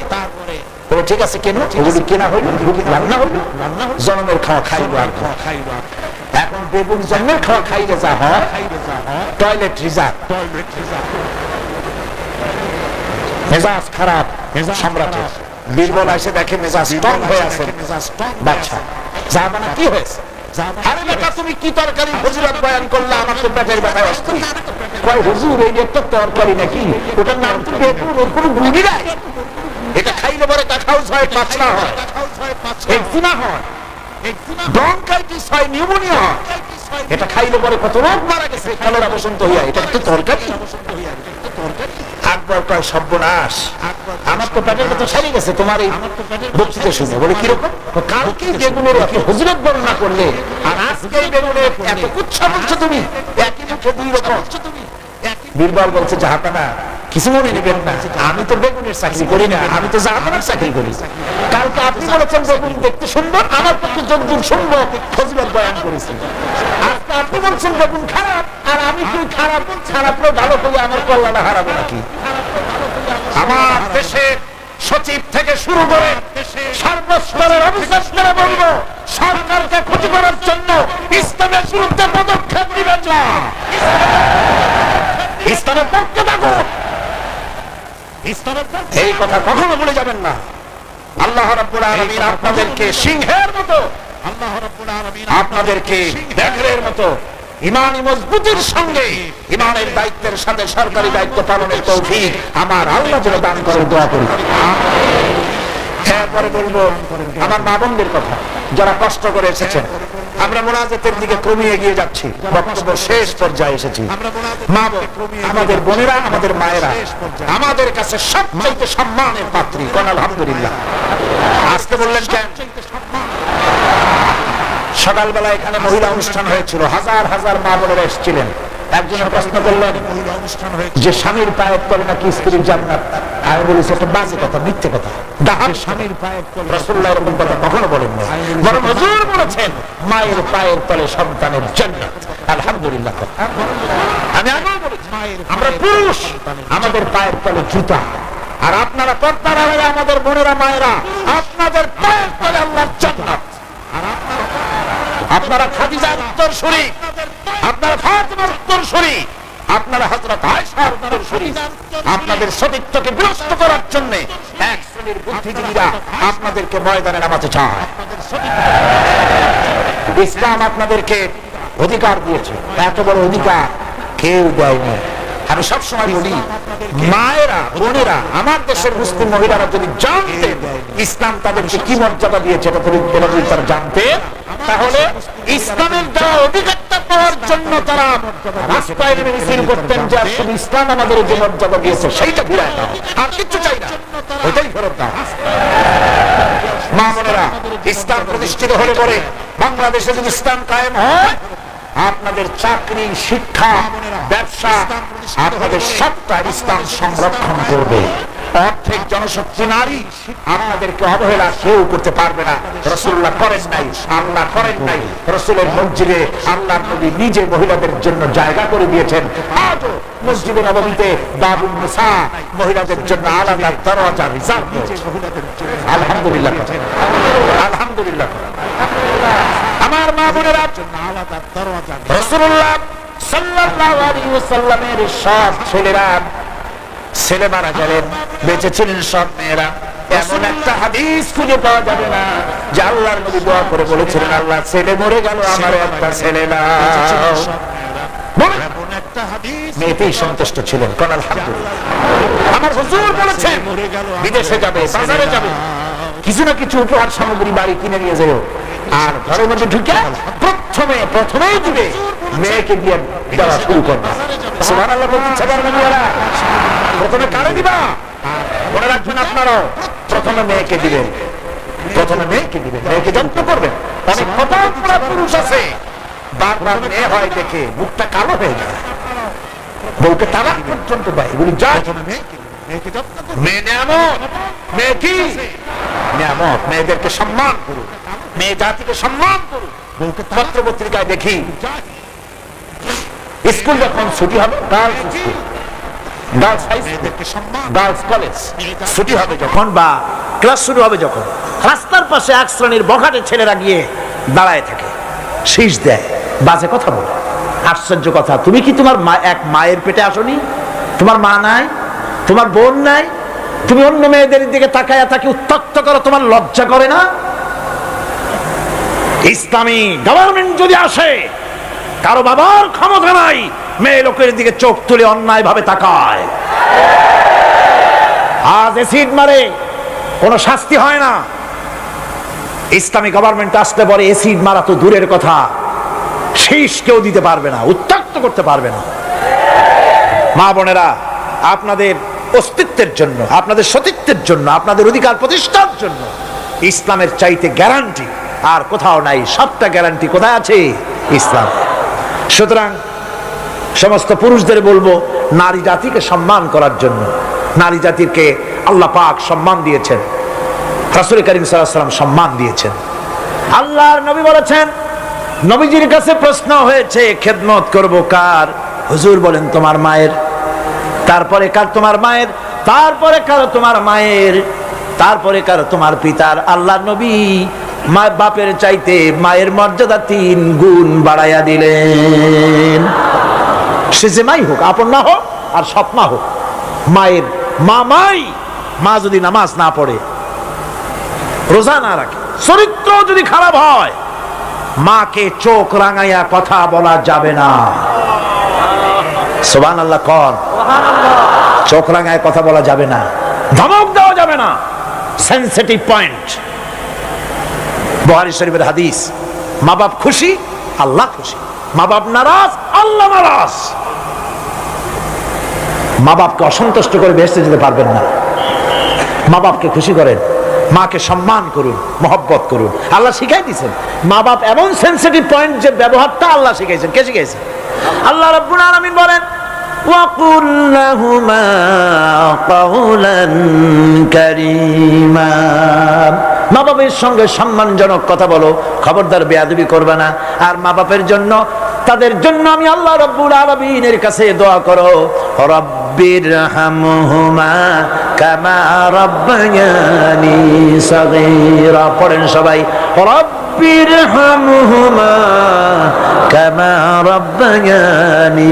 ঠিক আছে, কেন ওগুলি কেনা হইল, রান্না হইল, জন্মের খাওয়া খাইব। আর এখন বেগুন জন্মের খাওয়া খাইলে যা হয়, টয়লেট রিজার্ভ, মেজাজ খারাপ সম্রাটের। বীরবল এসে দেখে মেজাজ স্ট্রং হয়ে আছে। বাচ্চা জাহাপানা কি হয়েছে? আরে বেটা, তুমি কি তরকারি ফজিলত বয়ান করলে, আমার তো পেটের ব্যথায় অস্থির। কয় হুজুর, এই একটা তরকারি নাকি, ওটার নাম তো বেগুন, ওর কোনো গুণই নাই। এটা খাইলে পরে কাঠাউস হয়, পাতলা হয়, একজিমা হয়, ব্রঙ্কাইটিস হয়, নিউমোনিয়া হয়। এটা খাইলে পরে কত লোক মারা গেছে কলেরা বসন্ত হইয়া। এটা তো তরকারি? আকবর কয়, সর্বনাশ, আমার তো পেটের কথা সারি গেছে তোমার এই বক্তৃতা শুনে। বলে কিরকম? কালকে বেগুনের এত ফজিলত বর্ণনা করলে, আর আজকে বেগুনের এত কুচ্ছা বলছো তুমি, একই মুখে দুই রকম। বীরবল বলছে, জাহাপানা কিছু মনে নেবেন না, আমি তো বেগুনের চাকরি করি না, আমি তো জাহাপানার চাকরি করি। কালকে আপনি বলেছেন বেগুন দেখতে সুন্দর, আমার পক্ষে যদ্দূর সুন্দর ফজিলত বয়ান করেছি। আজকে আপনি বলছেন বেগুন খারাপ, আর আমি কি খারাপ খারাপরে ভালো করে আমার কল্যাণে হারাবো নাকি? আমার দেশের সচিব থেকে শুরু করে সর্বস্তরের অফিসাররা বলবো, সরকারকে ক্ষতি করার জন্য ইসলামের বিরুদ্ধে পদক্ষেপ নেবেন না, ইসলামের পক্ষে থাকুন। এই কথা কখনো বলে যাবেন না। আল্লাহ রাব্বুল আলামিন আপনাদেরকে সিংহের মতো, আপনাদেরকে ব্যাঘ্রের মতো ইমানি মজবুতির সঙ্গে ইমানের দায়িত্বের সাথে সরকারি দায়িত্ব পালনের তৌফিক আমার আল্লাহ যেন দান করে, দোয়া করি। এরপরে বলবো আমার মা বোনদের কথা, যারা কষ্ট করে এসেছেন। আমরা মুনাজাতের দিকে ক্রমে এগিয়ে যাচ্ছি, বক্তব্য শেষ পর্যায়ে এসেছি। মা বোন, আমাদের বোনেরা, আমাদের মায়েরা আমাদের কাছে সবচেয়ে সম্মানের পাত্রী। কোন আলহামদুলিল্লাহ। আজকে বললেন কেন? সকালবেলা এখানে মহিলা অনুষ্ঠান হয়েছিল, হাজার হাজার মা বোনেরা এসেছিলেন। একজনের প্রশ্ন করলেন যে স্বামীর পায়ের তলে নাকি স্ত্রীর জান্নাত। আমি বলেছি একটা বাজে কথা, মিথ্যে কথা। স্বামীর পায়ের তলে রাসূলুল্লাহ এরকম কথা কখনো বলেন না, বরং হুজুর বলেছেন মায়ের পায়ের তলে সন্তানের জান্নাত। আলহামদুলিল্লাহ। আমি আগেও বলেছি, আমরা পুরুষ, আমাদের পায়ের তলে জুতা, আর আপনারা পর্দার আড়ালে আমাদের বোনেরা মায়েরা, আপনাদের পায়ের তলে আল্লাহর জান্নাত। আর আপনারা খাদিজার উত্তরসূরি, আপনারা ফাতিমার উত্তরসূরি, আপনারা হযরত আয়েশার উত্তরসূরি। আপনাদের সতীত্বকে বিনষ্ট করার জন্য এক শ্রেণীর বুদ্ধিজীবীরা আপনাদেরকে ময়দানে নামাতে চায়। ইসলাম আপনাদেরকে অধিকার দিয়েছে, এত বড় অধিকার কেউ দেয়নি। আমি সবসময় বলি, মায়েরা, বোনেরা, আমার দেশের মুসলিম মহিলারা যদি জানতেন ইসলাম তাদেরকে কি মর্যাদা দিয়েছে, এটা যদি তারা জানতেন, তাহলে ইসলামের দেওয়া অধিকারটা পাওয়ার জন্য তারা রাস্তায় নেমে মিছিল করতেন যে আসলে ইসলাম আমাদের যে মর্যাদা দিয়েছে সেইটা ফিরায় দাও, আর কিচ্ছু চাই না, ওইটাই ফেরত দাও। মা বোনেরা, ইসলাম প্রতিষ্ঠিত হলে পরে বাংলাদেশে যদি ইসলাম কায়েম হয়, আপনাদের চাকরি, শিক্ষা, ব্যবসা, আপনাদের সবটা ইসলাম সংরক্ষণ করবে। অর্ধেক জনশক্তি নারী, আপনাদেরকে অবহেলা কেউ করতে পারবে না। রাসূলুল্লাহ করেন নাই, আল্লাহ করেন নাই। রাসূলের মসজিদে আল্লাহর নবী নিজে মহিলাদের জন্য জায়গা করে দিয়েছেন। আজও মসজিদে নববীতে বাবুন নিসা, মহিলাদের জন্য আলাদা দরজা রিজার্ভ রয়েছে। আলহামদুলিল্লাহ, আলহামদুলিল্লাহ। আমার মা বোনেরা, রাসূলুল্লাহ সাল্লাল্লাহু আলাইহি ওয়াসাল্লামের সব ছেলেরা ছেলে মারা গেলেন, বেঁচে ছিলেন সব মেয়েরা। এমন একটা হাদিস খুঁজে পাওয়া যাবে না যে আল্লাহর নবী দোয়া করে বলেছিলেন, আল্লাহ ছেলে মরে গেল, আমার একটা ছেলে না। মেয়েতেই সন্তুষ্ট ছিলেন। কোন আলহামদুলিল্লাহ। আমার হুজুর বলেছেন বিদেশে যাবে, বাজারে যাবে, কিছু না কিছু উপহার সামগ্রী বাড়ি কিনে নিয়ে যাও, আর ঘরের মধ্যে ঢুকে প্রথমেই দিবে মেয়েকে দিয়ে দেওয়া শুরু করবে। সুবহানাল্লাহ বলতে পারবেন না? প্রথমে কারে দিবা? মনে রাখবেন আপনারাও, প্রথমে মেয়েকে দিবেন, প্রথমে মেয়েকে দিবেন, মেয়েকে যত্ন করবেন। অনেক কতগুলো পুরুষ আছে বারবার মেয়ে হয় দেখে মুখটা কালো হয়ে যায়, বউকে তালাক পর্যন্ত দেয়। এগুলি যায়। মেয়ে নিয়ামত, মেয়ে কি নিয়ামত। মেয়েদেরকে সম্মান করুন, মেয়ে জাতিকে সম্মান করুন। পত্র পত্রিকায় দেখি স্কুল যখন ছুটি হবে, girls school, girls high school, girls college ছুটি হবে যখন বা ক্লাস শুরু হবে যখন, রাস্তার পাশে এক শ্রেণীর বখাটে ছেলেরা গিয়ে দাঁড়ায় থাকে, শীষ দেয়, বাজে কথা বলে। আশ্চর্য কথা, তুমি কি তোমার এক মায়ের পেটে আসনি? তোমার মা নাই, তোমার বোন নাই, তুমি অন্য মেয়েদের দিকে তাকায়া তাকে উত্ত্যক্ত করো, তোমার লজ্জা করে না? ইসলামী গভর্নমেন্ট যদি আসে, কারো বাবার ক্ষমতা নাই মেয়ে লোকের দিকে চোখ তুলে অন্যায় ভাবে তাকায়। আজ এসিড মারে, কোনো শাস্তি হয় না। ইসলামী গভর্নমেন্ট আসতে পরে এসিড মারা তো দূরের কথা, শীষ কেউ দিতে পারবে না, উত্ত্যক্ত করতে পারবে না। মা বোনেরা, আপনাদের অস্তিত্বের জন্য, আপনাদের সতীত্বের জন্য, আপনাদের অধিকার প্রতিষ্ঠার জন্য ইসলামের চাইতে গ্যারান্টি আর কোথাও নাই। সবটা গ্যারান্টি কোথায় আছে? ইসলাম। সুতরাং সমস্ত পুরুষদের বলবো, নারী জাতিকে সম্মান করার জন্য। নারী জাতিকে আল্লাহ পাক সম্মান দিয়েছেন, রাসূল করিম সাল্লাল্লাহু আলাইহি ওয়াসাল্লাম সম্মান দিয়েছেন। আল্লাহর নবী বলেছেন, নবীজির কাছে প্রশ্ন হয়েছে, খেদমত করব কার? হুজুর বলেন তোমার মায়ের। তারপরে কার? তোমার মায়ের। তারপরে কার? তোমার মায়ের। তারপরে কার? তোমার পিতার। আল্লাহর নবী মা বাপের চাইতে মায়ের মর্যাদা 3 গুণ বাড়াইয়া দিলেন। সে যে মাই হোক, আপন না হোক আর সৎ মা হোক, মায়ের মামাই। মা যদি নামাজ না পড়ে, রোজা না রাখে, চরিত্র যদি খারাপ হয়, মাকে চোখ রাঙাইয়া কথা বলা যাবে না। সুবহানাল্লাহ কোন? চোখ রাঙায় কথা বলা যাবে না, ধমক দেওয়া যাবে না, সেনসিটিভ পয়েন্ট। বুখারী শরীফের হাদিস, মা বাপ খুশি, আল্লাহ খুশি। মা বাপ নারাজ, আল্লাহ নারাজ। মা বাপকে অসন্তুষ্ট করে বেহেশতে যেতে পারবেন না। মা বাপকে খুশি করেন, মাকে সম্মান করুন, মহব্বত করুন। আল্লাহ শিখাই দিয়েছেন। মা বাপ এমন সেনসিটিভ পয়েন্ট যে ব্যবহারটা আল্লাহ শিখাইছেন। কে শিখাইছেন? আল্লাহ রাব্বুল আলামিন বলেন, ওয়াকুল লাহুমা কাওলান কারীমা। মা বাবার সঙ্গে সম্মানজনক কথা বলো, খবরদার বেয়াদবি করবে না। আর মা বাপের জন্য, তাদের জন্য আমি আল্লাহ রাব্বুল আলামিনের কাছে দোয়া করো, রব্বিরহামহুমা কামা রাব্বায়ানি সাগীরা। পড়েন সবাই, রব্বিরহামহুমা কামা রাব্বায়ানি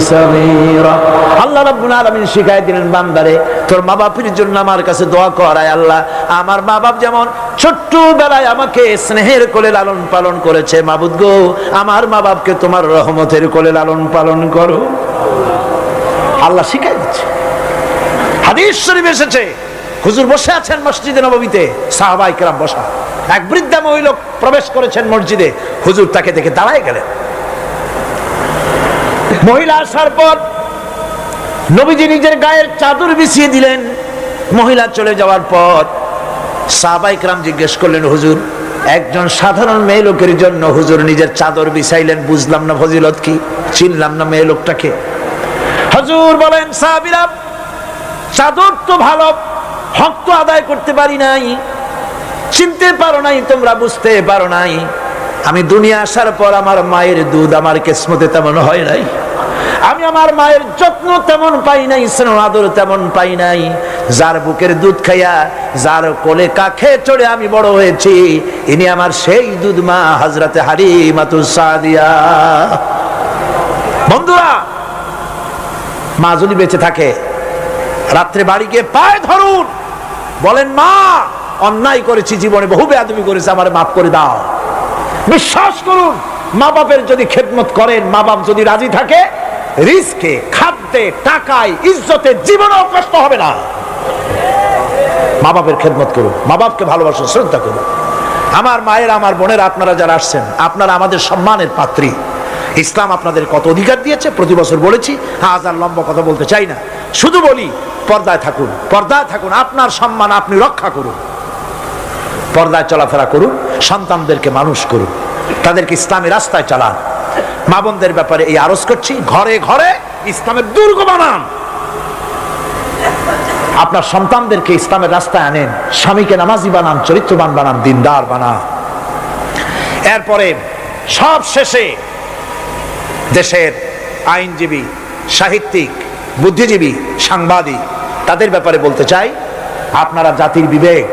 সাগীরা। আল্লাহ রাব্বুল আলামিন শিখাই দিলেন, বান্দারে তোর মা বাপের জন্য আমার কাছে দোয়া কর, আয় আল্লাহ আমার মা বাপ যেমন ছোট্টবেলায় আমাকে স্নেহের কোলে লালন পালন করেছে, মাবুদ গো আমার মা বাপকে তোমার রহমতের কোলে লালন পালন করো। আল্লাহ শিখাই দিচ্ছে। হাদিস শরীফে এসেছে, হুজুর বসে আছেন মসজিদে নববীতে, সাহাবায়ে কেরাম বসা। এক বৃদ্ধা মহিলা প্রবেশ করেছেন মসজিদে, হুজুর তাকে দেখে দাঁড়ায় গেলেন। মহিলা আসার পর নবীজি নিজের গায়ের চাদর বিছিয়ে দিলেন। মহিলা চলে যাওয়ার পর সাহাবায়ে কেরাম জিজ্ঞেস করলেন, হুজুর একজন সাধারণ মেয়ে লোকের জন্য হুজুর নিজের চাদর বিছাইলেন, বুঝলাম না ফজিলত কি, চিনলাম না মেয়ে লোকটাকে। হুজুর বলেন, সাহাবীরা চাদর তো ভালো, হক তো আদায় করতে পারি নাই, চিনতে পারো নাই, তোমরা বুঝতে পারো নাই। আমি দুনিয়া আসার পর আমার মায়ের দুধ আমার কিসমতে তেমন হয় নাই, আমি আমার মায়ের যত্ন তেমন পাই নাই, স্নেহ আদর তেমন পাই নাই। যার বুকের দুধ খাইয়া, যার কোলে কাখে চড়ে আমি বড় হয়েছি, ইনি আমার সেই দুধ মা হযরতে হালিমাতুস সাদিয়া। বন্ধুরা, মা যদি বেঁচে থাকে, রাত্রে বাড়ি গিয়ে পায়ে ধরুন, বলেন মা অন্যায় করেছি, জীবনে বহু বেয়াদবি করেছি, আমারে মাফ করে দাও। বিশ্বাস করুন, মা বাপের যদি খেদমত করেন, মা বাপ যদি রাজি থাকে, রিস্কে, খাদ্যে, টাকায়, ইজ্জতে জীবনেও কষ্ট হবে না। মা বাপের খেদমত করুন, মা বাপকে ভালোবাসুন, শ্রদ্ধা করুন। আমার মায়ের, আমার বোনের, আপনারা যারা আসছেন, আপনারা আমাদের সম্মানের পাত্রী। ইসলাম আপনাদের কত অধিকার দিয়েছে প্রতি বছর বলেছি, আজ আর লম্বা কথা বলতে চাই না, শুধু বলি পর্দায় থাকুন, পর্দায় থাকুন, আপনার সম্মান আপনি রক্ষা করুন, পর্দায় চলাফেরা করুন, সন্তানদেরকে মানুষ করুন, তাদেরকে ইসলামী রাস্তায় চালান। মা বোনদের ব্যাপারে এই আরজ করছি, ঘরে ঘরে ইসলামের দুর্গ বানান, আপনার সন্তানদেরকে ইসলামের রাস্তায় আনেন, স্বামীকে নামাজি বানান, চরিত্রবান বানান, দিনদার বানান। এরপরে সব শেষে দেশের আইনজীবী, সাহিত্যিক, বুদ্ধিজীবী, সাংবাদিক, তাদের ব্যাপারে বলতে চাই, আপনারা জাতির বিবেক,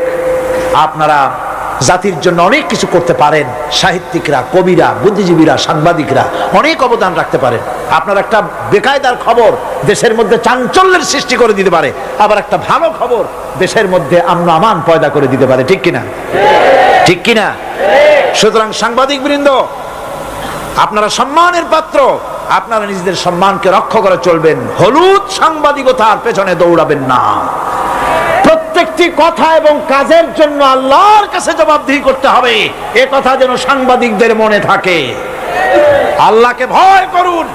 আপনারা জাতির জন্য অনেক কিছু করতে পারেন। সাহিত্যিকরা, কবিরা, বুদ্ধিজীবীরা, সাংবাদিকরা অনেক অবদান রাখতে পারেন। আপনার একটা বেকায়দার খবর দেশের মধ্যে চাঞ্চল্যের সৃষ্টি করে দিতে পারে, আবার একটা ভালো খবর দেশের মধ্যে আমন আমান পয়দা করে দিতে পারে। ঠিক কিনা? ঠিক কিনা? সুতরাং সাংবাদিক বৃন্দ, আপনারা সম্মানের পাত্র, আপনারা নিজেদের সম্মানকে রক্ষা করে চলবেন। হলুদ সাংবাদিকতার পেছনে দৌড়াবেন না। প্রত্যেকটি কথা এবং কাজের জন্য আল্লাহর কাছে জবাবদিহি করতে হবে, এ কথা যেন সাংবাদিকদের মনে থাকে। আল্লাহকে ভয় করুন,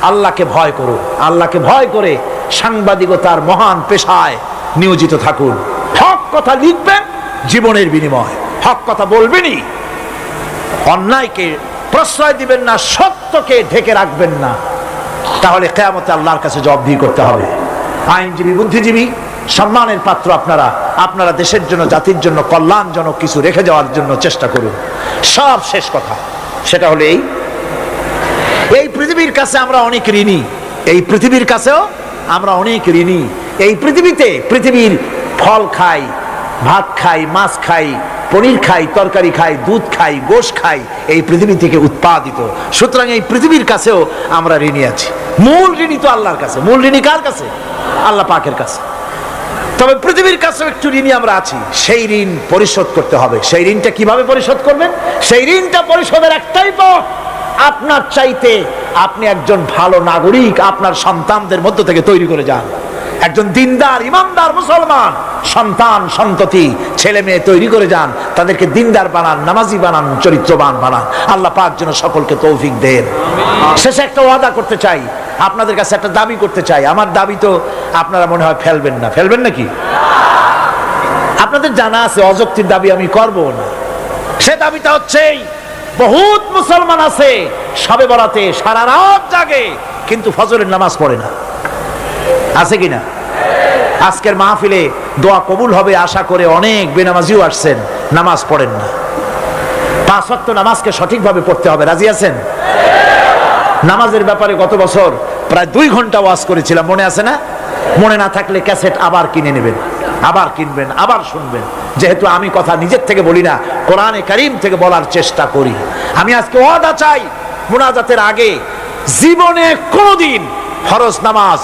আল্লাহকে ভয় করুন, আল্লাহকে ভয় করে সাংবাদিকতার মহান পেশায় নিয়োজিত থাকুন। হক কথা লিখবেন, জীবনের বিনিময় হক কথা বলবেনই। অন্যায়কে প্রশ্রয় দিবেন না, সত্যকে ঢেকে রাখবেন না, তাহলে কিয়ামতে আল্লাহর কাছে জবাবদিহি করতে হবে। আইনজীবী, বুদ্ধিজীবী, সম্মানের পাত্র আপনারা, আপনারা দেশের জন্য, জাতির জন্য কল্যাণজনক কিছু রেখে যাওয়ার জন্য চেষ্টা করুন। সব শেষ কথা, সেটা হলো এই পৃথিবীর কাছে আমরা অনেক ঋণী, এই পৃথিবীর কাছেও আমরা অনেক ঋণী। এই পৃথিবীতে, পৃথিবীর ফল খাই, ভাত খাই, মাছ খাই, পনির খাই, তরকারি খাই, দুধ খাই, গোশ খাই, এই পৃথিবী থেকে উৎপাদিত। সুতরাং এই পৃথিবীর কাছেও আমরা ঋণী আছি। মূল ঋণী তো আল্লাহর কাছে। মূল ঋণী কার কাছে? আল্লাহ পাকের কাছে। তবে পৃথিবীর কাছেও একটু ঋণী আমরা আছি, সেই ঋণ পরিশোধ করতে হবে। সেই ঋণটা কিভাবে পরিশোধ করবেন? সেই ঋণটা পরিশোধের একটাই পথ, আপনার চাইতে আপনি একজন ভালো নাগরিক আপনার সন্তানদের মধ্য থেকে তৈরি করে যান। একজন দিনদার, ইমানদার মুসলমান সন্তান, সন্ততি, ছেলে মেয়ে তৈরি করে যান, তাদেরকে দিনদার বানান, নামাজি বানান, চরিত্রবান বানান। আল্লাহ পাক যেন সকলকে তৌফিক দেন। শেষে একটা ওয়াদা করতে চাই, আপনাদের কাছে একটা দাবি করতে চাই। আমার দাবি তো আপনারা মনে হয় ফেলবেন না, ফেলবেন নাকি? আপনাদের জানা আছে অযৌক্তিক দাবি আমি করব না। সে দাবিটা হচ্ছে, বহুত মুসলমান আছে শবে বরাতে সারা রাত জাগে, কিন্তু ফজরের নামাজ পড়ে না। আছে কিনা? আজকের মাহফিলে দোয়া কবুল হবে আশা করে অনেক বেনামাজিও আসছেন, নামাজ পড়েন না। 5 ওয়াক্ত নামাজকে সঠিকভাবে পড়তে হবে, রাজি আছেন? নামাজের ব্যাপারে গত বছর প্রায় 2 ঘন্টা ওয়াজ করেছিলাম, মনে আছে না? মনে না থাকলে ক্যাসেট আবার কিনে নেবেন, আবার কিনবেন, আবার শুনবেন। যেহেতু আমি কথা নিজের থেকে বলি না, কোরআনে কারীম থেকে বলার চেষ্টা করি। আমি আজকে ওয়াদা চাই, মুনাজাতের আগে জীবনে কোনোদিন ফরজ নামাজ,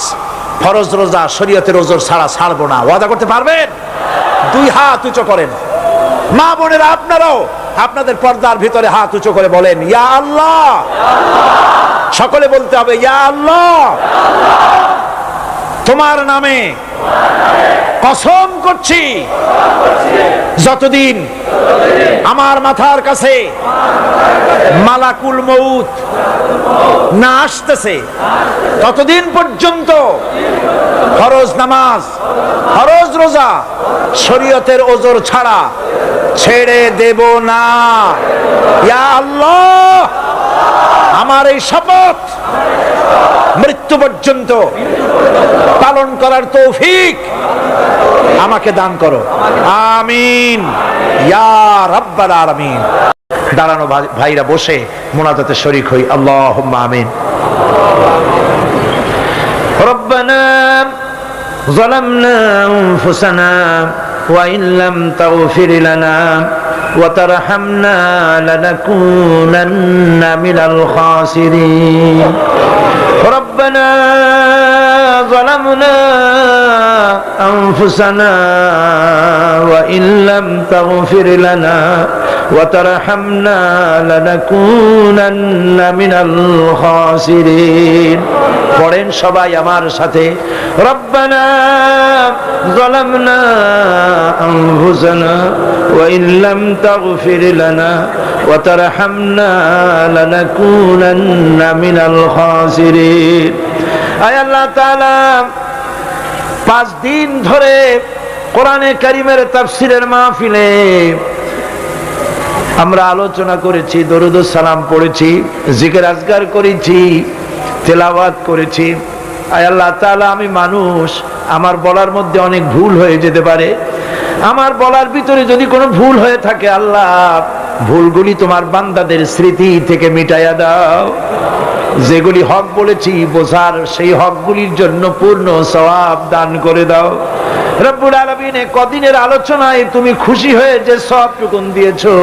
ফরজ রোজা, শরীয়তের ওজর ছাড়া ছাড়বো না। ওয়াদা করতে পারবেন? 2 হাত উঁচু করেন। মা বোনেরা আপনারাও আপনাদের পর্দার ভিতরে হাত উঁচু করে বলেন, ইয়া আল্লাহ। সকলে বলতে হবে, ইয়া আল্লাহ, তোমার নামে কসম করছি, যতদিন আমার মাথার কাছে মালাকুল মউত না আসতেছে, ততদিন পর্যন্ত ফরজ নামাজ, ফরজ রোজা, শরীয়তের ওজর ছাড়া ছেড়ে দেব না। ইয়া আল্লাহ, আমার এই শপথ মৃত্যু পর্যন্ত পালন করার তৌফিক আমাকে দান করো। আমিন ইয়া রাব্বাল আলামিন। দাঁড়ানো ভাইরা বসে মুনাজাতে শরীক হই। আল্লাহুম্মা আমিন। রব্বানা যালামনা আনফুসানা ওয়া ইন লাম তাগফির লানা وترحمنا لنكونن من الخاسرين ربنا ظلمنا أنفسنا وإن لم تغفر لنا وترحمنا لنكونن من الخاسرين পড়েন সবাই আমার সাথে ربنا ظلمنا أنفسنا وإن لم تغفر لنا وترحمنا لنكونن من الخاسرين আয় আল্লাহ তাআলা 5 দিন ধরে কোরআনে কারীমের তাফসীরের মাহফিলে আমরা আলোচনা করেছি, দরুদ ও সালাম পড়েছি, জিকির আজকার করেছি, তেলাওয়াত করেছি। আয় আল্লাহ তাআলা, আমি মানুষ, আমার বলার মধ্যে অনেক ভুল হয়ে যেতে পারে। আমার বলার ভিতরে যদি কোনো ভুল হয়ে থাকে আল্লাহ, ভুলগুলি তোমার বান্দাদের স্মৃতি থেকে মিটাইয়া দাও। যেগুলি হক বলেছি বোঝার, সেই হকগুলির জন্য পূর্ণ সওয়াব দান করে দাও। রব্বুল আলামিন, কদিনের আলোচনায় তুমি খুশি হয়ে যে সওয়াবটুকুন দিয়েছো,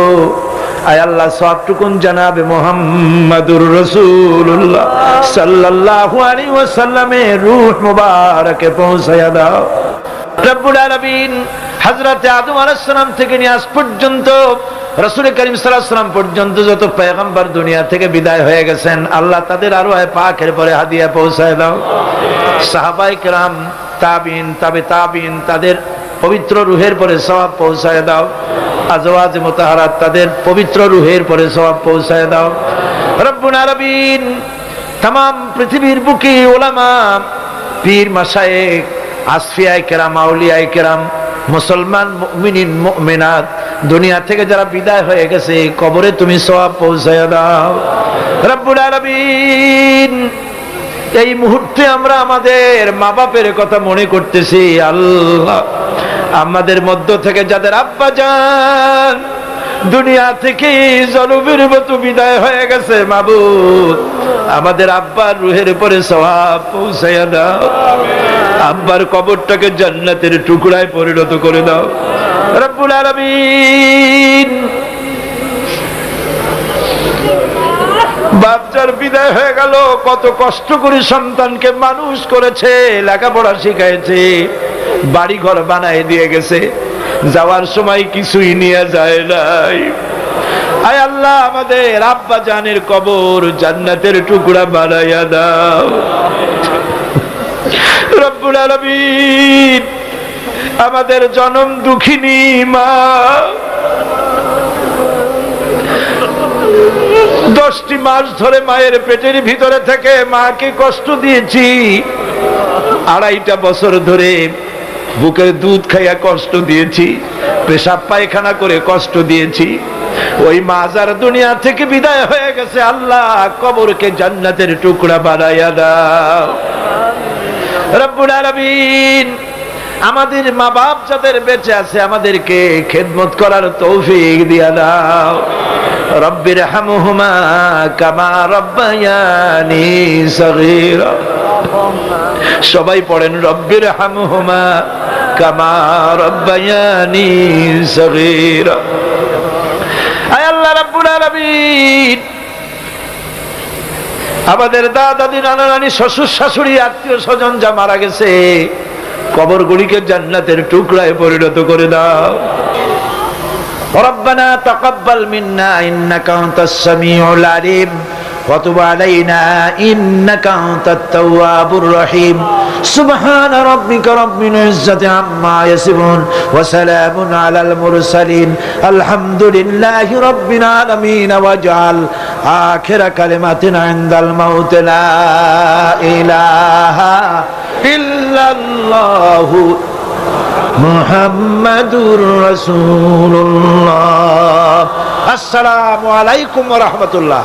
আয় আল্লাহ সওয়াবটুকুন জনাবে মুহাম্মাদুর রাসূলুল্লাহ সাল্লাল্লাহু আলাইহি ওয়াসাল্লামের রূহ মুবারকে পৌঁছায়া দাও। রব্বুল আলামিন, হযরতে আদম আলাইহিস সালাম থেকে নিয়ে আজ পর্যন্ত রাসূল করিম সাল্লাল্লাহু আলাইহি ওয়াসাল্লাম পর্যন্ত যত পয়গম্বর দুনিয়া থেকে বিদায় হয়ে গেছেন, আল্লাহ তাদের আরওয়ায়ে পাকের পরে হাদিয়া পৌঁছায় দাও। সাহাবায়ে কেরাম, তাবিঈন, তাবে তাবিঈন, তাদের পবিত্র রূহের পরে সওয়াব পৌঁছায় দাও। আজওয়াজে মুতাহারাত, তাদের পবিত্র রূহের পরে সওয়াব পৌঁছায় দাও। রব্বুল আলামিন, तमाम পৃথিবীর বুকে উলামা, পীর, মাশায়েখ, আসফিয়ায়ে কেরাম, আউলিয়ায়ে কেরাম, মুসলমান মুমিনিন মুমিনাত দুনিয়া থেকে যারা বিদায় হয়ে গেছে, কবরে তুমি সওয়াব পৌঁছায়া দাও। রব্বুল আলামিন, এই মুহূর্তে আমরা আমাদের মা বাপের কথা মনে করতেছি। আল্লাহ, আমাদের মধ্য থেকে যাদের আব্বা জান দুনিয়া থেকে জনমের মতো বিদায় হয়ে গেছে, মাবুদ আমাদের আব্বার রূহের উপরে সওয়াব পৌঁছায়া দাও। আব্বার কবরটাকে জান্নাতের টুকরায় পরিণত করে দাও। রব্বুল আলামিন, বাচ্চার বিদায় হয়ে গেল, কত কষ্ট করে সন্তানকে মানুষ করেছে, লেখাপড়া শিখাইছে, বাড়ি ঘর বানায় দিয়ে গেছে, যাওয়ার সময় কিছুই নিয়ে যায় নাই। আয় আল্লাহ, আমাদের আব্বা জানের কবর জান্নাতের টুকরা বানাইয়া দাও। রব্বুল আলামিন, আমাদের জনম দুঃখিনী মা, 10টি মাস ধরে মায়ের পেটের ভিতরে থেকে মাকে কষ্ট দিয়েছি। 2.5 বছর ধরে বুকের দুধ খাইয়া কষ্ট দিয়েছি, পেশাব পায়খানা করে কষ্ট দিয়েছি। ওই মা যার দুনিয়া থেকে বিদায় হয়ে গেছে, আল্লাহ কবরকে জান্নাতের টুকরা বানাইয়া দাও। রব্বুল আলামিন, আমাদের মা বাপ যাদের বেঁচে আছে, আমাদেরকে খেদমত করার তৌফিক দিয়া দাও। রব্বির হামহুমা কামা রব্বায়ানি সগীরা। সবাই পড়েন, রব্বির হামহুমা কামা রব্বায়ানি সগীরা। আয় আল্লাহ রাব্বুল আলামিন, আমাদের দাদা দাদি, নানা নানি, শ্বশুর শাশুড়ি, আত্মীয় স্বজন যা মারা গেছে, কবরগুলিকে জান্নাতের টুকরায় পরিণত করে দাও। ربنا تقبل منا إنك أنت السميع العليم وتب علينا إنك أنت التواب الرحيم سبحان ربك رب العزة عما يصفون وسلام على المرسلين الحمد لله رب العالمين واجعل آخر كلمتنا عند الموت لا إله إلا الله মুহাম্মাদুর রাসূলুল্লাহ। আসসালামু আলাইকুম ওয়া রাহমাতুল্লাহ।